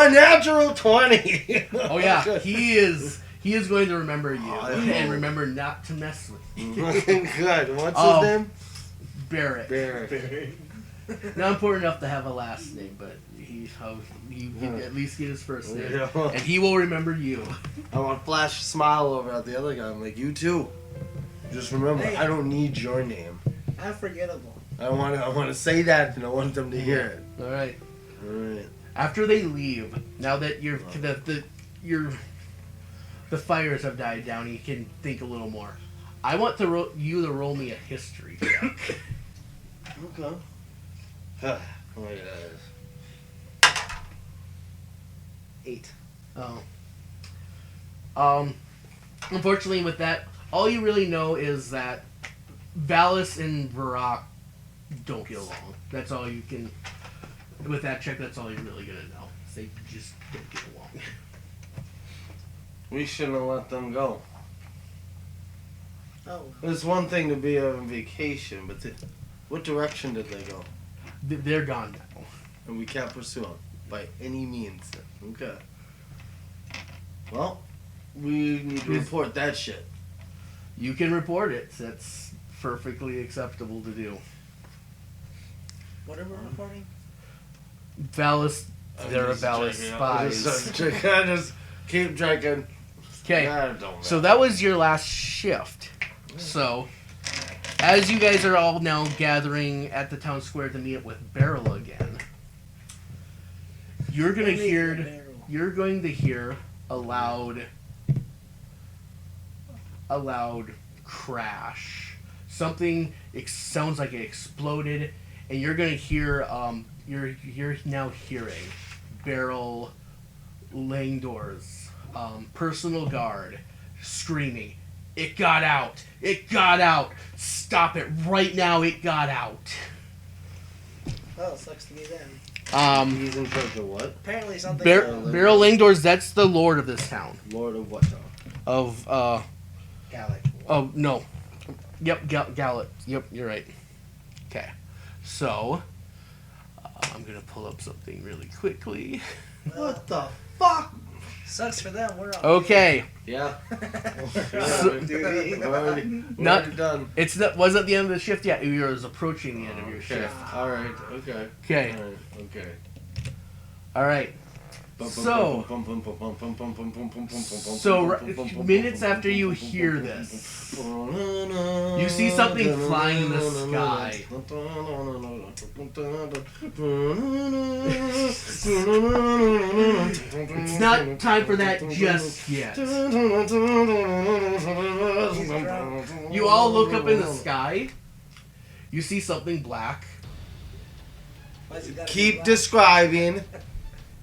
natural 20! Oh yeah, he is going to remember you Oh, and remember not to mess with you. Good. What's Oh. his name? Barrett. Barry. Not important enough to have a last name, but he You can at least get his first name, Yeah. and he will remember you. I want to flash a smile over at the other guy. I'm like, you too. Just remember, Hey. I don't need your name. Unforgettable. I want to say that, and I want them to hear it. All right. All right. After they leave, now that the fires have died down, you can think a little more. I want you to roll me a history check. Okay. Oh my God. 8. Oh. Unfortunately, with that, all you really know is that Valis and Varrock don't get along. That's all you can. With that check, that's all you're really gonna know. They just don't get along. We shouldn't have let them go. Oh. It's one thing to be on vacation, but what direction did they go? They're gone now. And we can't pursue them by any means. Okay. Well, we need to report that shit. You can report it. That's perfectly acceptable to do. What are we reporting? Valis, they're Valis spies. I just keep drinking. Okay, I don't so know. that was your last shift. So, as you guys are all now gathering at the town square to meet with Beryl again, you're going to hear a loud crash. Something sounds like it exploded, and you're going to hear you're now hearing Beryl Langdor's personal guard screaming, "It got out! It got out! Stop it right now! It got out!" Well, sucks to be then. He's in charge of what? Apparently something. Beryl Langdor's, that's the lord of this town. Lord of what town? Of Gallic. oh no, yep, Gallet. Yep, you're right. Okay, so I'm gonna pull up something really quickly. What the fuck? Sucks for them. We're on. Okay, Yeah. Duty. We're Not- already done. wasn't the end of the shift yet. You was approaching the end of your Okay. shift. All right. Okay. Okay, All right. Okay. all right. So minutes after you hear this, you see something flying in the sky. It's not time for that just yet. You all look up in the sky. You see something black. Why's it gotta be Keep black? describing.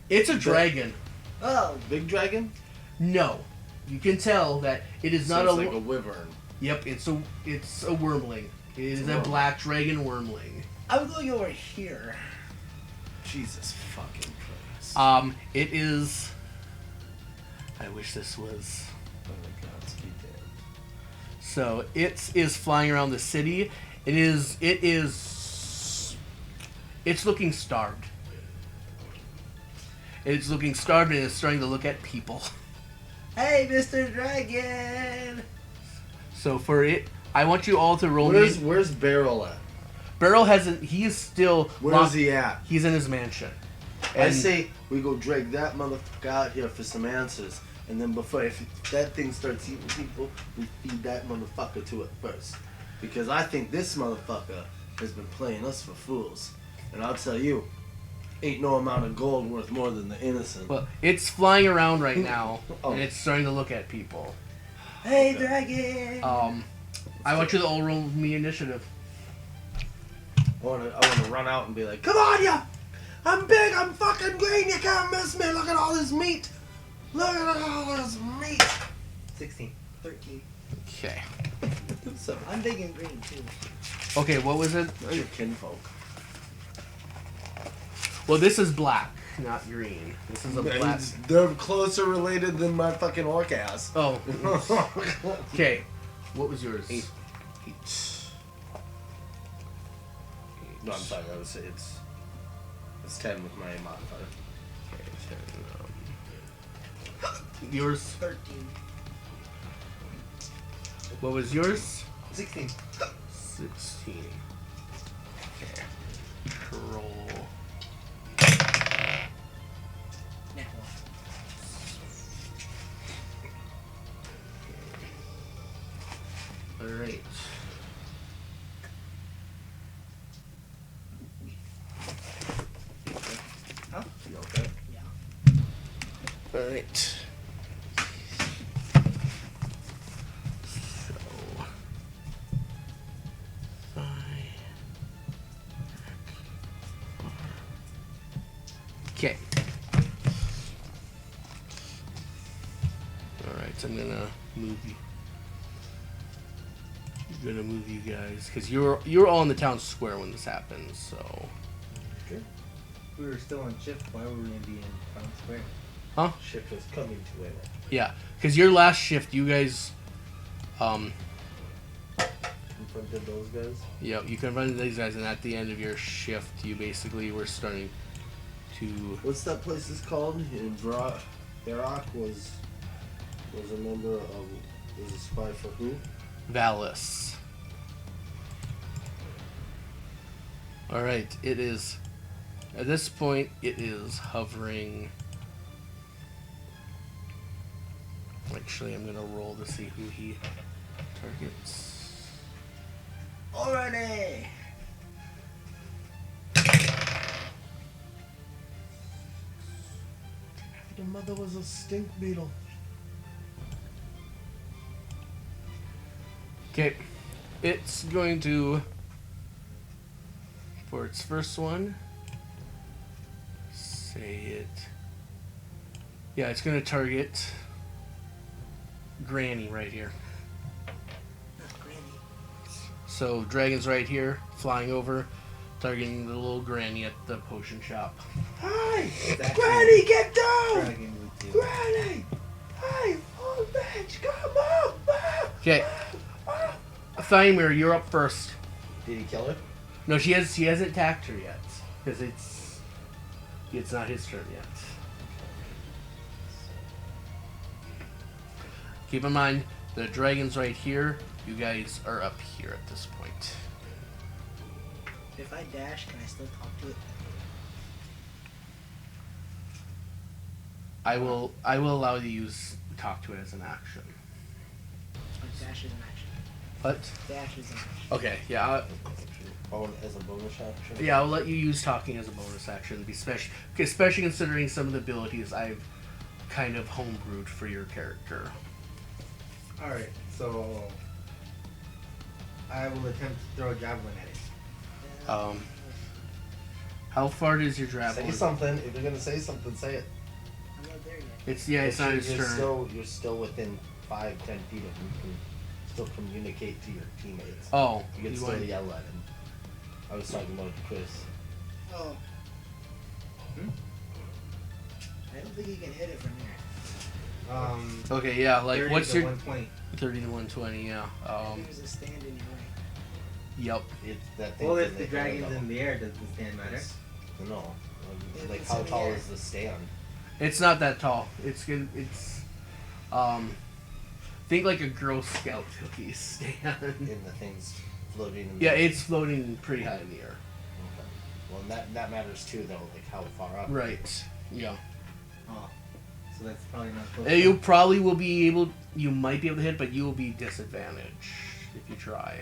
It's a dragon. Oh, Big dragon? No, you can tell that it is not Sounds a. like a wyvern. Yep, it's a wormling. It is a wormling. black dragon wormling. I'm going over here. Jesus fucking Christ. It is. I wish this was. Oh my God, be dead. So it is flying around the city. It is. It's looking starved. It's looking starved and it's starting to look at people. Hey, Mr. Dragon! So for it, I want you all to roll Where's Beryl at? Beryl hasn't. He is still. Where's he at? He's in his mansion. I say we go drag that motherfucker out here for some answers, and then if that thing starts eating people, we feed that motherfucker to it first. Because I think this motherfucker has been playing us for fools. And I'll tell you, ain't no amount of gold worth more than the innocent. Well, it's flying around right now, Oh. and it's starting to look at people. Hey, Dragon! I want you to all roll me initiative. I wanna run out and be like, come on ya! I'm big, I'm fucking green, you can't miss me, look at all this meat! Look at all this meat! 16. 13. Okay. I'm big and green, too. Okay, what was it? Your kinfolk. Well, this is black, not green. This is a black. They're closer related than my fucking orc ass. Oh. Okay. What was yours? 8. No, I'm sorry, that was it's 10 with my modifier. Yours. 13. What was yours? 16. 16. Okay. Roll. Alright. So. 5. Okay. Alright, so I'm gonna move you. I'm gonna move you guys because you're all in the town square when this happens. So. Okay. We were still on shift. Why were we gonna be in town square? Huh? Ship is coming to it. Yeah, because your last shift, you guys. Confronted those guys. Yeah, you confronted these guys, and at the end of your shift, you basically were starting to. What's that place is called? In Thera was a member of, was a spy for who? Valis. Alright, it is. At this point, it is hovering. Actually, I'm gonna roll to see who he targets. Alrighty. Your mother was a stink beetle. Okay, it's going to, for its first one, say it. Yeah, it's going to target Granny right here. Not Granny. So, Dragon's right here, flying over, targeting the little Granny at the potion shop. Hi! Exactly. Granny, get down! Dragon would do. Granny! Hi! Oh, bitch, come on! Okay, Thymir, you're up first. Did he kill her? No, she hasn't attacked her yet, because it's not his turn yet. Keep in mind, the dragon's right here. You guys are up here at this point. If I dash, can I still talk to it? I will allow you to use talk to it as an action. Or dash is an action. What? Dash is an action. Okay, yeah, As a bonus action? yeah. I'll let you use talking as a bonus action, especially considering some of the abilities I've kind of homebrewed for your character. Alright, so I will attempt to throw a javelin at it. How far does your javelin? Say something. If you're gonna say something, say it. I'm not there yet. It's not his turn. You're still within 5-10 feet of him. You can still communicate to your teammates. Oh, You can you still want- yell at him. I was talking about Chris. Oh. I don't think you can hit it from here. Okay, yeah. Like, 30 what's to your 120. 30 to 120? Yeah. There's a stand in your way. Yep. It's that thing Well, that if the they dragon's call it. in the air, does the stand matter? No. If Like, it's how in the tall air. is the stand? It's not that tall. It's good. Think like a Girl Scout cookie stand. In the things floating in the Yeah, it's floating pretty high in the air. Okay. Well, and that matters too, though, like how far up. Right. Yeah. Oh. So that's probably not close. You probably will be able. You might be able to hit, but you will be disadvantaged if you try.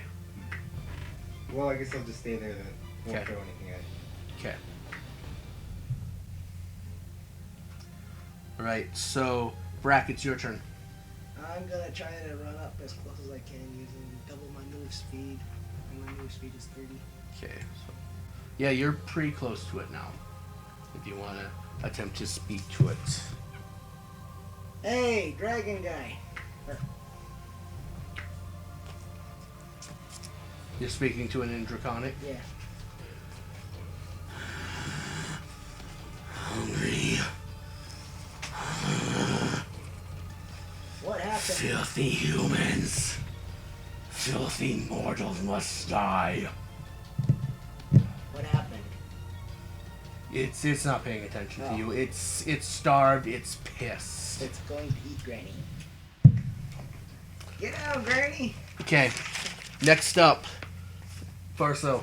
Well, I guess I'll just stay there then. Won't Okay. throw anything at it. Okay. All right. So, Brack, it's your turn. I'm gonna try to run up as close as I can using double my move speed. And my move speed is 30. Okay. So, yeah, you're pretty close to it now. If you want to attempt to speak to it. Hey, dragon guy. You're speaking to it in Draconic. Yeah. Hungry. What happened? Filthy humans. Filthy mortals must die. What happened? It's not paying attention to Oh. you. It's starved. It's pissed. It's going to eat Granny. Get out, Granny! Okay. Next up, Farso.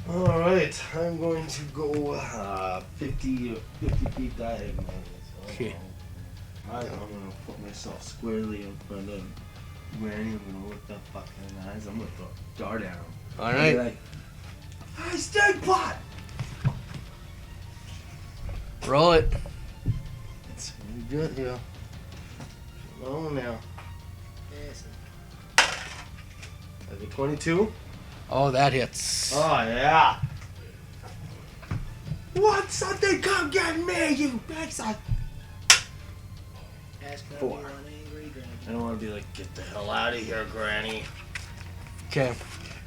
Alright, I'm going to go 50 feet diagonal. So Okay. I'm gonna put myself squarely in front of Granny. I'm gonna look up fucking in the eyes. I'm gonna throw a dart at him. All right. Like, hey, stink pot! Roll it. You good here? Oh now. Yes. I get 22. Oh, that hits. Oh yeah. Want something? Come get me, you bastard! Ask me 4. on angry granny. I don't want to be like, get the hell out of here, Granny. Okay.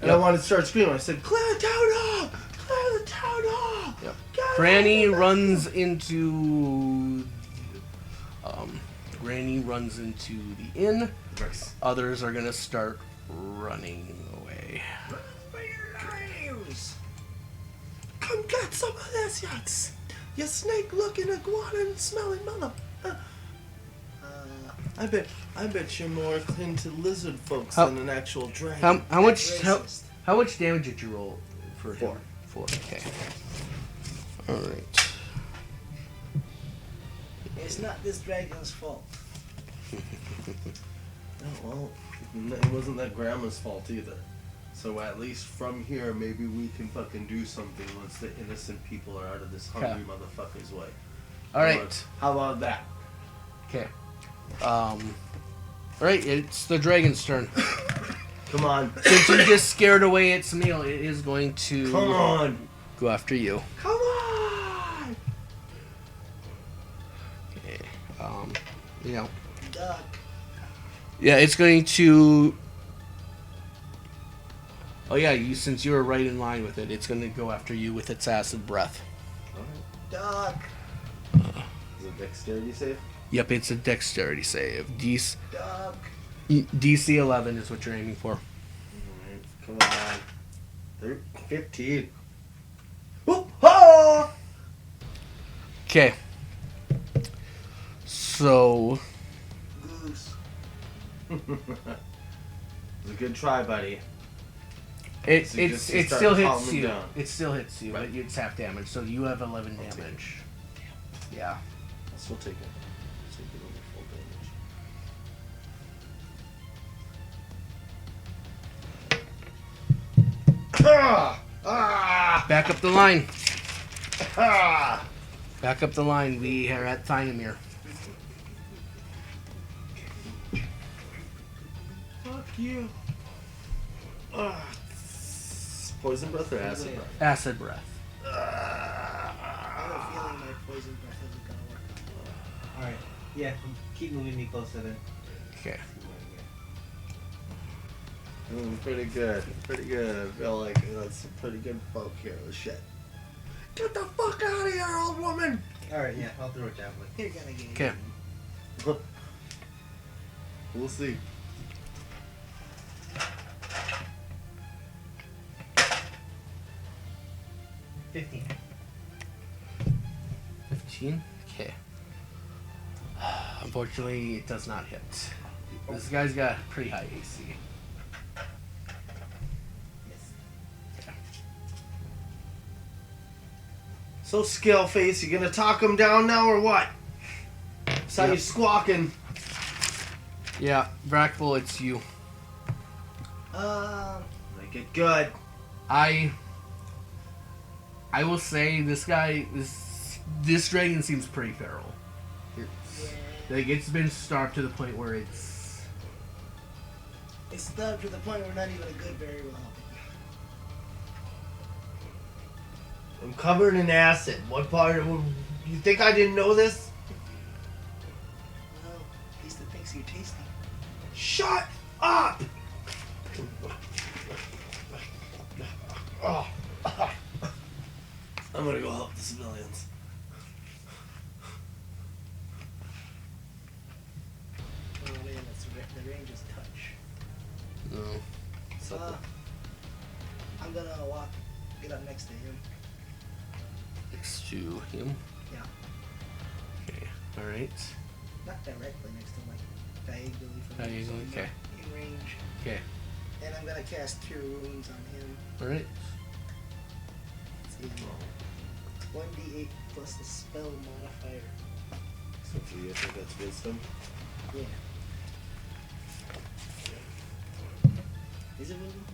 And I want to start screaming. I said, clear the town hall! Clear the town hall! Yep. Get Granny out of runs into. Granny runs into the inn. Nice. Others are gonna start running away. Run for your lives! Come get some of this, you snake-looking, iguana-smelling mother. I bet you're more akin to lizard folks How- than an actual dragon. How much Racist. how much damage did you roll for 4. him? 4. Okay. All right. It's not this dragon's fault. Oh, well, it wasn't that grandma's fault either. So at least from here, maybe we can fucking do something once the innocent people are out of this hungry Okay. motherfucker's way. All right. How about that? Okay. All right. It's the dragon's turn. Come on. Since you just scared away its meal, it is going to Come on. go after you. Come on. Okay. Yeah. Duck. Yeah, it's going to. Oh yeah, since you were right in line with it, it's going to go after you with its acid breath. Duck. Is it dexterity save? Yep, it's a dexterity save. Duck. DC 11 is what you're aiming for. Come on. 15. Whoop, ha! Okay. So Goose. It was a good try, buddy. it So you it just it start still hits calming you. down. It still hits you, Right. but it's half damage. So you have 11 I'll take damage. Yeah. I'll still take it. I'll take it over full damage. Back up the line. Ah! Back up the line. We are at Thynamere. Fuck you. Poison breath or acid breath? Acid breath. I have a feeling my poison breath isn't gonna work. Alright. Yeah, keep moving me closer then. Okay. Pretty good. Pretty good. I feel like that's some pretty good folk here. Shit. Get the fuck out of here, old woman! Alright, yeah, I'll throw a javelin. You're gonna get Okay. eaten. We'll see. $15. 15. Okay. Unfortunately, it does not hit. This guy's got pretty high AC. Yes. So, Scaleface, you gonna talk him down now or what? Saw you Yep. squawking. Yeah, Brackbull, it's you. Make it good. I will say this guy, this dragon seems pretty feral. Yeah. Like it's been starved to the point where it's. It's stuck to the point where not even a good very well. I'm covered in acid. What part of you think I didn't know this? Well, at least it thinks you're tasty. Shut up! Oh. I'm gonna go help the civilians. Oh man, that's the range is touch. No. I'm gonna get up next to him. Next to him. Yeah. Okay. All right. Not directly next to him, like diagonally from him. Diagonally, so I'm okay. In range. Okay. And I'm gonna cast Cure Wounds on him. All right. See, 1d8 plus the spell modifier. So for you, I think that's wisdom. Yeah. Is it wisdom?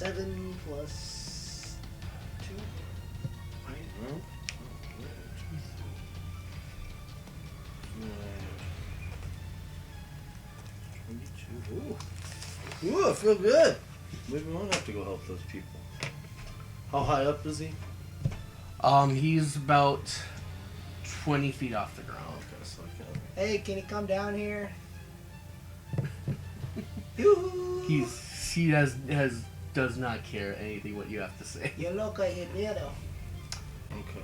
7 plus 2. Right? No? 22. Ooh. Ooh, I feel good. Maybe we won't have to go help those people. How high up is he? He's about 20 feet off the ground. Okay, so I can. Hey, can you come down here? Yoo-hoo! He does not care anything what you have to say. You look like you little. Okay.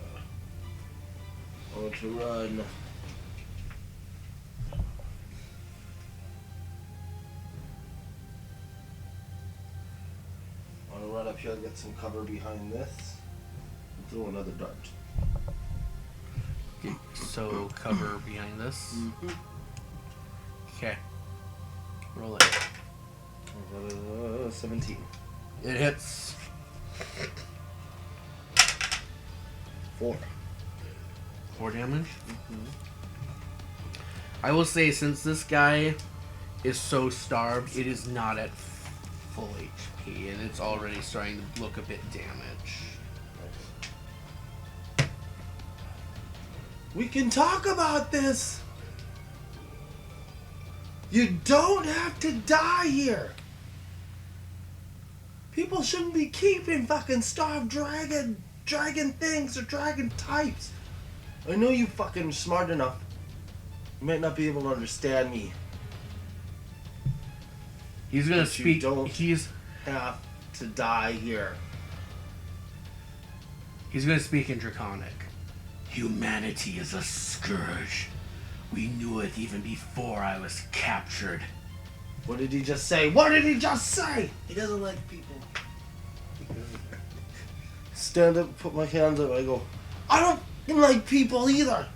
I want to run. I want to run up here and get some cover behind this. And throw another dart. Okay, so cover behind this. Mm-hmm. Okay. Roll it. 17. It hits. 4. 4 damage. I will say, since this guy is so starved, it is not at full HP, and it's already starting to look a bit damaged. We can talk about this. You don't have to die here. People shouldn't be keeping fucking starved dragon things or dragon types. I know you fucking smart enough. You might not be able to understand me. He's gonna But you speak. don't- He's Have to die here. gonna speak in Draconic. Humanity is a scourge. We knew it even before I was captured. What did he just say? What did he just say? He doesn't like people. Stand up, put my hands up, I go, I don't like people either.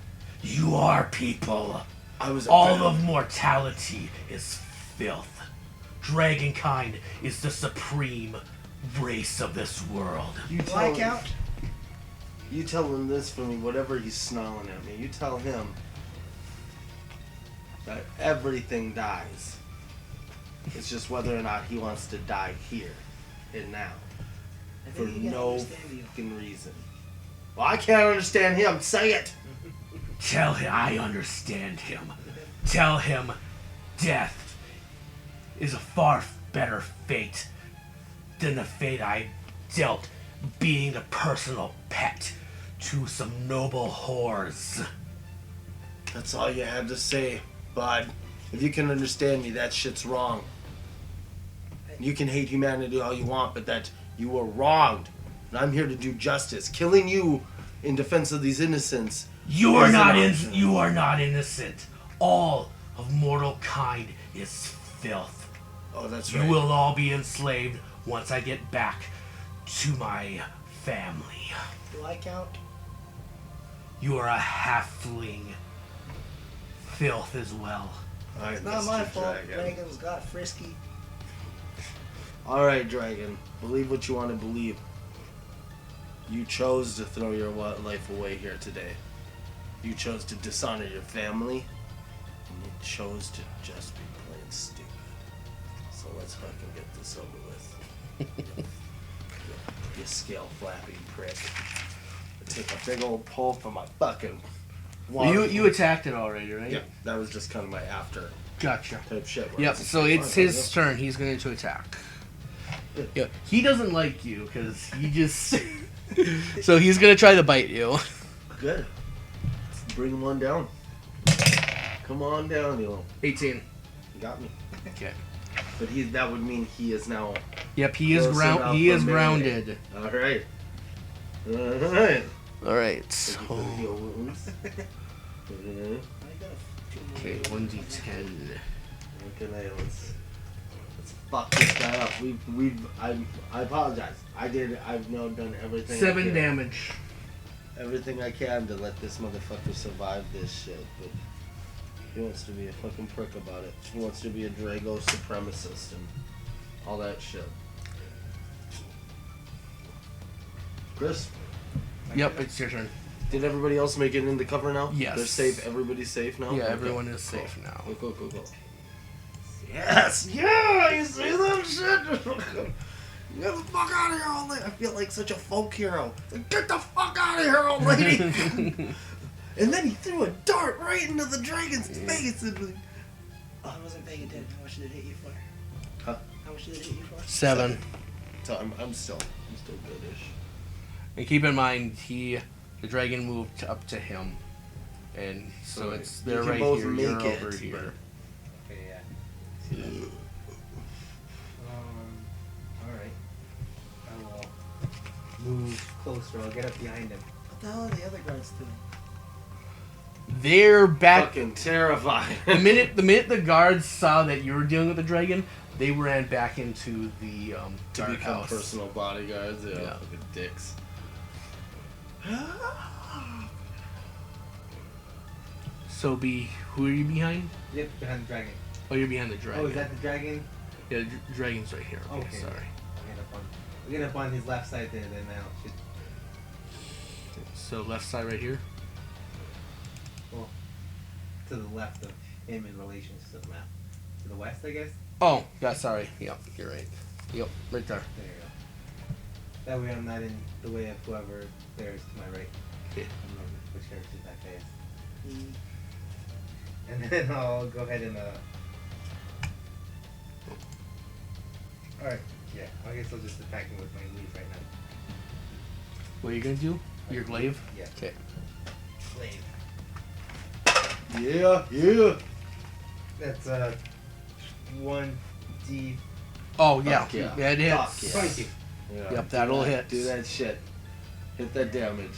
You are people. I was All of mortality is filth. Dragonkind is the supreme race of this world. You Do I count? You tell him this for me, whatever he's snarling at me. You tell him that everything dies. It's just whether or not he wants to die here and now. I For think he can no understand you. fucking reason. Well, I can't understand him. Say it. Tell him I understand him. Tell him death is a far better fate than the fate I dealt being a personal pet to some noble whores. That's all you had to say, bud. If you can understand me, that shit's wrong. You can hate humanity all you want, but that you were wronged. And I'm here to do justice. Killing you in defense of these innocents. You are is an not option. you are not innocent. All of mortal kind is filth. Oh, that's You right. will all be enslaved once I get back to my family. Do I count? You are a halfling. Filth as well. All right, It's not my Mr. fault. Dragon. Dragons got frisky. All right, Dragon. Believe what you want to believe. You chose to throw your life away here today. You chose to dishonor your family, and you chose to just be plain stupid. So let's fucking get this over with. You scale flapping prick. Take a big old pull from my fucking water. You attacked it already, right? Yeah, that was just kind of my after Gotcha. type shit. where Yep, it's just so like, it's oh, his yeah. turn. He's going to attack. Yeah, he doesn't like you because he just. So he's going to try to bite you. Good. Bring one down. Come on down, you little. 18. You got me. Okay. But that would mean he is now. Yep, he is Close enough He for is melee. grounded. All right. All right. All right. Thank you So for the heal wounds. I got 2 more. okay, 1d10. Okay, let's fuck this guy up. I apologize. I've now done everything. I 7 can. damage. Everything I can to let this motherfucker survive this shit, but he wants to be a fucking prick about it. He wants to be a Drago supremacist and all that shit. Chris, Yep, it's your turn. did everybody else make it into cover now? Yes. They're safe. Everybody's safe now? Yeah, Okay. everyone is safe now. Cool. Yes! Yeah! You see that shit? Get the fuck out of here, old lady! I feel like such a folk hero. It's like, get the fuck out of here, old lady! And then he threw a dart right into the dragon's face. And like, I wasn't paying attention. How much did it hit you for? Huh? How much did it hit you for? 7. So I'm still goodish. And keep in mind, the dragon moved up to him, and so Right. it's You they're can right both here. make You're it, over but- here. Okay, yeah. See that? Alright. I will move closer. I'll get up behind him. What the hell are the other guards doing? They're back. Fucking terrifying. The minute the guards saw that you were dealing with the dragon, they ran back into the to guard become house. personal bodyguards, Yeah. fucking dicks. So who are you behind? Yep, behind the dragon. Oh, you're behind the dragon. Oh, is that the dragon? Yeah, the dragon's right here. Okay, Okay. sorry. I'll get up on his left side there, then now. Should, So left side right here. well, to the left of him in relation to the map. To the west, I guess? Oh, yeah, sorry. Yep, you're right. Yep, right there. There you go. That way I'm not in the way of whoever there is to my right. Yeah. I don't know which character that guy is. Mm. And then I'll go ahead and Alright, yeah. I guess I'll just attack him with my leaf right now. What are you gonna do? Your glaive? Yeah. Okay. Glaive. Yeah. That's 1d Oh yeah, Fuck yeah. it hits. Fuck yeah. 22. Yeah, Yep, that'll do that, hit. Do that shit. Hit that damage.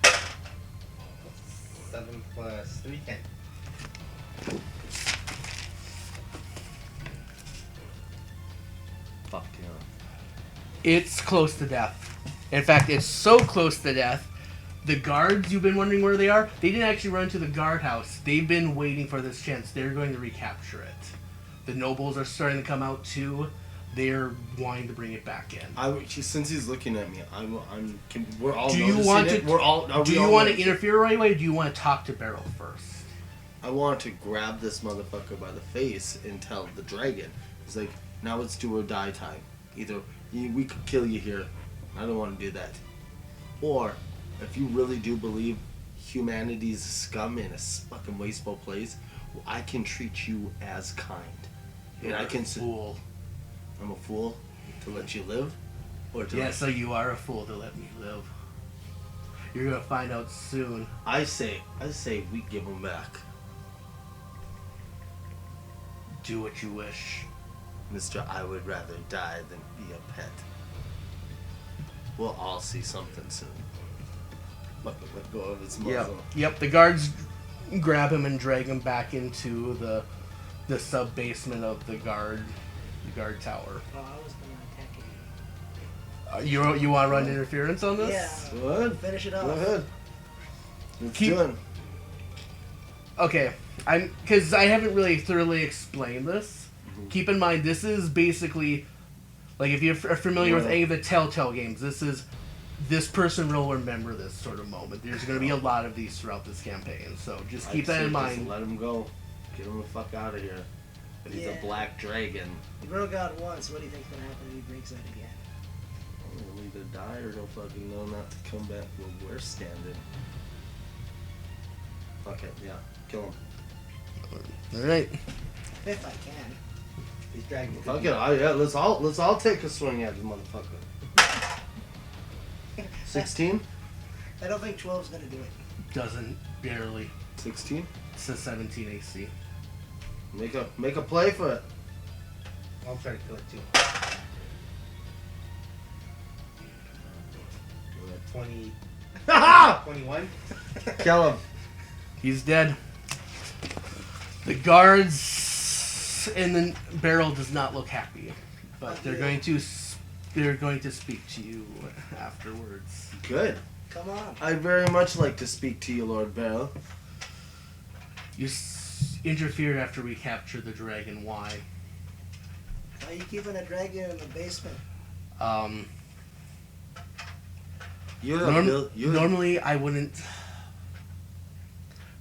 Okay. 7 plus 3, 10. Fuck yeah. It's close to death. In fact, it's so close to death. The guards, you've been wondering where they are. They didn't actually run to the guardhouse. They've been waiting for this chance. They're going to recapture it. The nobles are starting to come out too. They're wanting to bring it back in. Since he's looking at me, we're all. Do you noticing want it. to? We're all. Are Do we you all want to noticing? interfere right away? Or do you want to talk to Beryl first? I want to grab this motherfucker by the face and tell the dragon. It's like, now it's do or die time. Either we could kill you here. I don't want to do that. Or, if you really do believe humanity's scum in a fucking wasteful place, well, I can treat you as kind. And I can. Fool. I'm a fool to let you live, or to Yeah, let so you are a fool to let me live. You're gonna find out soon. I say we give him back, Do what you wish. Mister. I would rather die than be a pet. We'll all see something soon. Fucking let go of his Yep. muzzle. Yep. The guards grab him and drag him back into the sub basement of the guard tower. Oh, I was gonna attack you. You want to run interference on this? Yeah. Good. Finish it Go off. ahead. Let's Keep- do it. Okay. Because I haven't really thoroughly explained this. Keep in mind, this is basically like if you're familiar with any of the Telltale games. This person will remember this sort of moment. There's going to be a lot of these throughout this campaign, so just keep I'd that say in just mind. Let him go. Get him the fuck out of here. If he's a Yeah. black dragon, He broke out once. What do you think's gonna happen if he breaks out again? he'll either die or he'll fucking know not to come back where we're standing. Fuck it, yeah. Kill him. All right. If I can. These dragons. Fuck it, let's all take a swing at this motherfucker. 16? I don't think 12's gonna do it. Doesn't barely. 16? It's a 17 AC. Make a play for it. I'll try to kill it too. 20, Ha 21. Kill him. He's dead. The guards and the barrel does not look happy, but they're going to speak to you afterwards. Good. Come on. I'd very much like to speak to you, Lord Bell. You interfered after we captured the dragon. Why? Why are you keeping a dragon in the basement?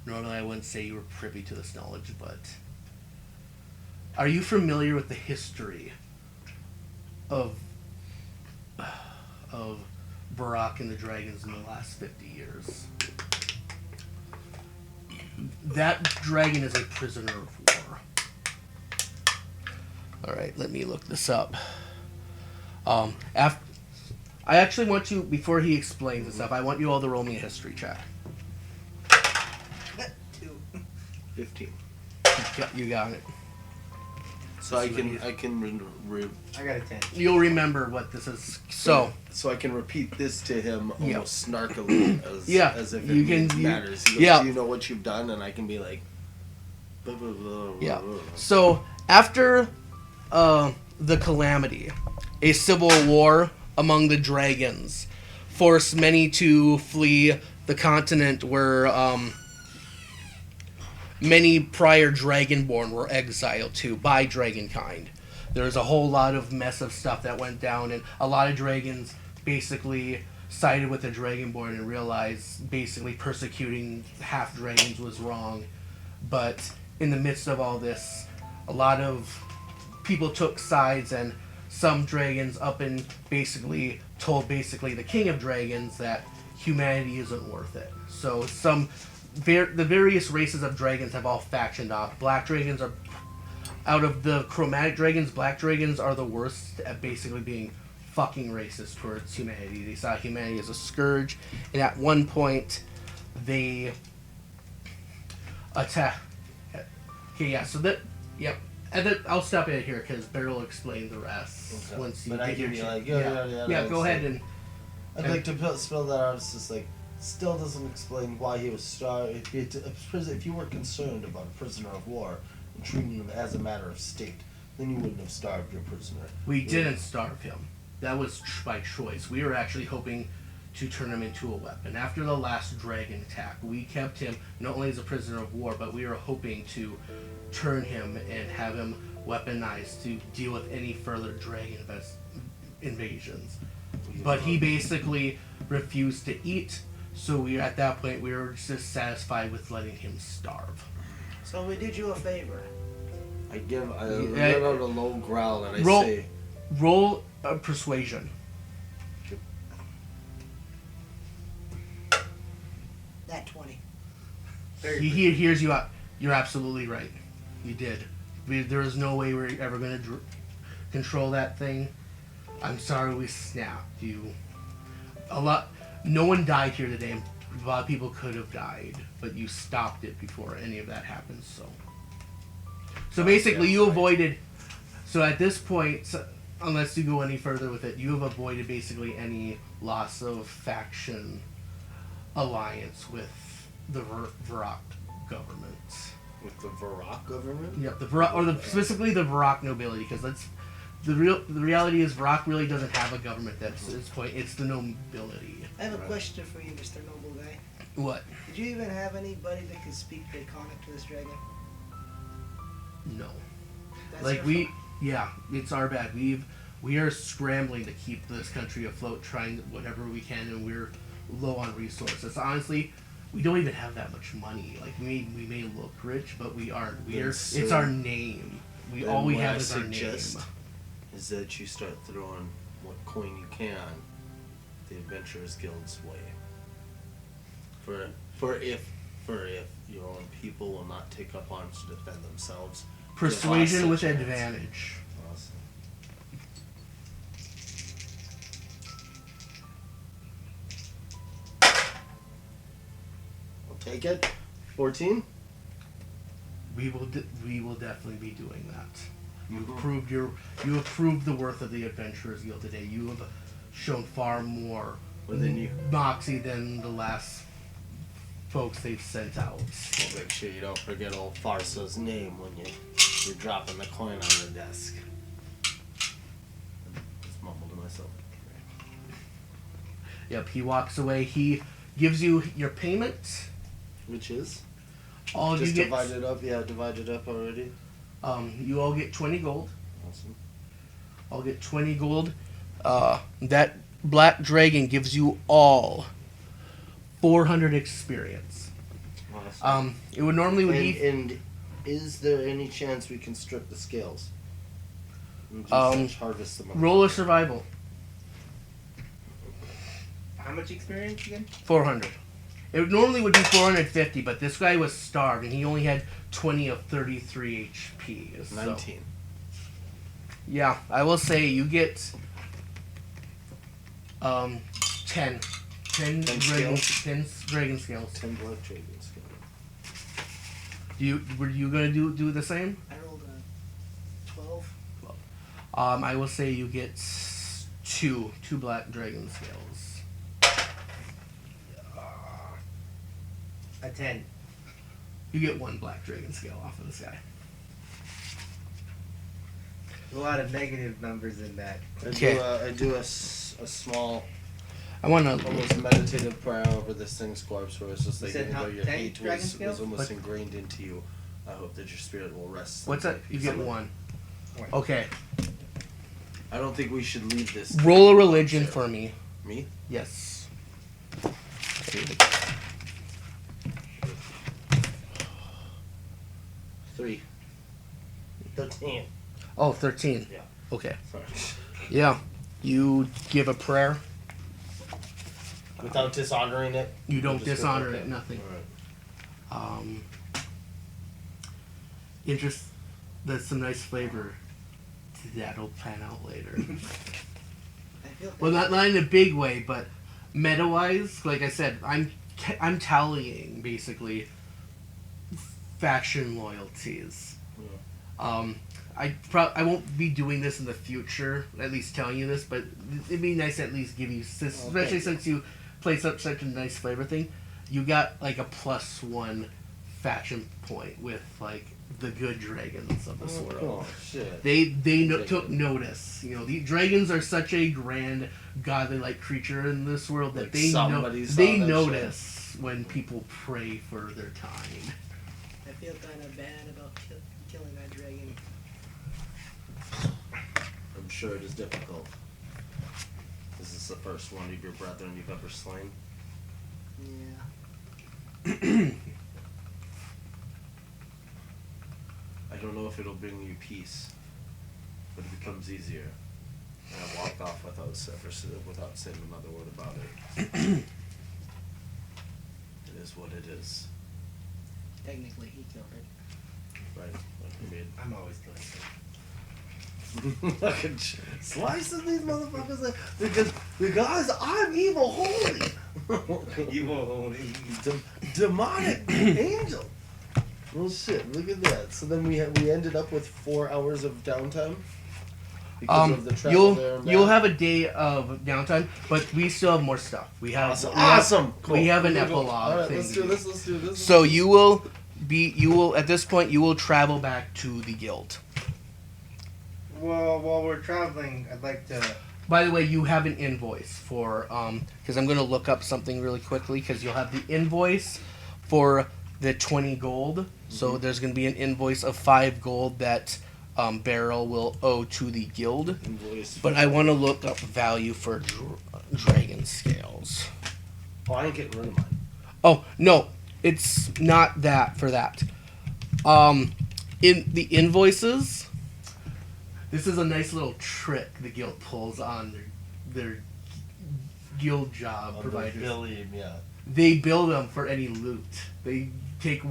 Normally I wouldn't say you were privy to this knowledge, but are you familiar with the history of Barack and the Dragons in the last 50 years. That dragon is a prisoner of war. Alright, let me look this up. I actually want you, before he explains this stuff, I want you all to roll me a history check. 2. 15. You got it. So I can I got a 10. You'll remember what this is. So I can repeat this to him Yeah. almost snarkily as if it matters. He goes, yeah. do you know what you've done? And I can be like, blah, blah, blah, yeah. blah, blah. So after the Calamity, a civil war among the dragons forced many to flee the continent where many prior Dragonborn were exiled to by Dragonkind. There's a whole lot of mess of stuff that went down, and a lot of dragons basically sided with the Dragonborn and realized basically persecuting half dragons was wrong. But in the midst of all this, a lot of people took sides, and some dragons up and basically told the king of dragons that humanity isn't worth it. So the various races of dragons have all factioned off. Black dragons are, out of the chromatic dragons, black dragons are the worst at basically being fucking racist towards humanity. They saw humanity as a scourge, and at one point, they attack. Okay, yeah. So that, yep. And then I'll stop it here because Bear will explain the rest Okay. once you But I get your can be chance. like, yeah, Go ahead and. I'd like to spell that out. It's just like, still doesn't explain why he was starved. If you were concerned about a prisoner of war and treating him as a matter of state, then you wouldn't have starved your prisoner. We didn't starve him. That was by choice. We were actually hoping to turn him into a weapon. After the last dragon attack, we kept him not only as a prisoner of war, but we were hoping to turn him and have him weaponized to deal with any further dragon invasions. But he basically refused to eat, so at that point we were just satisfied with letting him starve. So we did you a favor. I let out a low growl and I say, roll a persuasion. That 20. He hears you out. You're absolutely right. You did. There is no way we're ever going to control that thing. I'm sorry we snapped you. No one died here today. And a lot of people could have died, but you stopped it before any of that happened. So basically, you avoided. So at this point, unless you go any further with it, you have avoided basically any loss of faction alliance with the Varrock government. with the Varrock government? Yep, specifically the Varrock nobility, because that's the reality is Varrock really doesn't have a government at this point. It's the nobility. I have a question for you, Mr. Noble Guy. What? Did you even have anybody that could speak Draconic to this dragon? No. That's your fault. Yeah, it's our bad. We are scrambling to keep this country afloat, trying whatever we can, and we're low on resources. Honestly, we don't even have that much money. Like we may look rich, but we aren't. It's our name. All we have is our name. Is that you start throwing what coin you can the Adventurers Guild's way. For if your own people will not take up arms to defend themselves. Persuasion with advantage. Awesome. I'll take it. 14. We will definitely be doing that. You have proved the worth of the Adventurers Guild today. You have shown far more moxie than the last folks they've sent out. Well, make sure you don't forget old Farso's name when you're dropping the coin on the desk. Just mumble to myself. Yep, he walks away. He gives you your payment. Which is? All Just you get. divide it up. Yeah, divide it up already. You all get 20 gold. Awesome. I'll get 20 gold. That black dragon gives you all 400 experience. Awesome. It would normally And is there any chance we can strip the scales? And just harvest them. Roll a survival. How much experience again? 400. It normally would be 450, but this guy was starved and he only had 20 of 33 HP. So. 19. Yeah, I will say you get 10. 10 dragon, scales? 10 dragon scales. 10 blood dragon scales. Were you gonna do the same? I rolled a 12. I will say you get two black dragon scales. A 10. You get one black dragon scale off of this guy. A lot of negative numbers in that. I do a small, I want to. almost meditative prayer over this thing's corpse, where it's just like, You said even though how- your 10 hate dragon was scales? almost ingrained into you, I hope that your spirit will rest. What's that? someday. You get one. Okay. I don't think we should leave this. Roll a religion for me. Me? Yes. 3. 13. Oh, 13. Yeah. Okay. Sorry. Yeah. You give a prayer. Without dishonoring it? You don't Just dishonor okay. it. Nothing. Alright. There's some nice flavor. That'll pan out later. I feel Well, not in a big way, but meta-wise, like I said, I'm tallying basically faction loyalties. Yeah. I won't be doing this in the future, at least telling you this, but it'd be nice to at least give you, especially since you played such a nice flavor thing. You got like a +1 faction point with like the good dragons of this world. Oh, shit. They took notice. You know, the dragons are such a grand, godly-like creature in this world that Like they somebody saw they that notice when people pray for their time. I feel kind of bad about killing that dragon. I'm sure it is difficult. This is the first one of your brethren you've ever slain. Yeah. I don't know if it'll bring you peace, but it becomes easier. And I walked off without saying another word about it. It is what it is. Technically, he killed it. Right? I mean, I'm always killing things. fucking slicing these motherfuckers because I'm evil holy. Evil holy. Demonic angel. Well, shit! Look at that. So then we ended up with 4 hours of downtime because of the travel there. And You'll back. have a day of downtime, but we still have more stuff. We have awesome. Cool. We have an Cool. epilogue. All right, thing let's to do do. this. Let's do this. So you will at this point you will travel back to the guild. Well, while we're traveling, I'd like to. By the way, you have an invoice for because I'm going to look up something really quickly because you'll have the invoice for the 20 gold. So there's going to be an invoice of 5 gold that Beryl will owe to the guild. Invoice. But I want to look up value for dragon scales. Oh, I ain't getting rid of mine. Oh no, it's not that for that. In the invoices, this is a nice little trick the guild pulls on their guild job providers. Yeah. They bill them for any loot. They take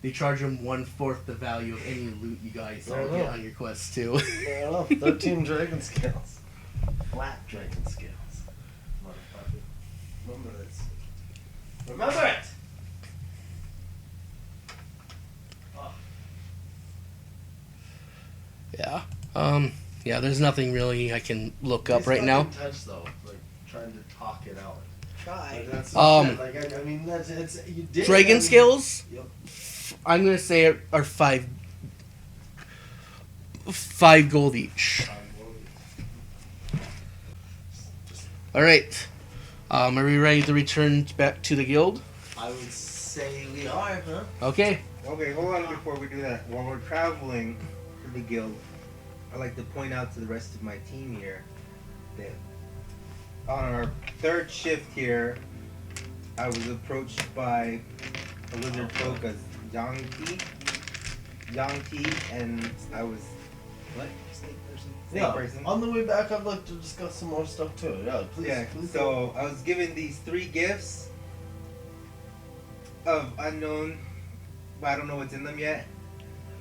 they charge them 1/4 the value of any loot you guys get on your quest too. Fair enough. 13 dragon scales. Black dragon scales. Motherfucker. Remember this. Remember it! Yeah. Yeah. There's nothing really I can look up He's right not now. in touch though, like trying to talk it out. Try. Like, that's Um, shit. Like I mean that's you did. Dragon scales. Yep. I'm gonna say are 5 gold each. All right. Are we ready to return back to the guild? I would say we are, huh? Okay. Okay, hold on before we do that. While we're traveling to the guild, I'd like to point out to the rest of my team here that on our 3rd shift here, I was approached by a lizard folk as Yang Ti, and I was What? Snake person. Snake Yeah. person. On the way back, I'd like to discuss some more stuff too. Yeah, please. Yeah, Please. so I was given these 3 gifts of unknown, but I don't know what's in them yet.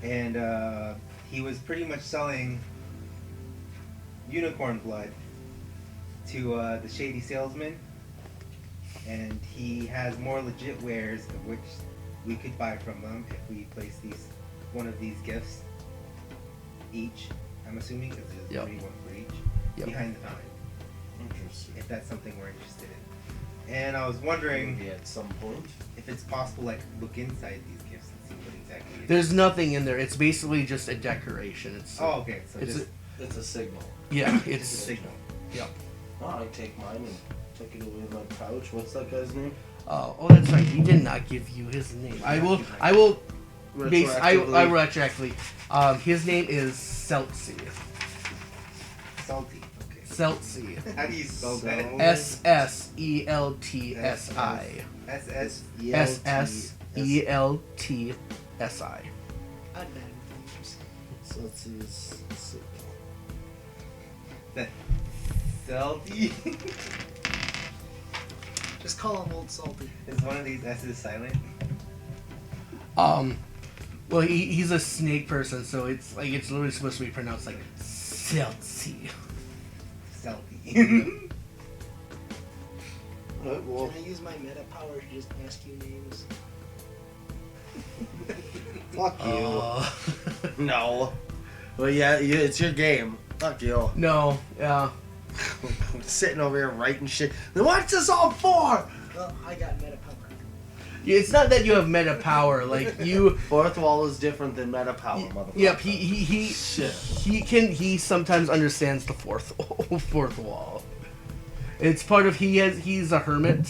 And he was pretty much selling unicorn blood to the shady salesman. And he has more legit wares of which we could buy from them if we place one of these gifts each. I'm assuming because there's Yep. 1 for each Yep. behind the fountain. Interesting. If that's something we're interested in. And I was wondering Maybe at some point. if it's possible, like, look inside these gifts and see what exactly it is. There's nothing in there. It's basically just a decoration. It's Oh, okay. So it's just It's a signal. yeah. it's a It's signal. yeah. Oh, I take mine and take it away in my pouch. What's that guy's name? Oh, that's right. He did not give you his name. I will. Retroactively. His name is Seltzy. Salty. Okay. Seltzy. How do you spell that? SSELTSI. SS. SSELTSI. Odd man things. So let's see his signal. That salty. Just call him Old Salty. Is one of these S's silent? Well, he's a snake person, so it's literally supposed to be pronounced like Seltzy. Salty. Alright, well, Can I use my meta power to just ask you names? fuck you. Uh, No. Well, yeah, it's your game. Fuck you. no, Sitting over here writing shit. Then what's this all for? Well, I got meta power. it's not that you have meta power. Like you, Fourth wall is different than meta power, motherfucker. yep. He Shit. he sometimes understands the fourth wall. It's part of he's a hermit,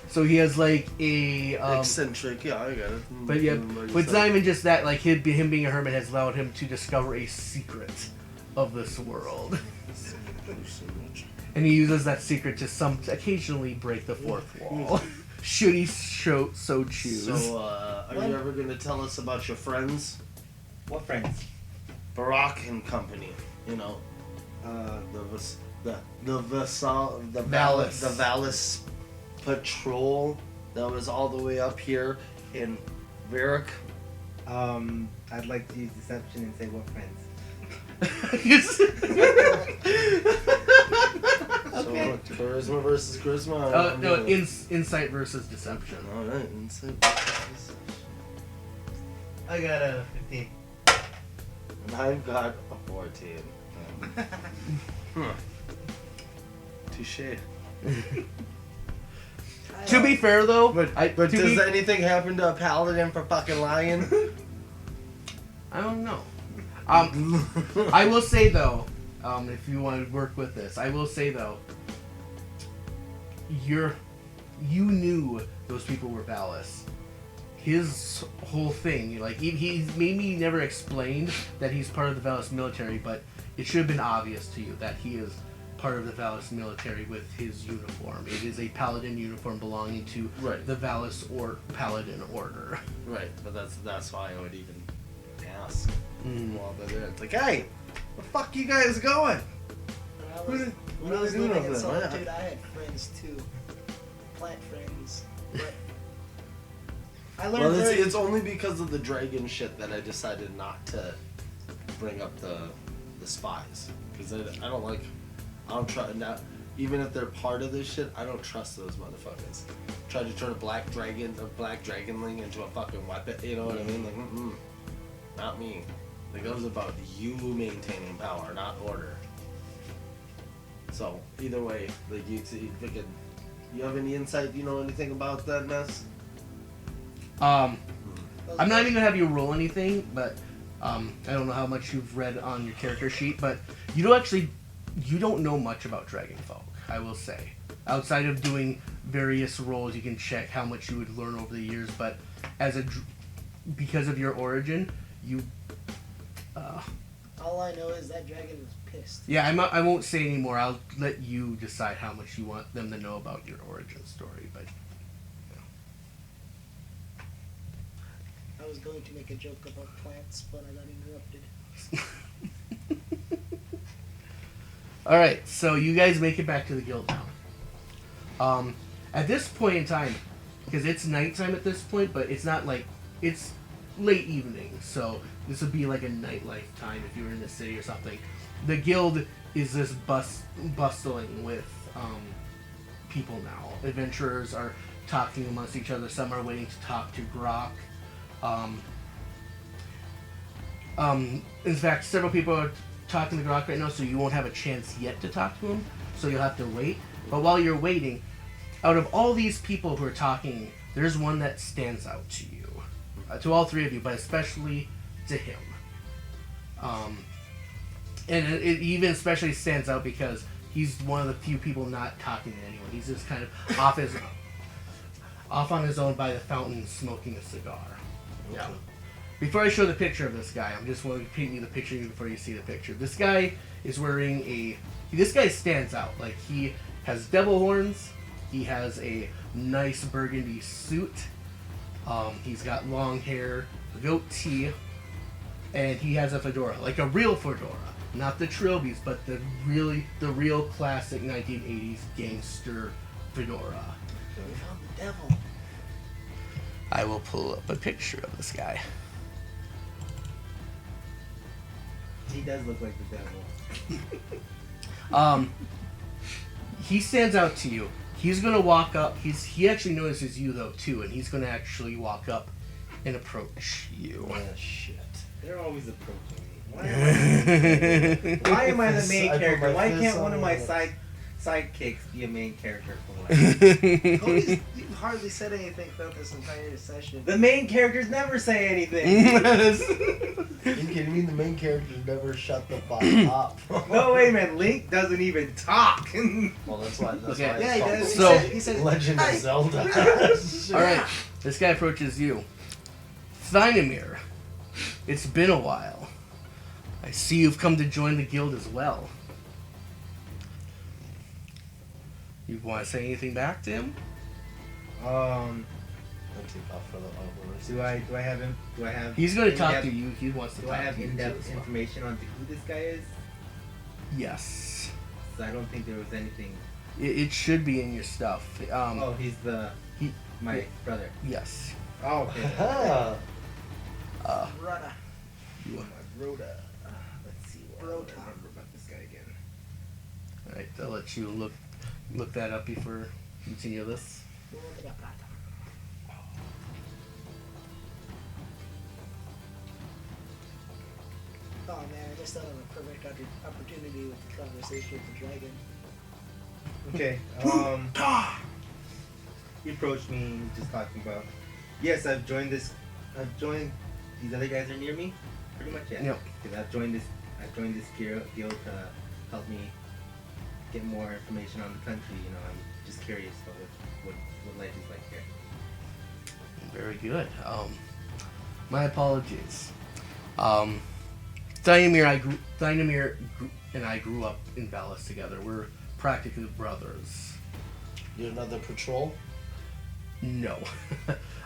so he has like a Eccentric, yeah, I got it. But yeah, but it's not even just that. Like him being a hermit has allowed him to discover a secret of this world, and he uses that secret to occasionally break the fourth wall, should he so choose. So, are you ever going to tell us about your friends? What friends? Barack and company, you know, the Valis. Valis patrol that was all the way up here in Varric. I'd like to use deception and say what friends. So charisma versus charisma. No, insight versus deception. All right, insight versus deception. I got a 15. And I've got a 14. Touche. To be fair though, But does anything happen to a paladin for fucking lying? I don't know. I will say though, if you want to work with this, I will say though, you knew those people were Valis. His whole thing, like he maybe never explained that he's part of the Valis military, but it should have been obvious to you that he is part of the Valis military with his uniform. It is a paladin uniform belonging to Right. the Valis or Paladin Order. Right, but that's why I would even ask. Mm. While they're there. It's like, hey, where the fuck you guys going? When What I are was they doing living over in there? Solitude, I had friends too. Plant friends. But I learned Well, very... it's only because of the dragon shit that I decided not to bring up the spies. Because I don't try now. Even if they're part of this shit, I don't trust those motherfuckers. Tried to turn a black dragonling into a fucking weapon. You know what I mean? Like, not me. Like, it was about you maintaining power, not order. So either way, like you have any insight? You know anything about that mess? I'm not even gonna have you roll anything, but I don't know how much you've read on your character sheet, but you don't know much about Dragonfolk, I will say. Outside of doing various roles, you can check how much you would learn over the years, but because of your origin, All I know is that dragon was pissed. yeah, I won't say anymore. I'll let you decide how much you want them to know about your origin story, but I was going to make a joke about plants, but I got interrupted. All right, so you guys make it back to the guild now. At this point in time, because it's nighttime at this point, but it's not like it's late evening, so this would be like a nightlife time if you were in the city or something. The guild is just bustling with people now. Adventurers are talking amongst each other. Some are waiting to talk to Grok. In fact, several people are talking to Grok right now, so you won't have a chance yet to talk to him. So you'll have to wait. But while you're waiting, out of all these people who are talking, there's one that stands out to you, to all three of you, but especially to him. And it even especially stands out because he's one of the few people not talking to anyone. He's just kind of off on his own by the fountain smoking a cigar. Yeah. Before I show the picture of this guy, I'm just going to paint you the picture before you see the picture. This guy is wearing this guy stands out. Like, he has devil horns. He has a nice burgundy suit. He's got long hair, goatee, and he has a fedora, like a real fedora. Not the trilbies, but the real classic 1980s gangster fedora. We found the devil. I will pull up a picture of this guy. He does look like the devil. He stands out to you. He's gonna walk up. He actually notices you though too, and he's gonna actually walk up and approach you. Oh, shit. They're always approaching me. Why am I the main I put character? my Why fist can't on one of the my wall. sidekicks be a main character for once? Cody's, you've hardly said anything throughout this entire session. The main characters never say anything. You kidding me? The main character never shut the fuck up. No, wait a minute. Link doesn't even talk. Well, that's why. Okay. Why Yeah, he does. So- He said, Legend of "Hey." Zelda. All right, this guy approaches you. Thynomir, it's been a while. I see you've come to join the guild as well. You want to say anything back to him? I'll take off for the horse. Do I have him? Do I have? He's going to talk in-depth- to you. He wants to Do talk I have to you too in-depth as well. information on who this guy is? Yes, So I don't think there was anything. it should be in your stuff. Oh, he's he- my brother. Yes. Oh, okay. Rudda. You My Rhoda. Let's see what I Rhoda. remember about this guy again. All right, I'll let you look that up before you continue this. Oh man, I just thought of a perfect opportunity with the conversation with the dragon. Okay. He approached me just talking about. Yes, I've joined these other guys are near me. Pretty much, yeah. Yep. Because I've joined this guild to help me get more information on the country. You know, I'm just curious about what life is like here. Very good. My apologies. Thynomir and I grew up in Valis together. We're practically brothers. You're another patrol? No.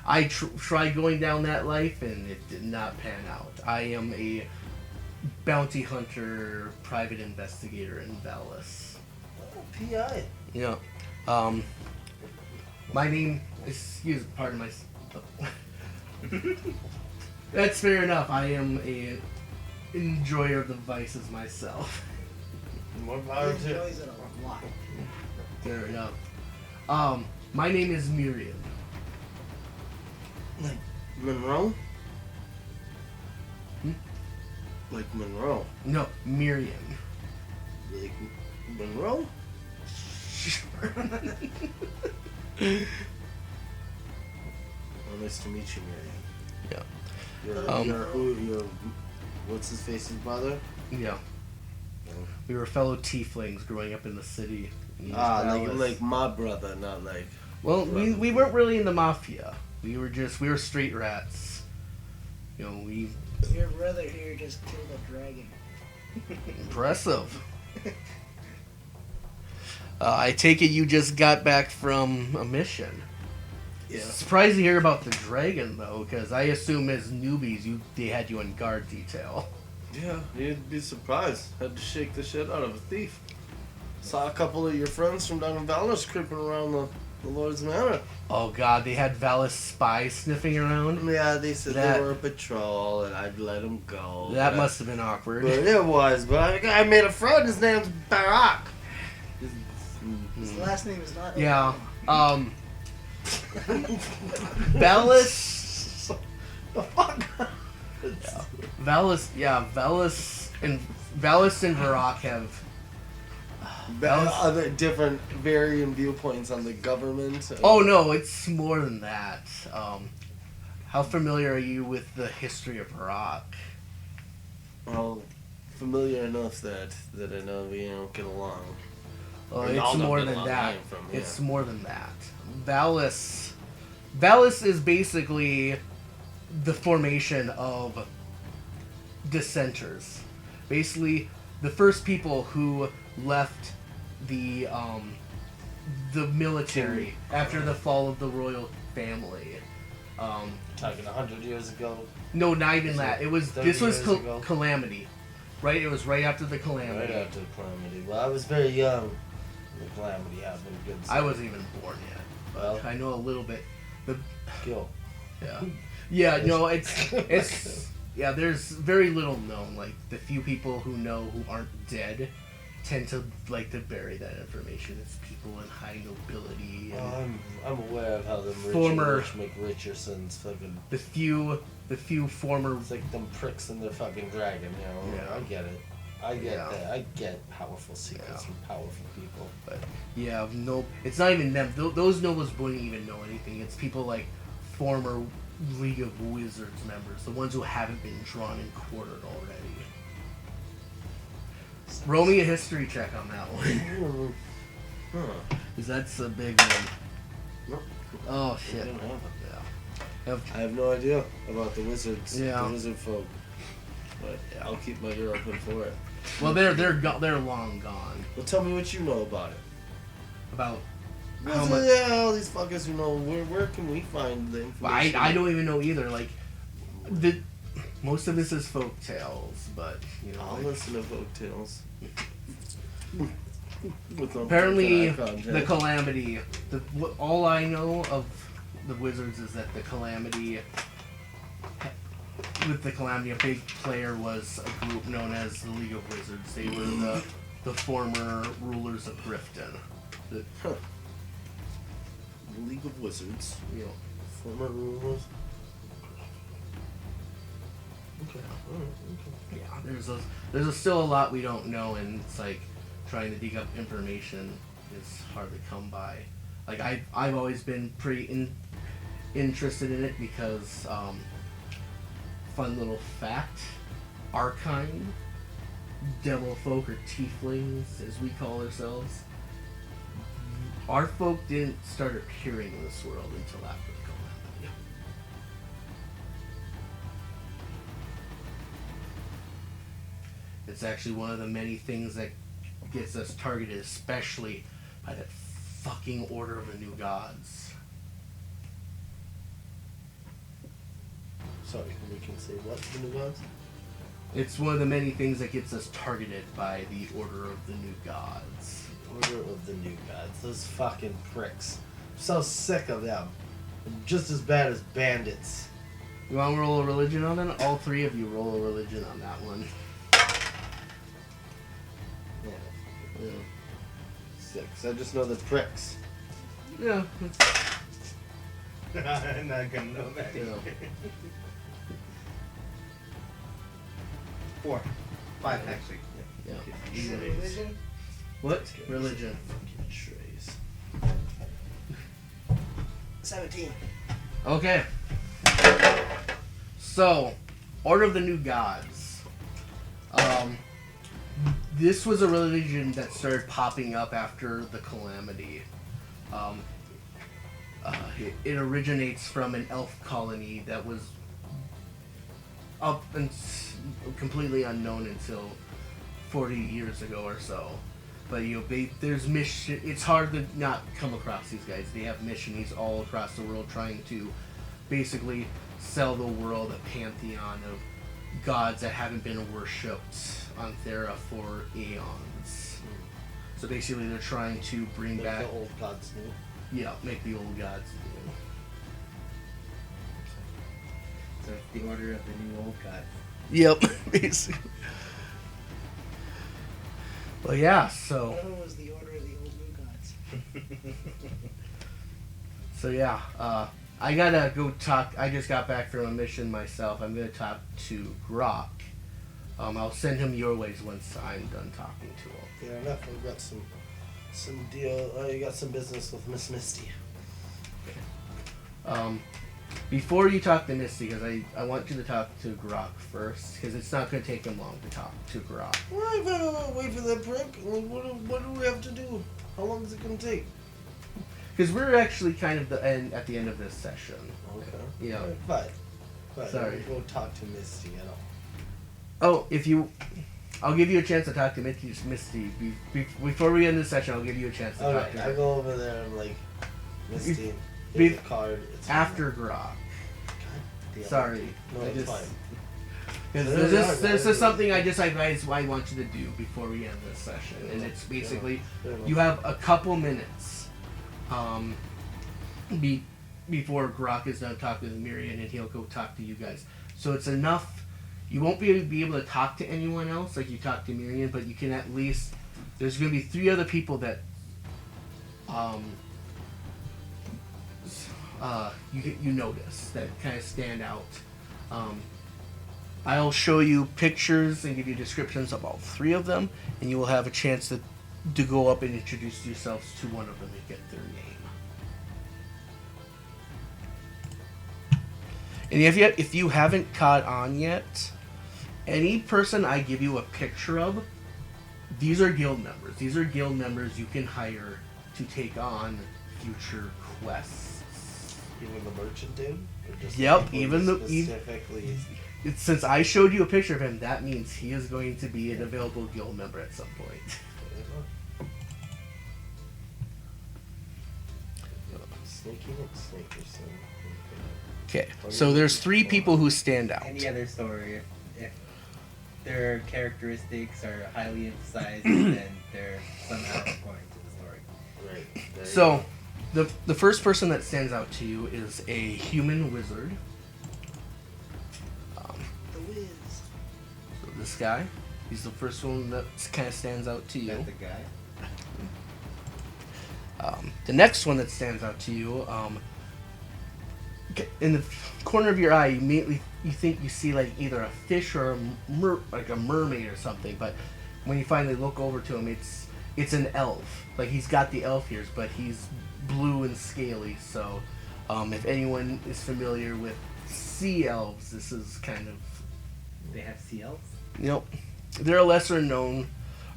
I tried going down that life and it did not pan out. I am a bounty hunter, private investigator in Valis. Oh, PI. You know, my name, pardon my... That's fair enough. I am a enjoyer of the vices myself. More He power to enjoys it a lot. Fair enough. My name is Miriam. Like Monroe? Hmm? Like Monroe. No, Miriam. Like Monroe? Well, nice to meet you, Miriam. Yeah. You're what's his face's brother? Yeah. We were fellow tieflings growing up in the city. in East Like Dallas. my brother, not like. Well, we weren't really in the mafia. We were street rats. You know, Your brother here just killed a dragon. impressive. I take it you just got back from a mission. Yeah. Surprised to hear about the dragon though, because I assume as newbies they had you on guard detail. Yeah, you'd be surprised. Had to shake the shit out of a thief. Saw a couple of your friends from down in Valor's creeping around the Lord's Manor. Oh god, they had Valis spies sniffing around. Yeah, they said That- they were a patrol, and I'd let them go. That but must have been awkward. But it was. But I made a friend. His name's Barack. His last name is not. Yeah. Obama. Valis. The fuck? Valis and Varrock have. Other different varying viewpoints on the government. Oh no, it's more than that. How familiar are you with the history of Varrock? Well, familiar enough that I know we don't get along. Well, Or y'all it's don't more get than along, that. I am from, yeah. It's more than that. Valis is basically the formation of dissenters. Basically, the first people who left the military after the fall of the royal family. Talking 100 years ago. No, not even that. It was 30 this was years ago? Calamity, right? It was right after the Calamity. Right after the Calamity. Well, I was very young when the Calamity happened. Good I wasn't even born yet, but Well. I know a little bit. Kill. Yeah, yeah. No, it's yeah. There's very little known. Like the few people who know who aren't dead tend to like to bury that information. It's people in high nobility. And I'm aware of how them rich make Richardson's fucking. the few former. It's like them pricks and their fucking dragon, you know? Yeah. I get it. I get Yeah. that. I get powerful secrets Yeah. from powerful people. But yeah, no, it's not even them. Those nobles wouldn't even know anything. It's people like former League of Wizards members, the ones who haven't been drawn and quartered already. Roll me a history check on that one, Huh. because that's a big one. Nope. Oh I shit! don't have it. Yeah. I have no idea about the wizards. Yeah. The wizard folk. But I'll keep my ear open for it. Well, they're long gone. Well, tell me what you know about it. About how What's much? it- Yeah, all these fuckers who know. Where can we find the information? I don't even know either. Like, most of this is folk tales, but you know. I'll like- listen to folk tales. With Apparently, eye contact. the Calamity. All I know of the wizards is that the Calamity. With the Calamity, a big player was a group known as the League of Wizards. They were the former rulers of Grifton. The, Huh. The League of Wizards. you know, Former rulers. Okay. yeah. There's still a lot we don't know, and it's like trying to dig up information is hard to come by. Like I've always been pretty interested in it because fun little fact, our kind, devil folk or tieflings as we call ourselves, our folk didn't start appearing in this world until after the Calamity. It's actually one of the many things that gets us targeted, especially by that fucking Order of the New Gods. Sorry, we can say what the new gods? It's one of the many things that gets us targeted by the Order of the New Gods. Order of the New Gods. Those fucking pricks. I'm so sick of them. They're just as bad as bandits. You want to roll a religion on it? All three of you roll a religion on that one. Yeah. 6. I just know the pricks. Yeah. I'm not gonna know that. Yeah. 4. 5 actually. Yeah. Is it religion? What? Religion. Fucking trays. 17. Okay. So, Order of the New Gods. This was a religion that started popping up after the Calamity. It originates from an elf colony that was up and completely unknown until 40 years ago or so. But you know, there's mission. It's hard to not come across these guys. They have missions all across the world trying to basically sell the world a pantheon of gods that haven't been worshipped on Thera for eons. So basically, they're trying to bring Make back, the old gods new. yeah, make the old gods new. So it's the order of the new old gods. Yep, basically. Well, yeah. So Whatever was the order of the old new gods. So yeah, I gotta go talk. I just got back from a mission myself. I'm gonna talk to Grok. I'll send him your ways once I'm done talking to him. Fair enough. I've got some deal. You got some business with Miss Misty. Before you talk to Misty, because I want you to talk to Grok first, because it's not gonna take him long to talk to Grok. Why if I gotta wait for that prick? Like, what do we have to do? How long is it gonna take? Because we're actually kind of at the end of this session. Okay. Yeah. But Sorry. Go talk to Misty at all. Oh, I'll give you a chance to talk to Misty. Before we end this session, I'll give you a chance to talk Alright, to I her. go over there and like, Misty, be- here's the card. It's After Grok. fine. Sorry. No, I it's just- fine. There's just something I want you to do before we end this session, and it's basically you have a couple minutes, before Grok is done talking with Miriam, and he'll go talk to you guys. So it's enough. You won't be able to talk to anyone else like you talk to Miriam, but you can at least. There's going to be 3 other people that, you notice that kind of stand out. I'll show you pictures and give you descriptions of all 3 of them, and you will have a chance to go up and introduce yourselves to one of them and get their name. And if you haven't caught on yet, any person I give you a picture of, these are guild members. These are guild members you can hire to take on future quests. Even the merchant dude? Or just Yep, people even the- specifically. Since I showed you a picture of him, that means he is going to be an available guild member at some point. Sneaky snake or something. Okay, so there's 3 people who stand out. Any other story, if their characteristics are highly emphasized, then they're somehow important to the story. Right. There you So, the first person that stands out to you is a human wizard. The Wiz. So this guy, he's the first one that kind of stands out to Is you. that the guy? The next one that stands out to you, in the corner of your eye, you think you see like either a fish or like a mermaid or something. But when you finally look over to him, it's an elf. Like he's got the elf ears, but he's blue and scaly. So, if anyone is familiar with sea elves, this is kind of They have sea elves? they're a lesser known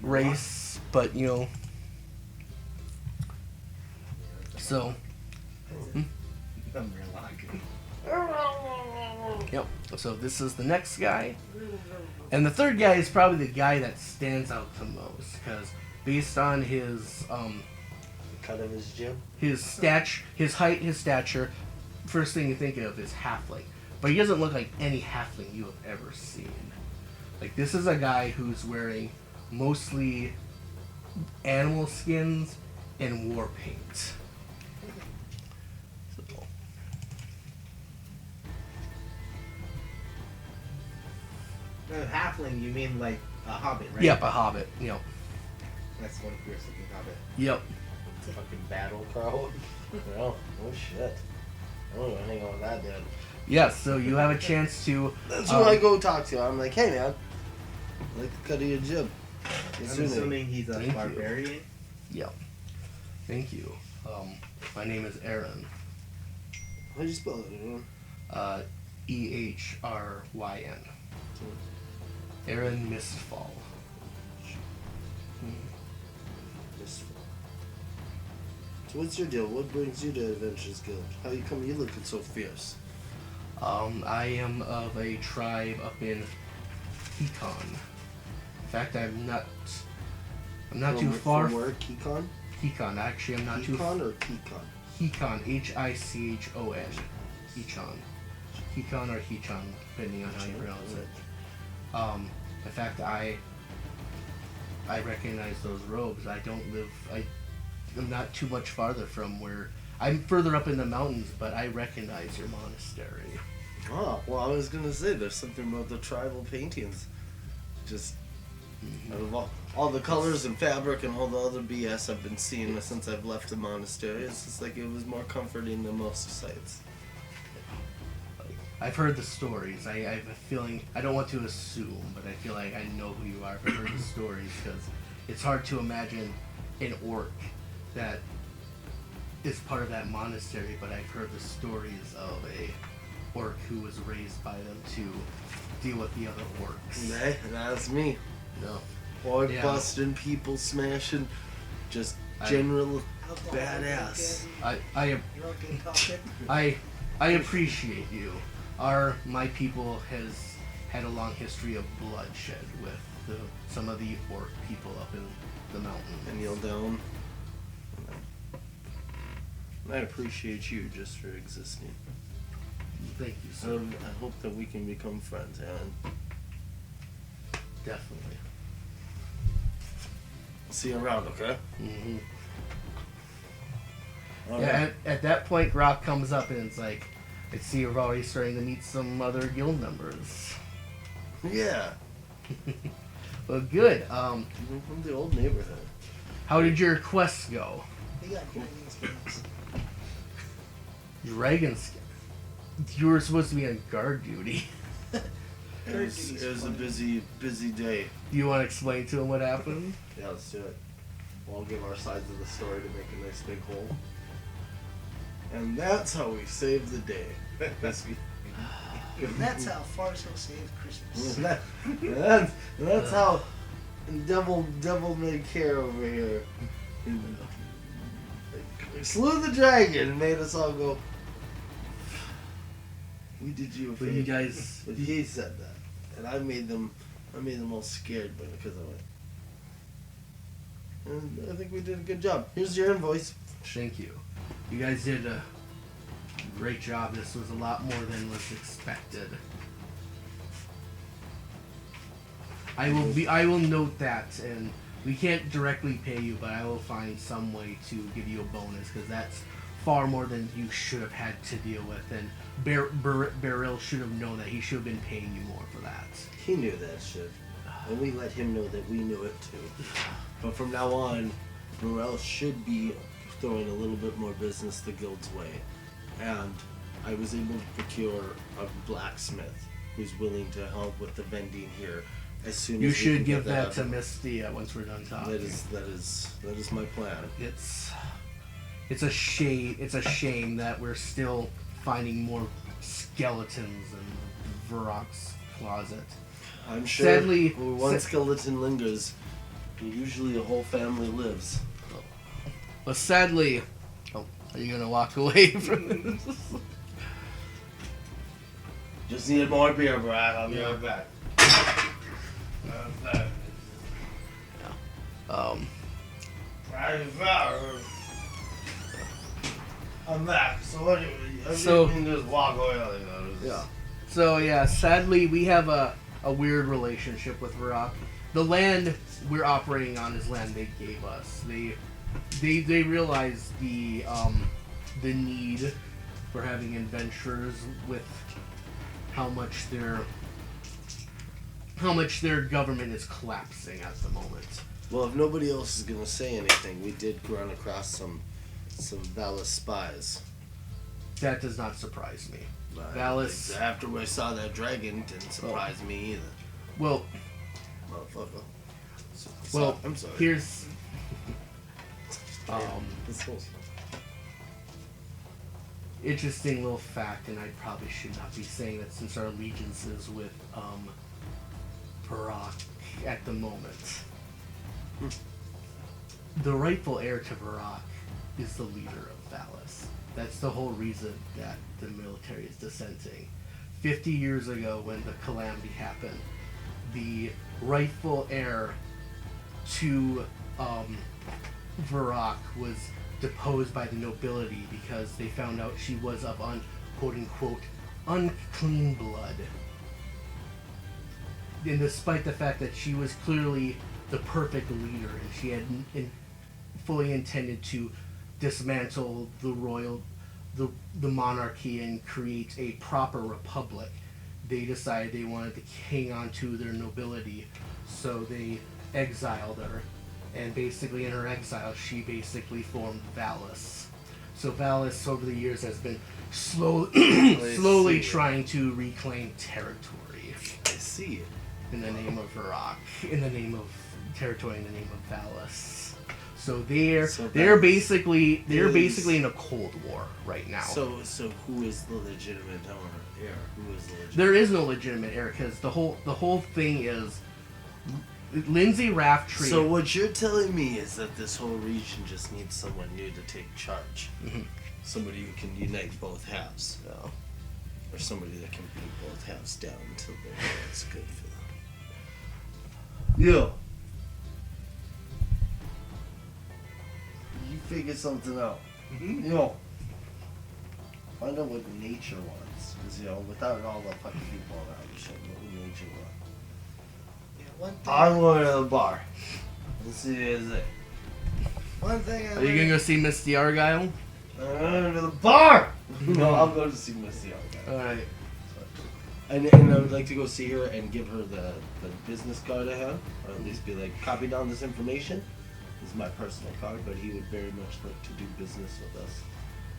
race, but so. Yep. So this is the next guy, and the third guy is probably the guy that stands out the most because based on his The cut of his jib. his height, his stature, first thing you think of is halfling, but he doesn't look like any halfling you have ever seen. Like this is a guy who's wearing mostly animal skins and war paint. Halfling, you mean like a hobbit, right? Yep, a hobbit. That's one fierce looking hobbit. Yep. Fucking battle crowd. Oh shit. I don't want to hang out with that dude. Yes. So you have a chance to. That's who I go talk to. I'm like, hey man, I like the cut of your jib. What's I'm your name? assuming he's a Thank you. barbarian. Yep. Thank you. My name is Aaron. How'd you spell it? Aaron? Ehryn. Aaron Mistfall. So what's your deal? What brings you to Adventures Guild? How you come? You looking so fierce? I am of a tribe up in Hekon. In fact, I'm not too far. From where? Kekon? Hekon. Actually, I'm not too. Kekon or Kekon? Hekon. Hichon. Hechon. Hekon or Hechon, depending on how you pronounce it. In fact, I I recognize those robes. I don't live. I'm not too much farther from where. I'm further up in the mountains, but I recognize your monastery. Oh, well, I was gonna say there's something about the tribal paintings. Just out of all the colors and fabric and all the other BS I've been seeing since I've left the monastery, it's just like it was more comforting than most sites. I've heard the stories. I have a feeling. I don't want to assume, but I feel like I know who you are. I've heard the stories because it's hard to imagine an orc that is part of that monastery. But I've heard the stories of a orc who was raised by them to deal with the other orcs. Hey, that's me. No. Orc Yeah. busting, people smashing, just general badass. Drunken talking. I appreciate you. My people has had a long history of bloodshed with some of the orc people up in the mountains. I kneel down. I appreciate you just for existing. Thank you, sir. I hope that we can become friends, Aaron. Definitely. See you around, okay? Mm-hmm. All Yeah, right. at that point, Rock comes up and it's like, I see you're already starting to meet some other guild members. Yeah. Well, good. Even from the old neighborhood. How did your quest go? They got dragon skins. Dragon skin. You were supposed to be on guard duty. It was a busy day. Do you want to explain to him what happened? Yeah, let's do it. We'll all give our sides of the story to make a nice big whole. And that's how we saved the day. That's That's how Farso saved Christmas. that's how devil may care over here. Slew the dragon and made us all go. We did you a But favor. you guys, But he said that, and I made them all scared because of it. And I think we did a good job. Here's your invoice. thank you. You guys did a great job. This was a lot more than was expected. I will note that, and we can't directly pay you, but I will find some way to give you a bonus because that's far more than you should have had to deal with. And Beryl should have known that. He should have been paying you more for that. He knew that shit, and we let him know that we knew it too. But from now on, Morel should be throwing a little bit more business the guild's way, and I was able to procure a blacksmith who's willing to help with the vending here. As soon as You we should can give get that to Miss Thea once we're done talking. That is my plan. It's a shame. It's a shame that we're still finding more skeletons in Varrock's closet. I'm sure Sadly- where one skeleton lingers, usually a whole family lives. But sadly, are you gonna walk away from this? Just need more beer, Brad. I'll be right back. I'm back. So what? So- You can just walk away like that. Yeah. So yeah, sadly we have a weird relationship with Varrock. The land we're operating on is land they gave us. They realized the need for having adventurers with how much their government is collapsing at the moment. Well, if nobody else is gonna say anything, we did run across some Valis spies. That does not surprise me. But Valis. after I saw that dragon, didn't surprise me either. Well, Motherfucker. well. I'm sorry. Here's. Interesting little fact, and I probably should not be saying that since our allegiance is with Varrock at the moment. The rightful heir to Varrock is the leader of Valis. That's the whole reason that the military is dissenting. 50 years ago, when the Calamity happened, the rightful heir to Varrock was deposed by the nobility because they found out she was of quote-unquote unclean blood. And despite the fact that she was clearly the perfect leader, and she had fully intended to dismantle the monarchy and create a proper republic. They decided they wanted to hang on to their nobility, so they exiled her. And basically, in her exile, she basically formed Valis. So Valis, over the years, has been slowly trying to reclaim territory. I see it. In the name of Iraq, in the name of territory, in the name of Valis. So they're basically in a cold war right now. So who is the legitimate heir? Who is the legitimate? There is no legitimate heir because the whole thing is Lindsay Raftree. So what you're telling me is that this whole region just needs someone new to take charge. Mhm. Somebody who can unite both halves. No. Or somebody that can beat both halves down until they know it's good for them. Yo. You figure something out. Yo. Find out what nature wants. Because, without all the fucking people around and shit, what would nature want? Yeah, one thing. I'm going to the bar. Let's see what it is. One thing I Are you gonna go see Misty Argyle? I'm going to the bar! No, I'll go to see Missy. All right. And I would like to go see her and give her the business card I have, or at least be like, copy down this information. This is my personal card, but he would very much like to do business with us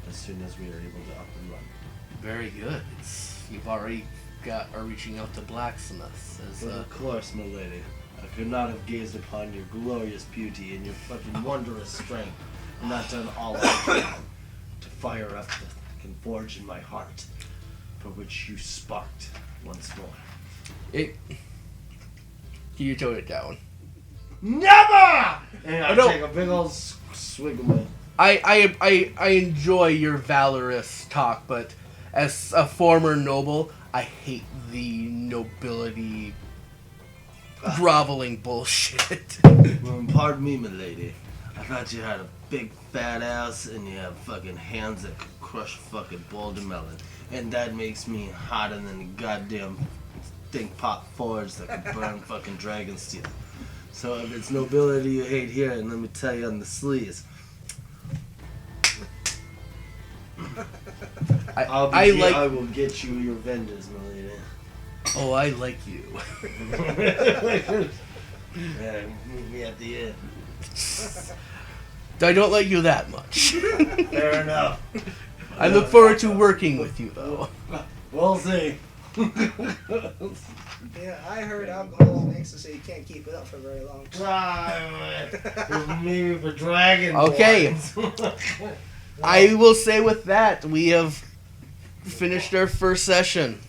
as soon as we are able to up and run. Very good. You've already are reaching out to blacksmiths. Of course, my lady. I could not have gazed upon your glorious beauty and your fucking wondrous strength and not done all I can to fire up the fucking forge in my heart, for which you sparked once more. Can you tone it down? Never! And I No. take a big old swig of my... I enjoy your valorous talk, but as a former noble, I hate the nobility groveling bullshit. Well, pardon me, my lady. I thought you had a big fat ass and you have fucking hands that could crush a fucking boulder melon. And that makes me hotter than a goddamn stink pot forge that could burn fucking dragon steel. So if it's nobility you hate here, and let me tell you on the sleeves. I will get you your vendors, my lady. Oh, I like you. Yeah, meet me at the end. I don't like you that much. Fair enough. I look forward to working with you, though. We'll see. Yeah, I heard alcohol makes it so you can't keep it up for very long. Maybe for dragon. Okay. I will say with that, we have finished our first session.